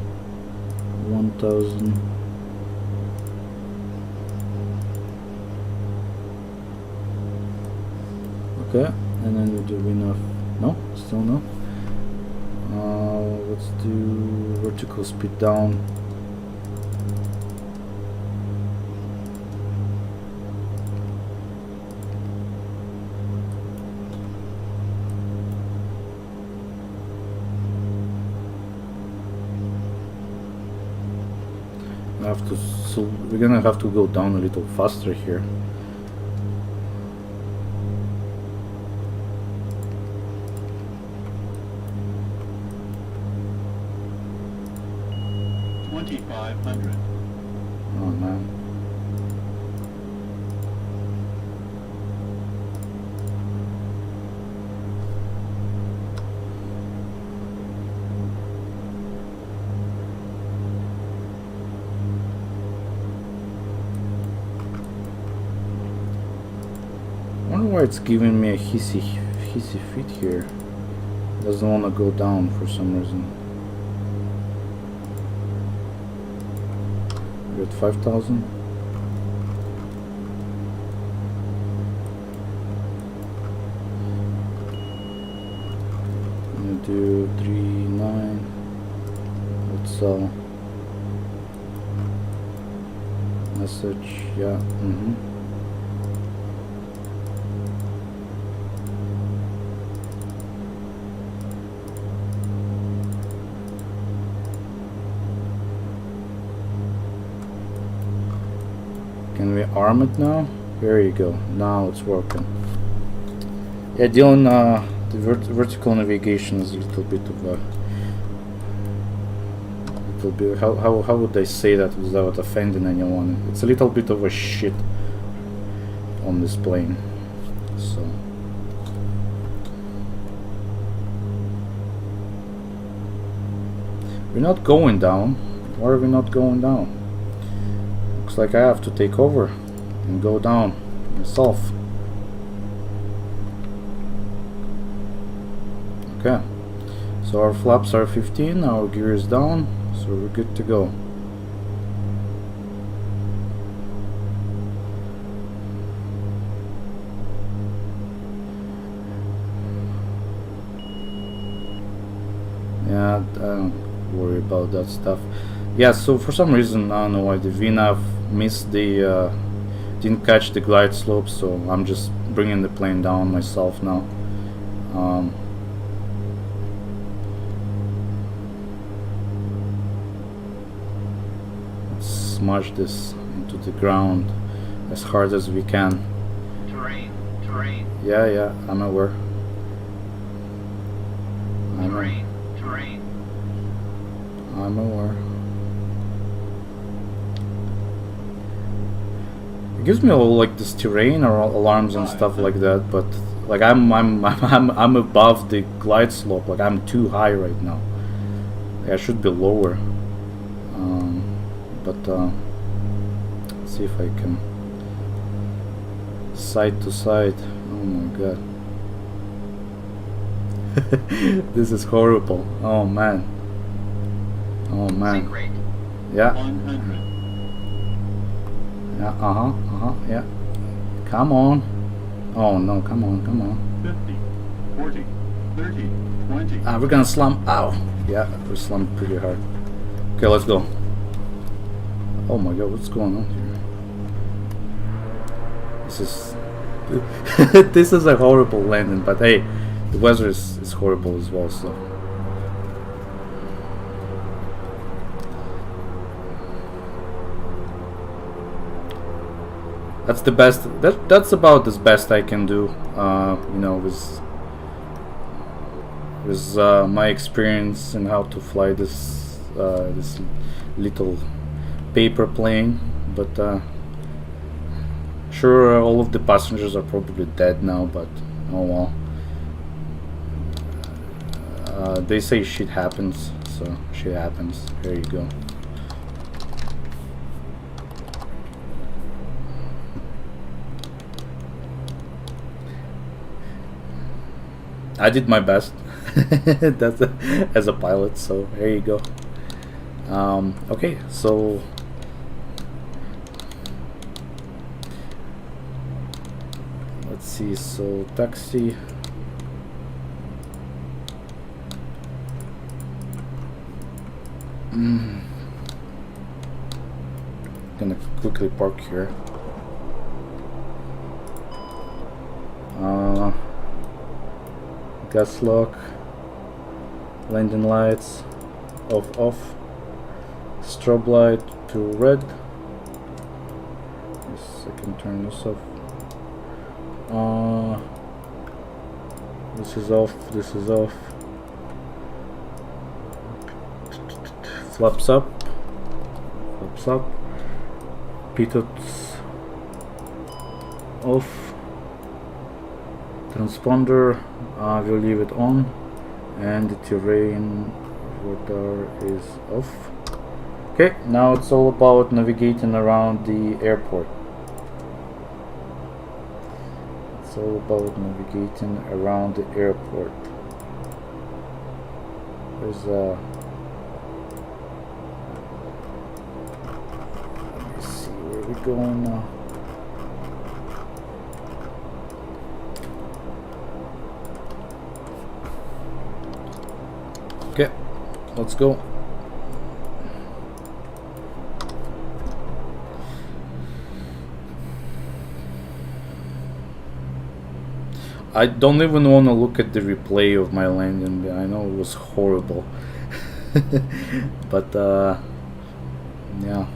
1000. Okay, and then we do VNAV. No, still no. Let's do vertical speed down have to. So we're gonna have to go down a little faster here. $2,500. Oh man. I wonder why it's giving me a hissy fit here. Doesn't want to go down for some reason. We're at 5,000. I'm gonna do 3.9. Let's sell. Message, yeah. Can we arm it now? There you go. Now it's working. Yeah, Dylan, the vertical navigation is a little bit of a how would I say that without offending anyone? It's a little bit of a shit on this plane. So we're not going down. Why are we not going down? Looks like I have to take over and go down myself. Okay, so our flaps are 15, our gear is down, so we're good to go. Yeah, don't worry about that stuff. Yeah, so for some reason, I don't know why the VNAV missed the didn't catch the glide slope, so I'm just bringing the plane down myself now. Let's smash this into the ground as hard as we can. Terrain. Yeah, I'm aware. Terrain. I'm aware. It gives me all like this terrain or alarms and stuff like that, but like I'm above the glide slope. Like I'm too high right now. Like, I should be lower. But let's see if I can side to side. Oh my god. This is horrible. Oh man. Sink rate. Yeah. 100. Yeah, yeah. Come on. Oh no, come on. 50. 40. 30. 20. We're gonna slump. Ow. Yeah, we slumped pretty hard. Okay, let's go. Oh my god, what's going on here? This is this is a horrible landing, but hey, the weather is horrible as well, so. That's the best. That's about as best I can do. You know, with my experience and how to fly this this little paper plane. But sure, all of the passengers are probably dead now. But oh well. They say shit happens, so shit happens. There you go. I did my best. That's as a pilot, so there you go. Okay, so let's see. So taxi. Gonna quickly park here. Gas lock, landing lights, off, strobe light, to red. Yes, I can turn this off. This is off, this is off. Flaps up. Flaps up. Pitot off. Transponder, we'll leave it on. And the terrain radar is off. Okay, now it's all about navigating around the airport. It's all about navigating around the airport. There's a... let me see where we're going now. Okay, let's go. I don't even want to look at the replay of my landing. I know it was horrible. But yeah.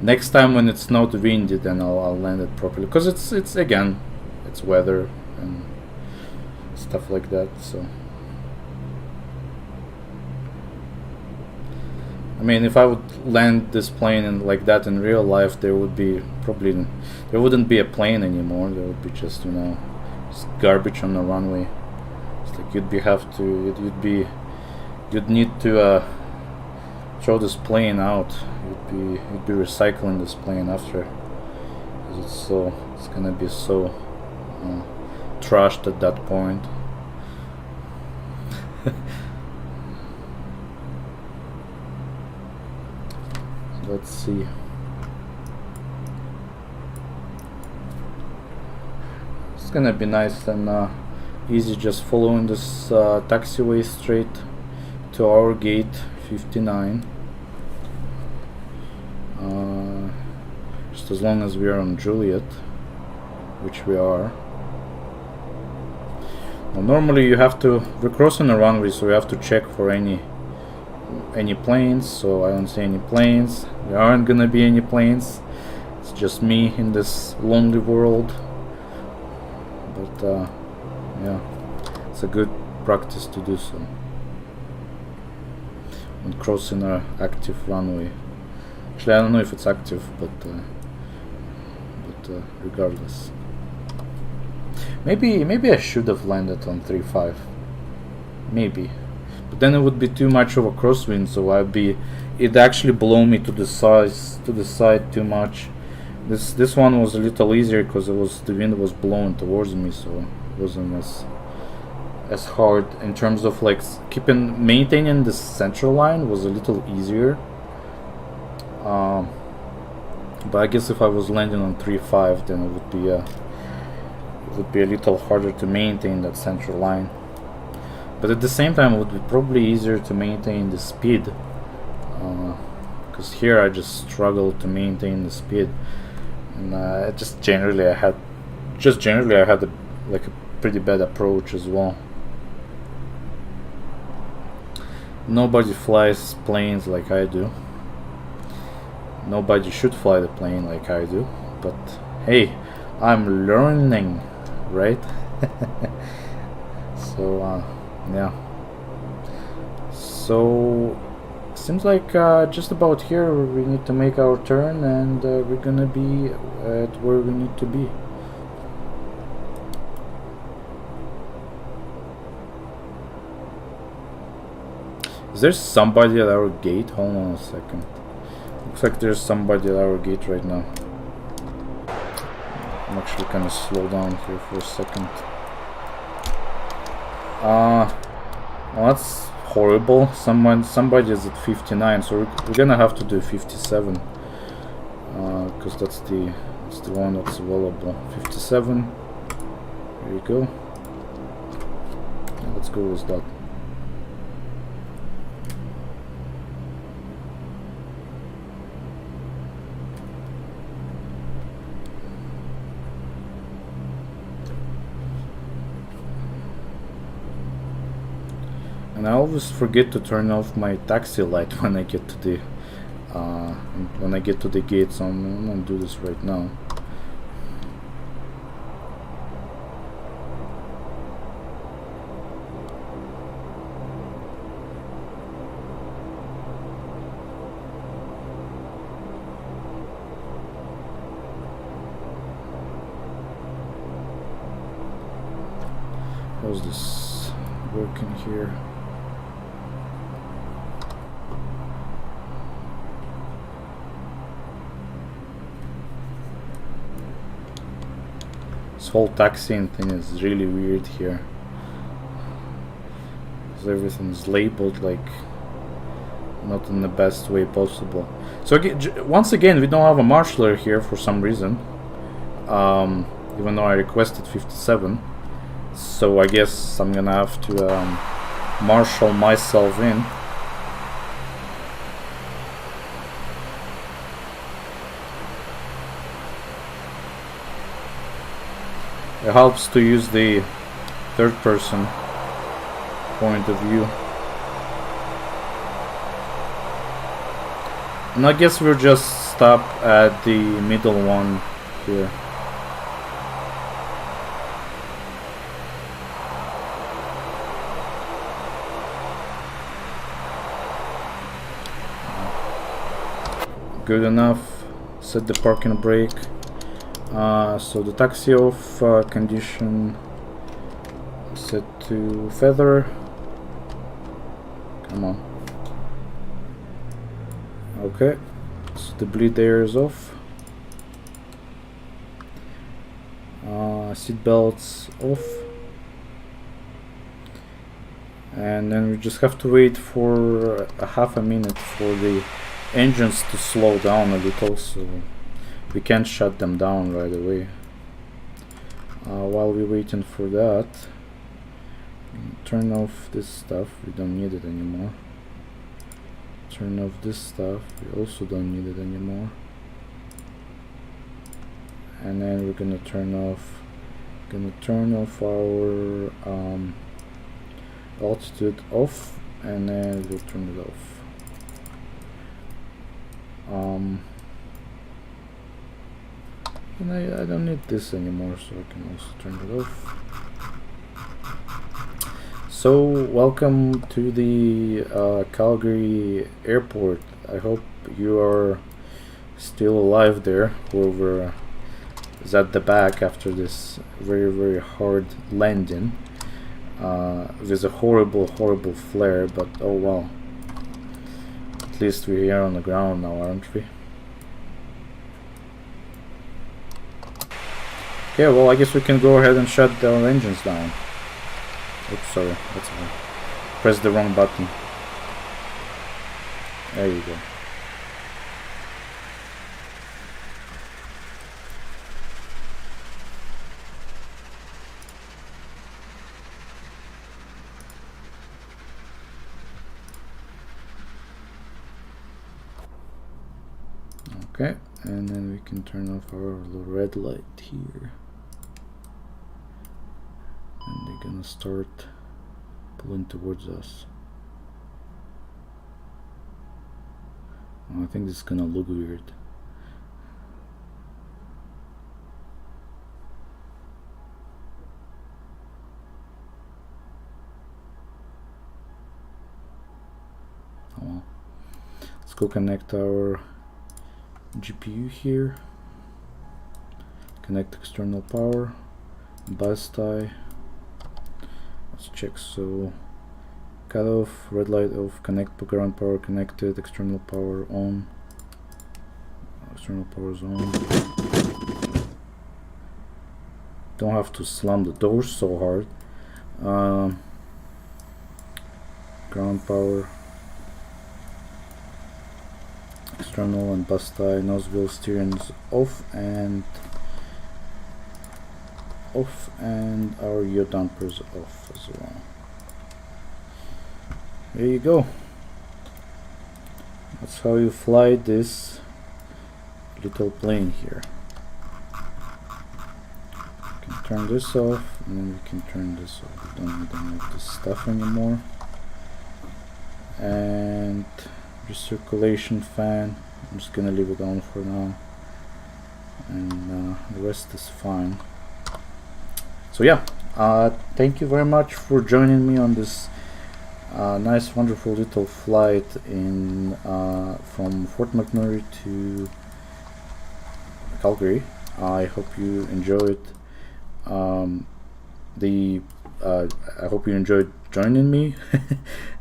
Next time when it's not windy, then I'll land it properly. Because it's again, it's weather and stuff like that. So I mean, if I would land this plane in like that in real life, there wouldn't be a plane anymore. There would be just, you know, just garbage on the runway. It's like you'd need to throw this plane out. You'd be recycling this plane after, because it's gonna be so trashed at that point. Let's see. It's gonna be nice and easy, just following this taxiway straight to our gate 59. Just as long as we are on Juliet, which we are. Well, normally we're crossing the runway, so we have to check for any planes. So I don't see any planes. There aren't gonna be any planes. It's just me in this lonely world. But yeah, it's a good practice to do so when crossing an active runway. Actually, I don't know if it's active, but regardless. Maybe I should have landed on 3.5. Maybe. But then it would be too much of a crosswind, so it'd actually blow me to the side too much. This one was a little easier because the wind was blowing towards me, so it wasn't as hard in terms of like maintaining the central line was a little easier. But I guess if I was landing on 3.5, then it would be a little harder to maintain that central line. But at the same time, it would be probably easier to maintain the speed, because here I just struggled to maintain the speed, and generally I had a pretty bad approach as well. Nobody flies planes like I do. Nobody should fly the plane like I do. But hey, I'm learning, right? So yeah. So seems like just about here we need to make our turn, and we're gonna be at where we need to be. Is there somebody at our gate? Hold on a second. Looks like there's somebody at our gate right now. I'm actually gonna slow down here for a second. Well, that's horrible. Somebody is at 59, so we're gonna have to do 57, because that's the one that's available. 57. There you go. Let's go with that. And I always forget to turn off my taxi light when I get to the gate, so I'm gonna do this right now. How's this working here? This whole taxiing thing is really weird here, because everything is labeled like not in the best way possible. So once again, we don't have a marshaller here for some reason, even though I requested 57. So I guess I'm gonna have to marshal myself in. It helps to use the third person point of view. And I guess we'll just stop at the middle one here. Good enough. Set the parking brake. So the taxi off condition set to feather. Come on. Okay. So the bleed air is off. Seat belts off. And then we just have to wait for a half a minute for the engines to slow down a little, so we can't shut them down right away. While we're waiting for that, turn off this stuff, we don't need it anymore. Turn off this stuff, we also don't need it anymore. And then we're gonna turn off our altitude off, and then we'll turn it off. And I don't need this anymore, so I can also turn it off. So welcome to the Calgary airport. I hope you are still alive there, whoever is at the back after this very hard landing. There's a horrible flare, but oh well. At least we're here on the ground now, aren't we? Okay, well, I guess we can go ahead and shut the engines down. Oops, sorry, that's press the wrong button. There you go. Okay, and then we can turn off our little red light here. And they're gonna start pulling towards us. Oh, I think this is gonna look weird. Oh well. Let's go connect our GPU here. Connect external power. Bus tie. Let's check. So cut off, red light off, connect ground power connected, external power on. External power is on. Don't have to slam the doors so hard. Ground power, external and bus tie, nose wheel steering's off, and our yaw dampers off as well. There you go. That's how you fly this little plane here. You can turn this off, and then we can turn this off. We don't need any of this stuff anymore. and recirculation fan, I'm just gonna leave it on for now, and the rest is fine. So yeah, thank you very much for joining me on this nice, wonderful little flight in from Fort McMurray to Calgary. I hope you enjoyed I hope you enjoyed joining me,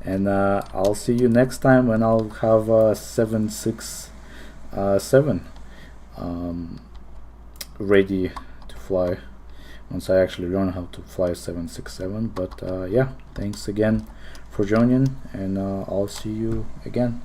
and I'll see you next time when I'll have 767 ready to fly, once I actually learn how to fly 767. But yeah, thanks again for joining, and I'll see you again.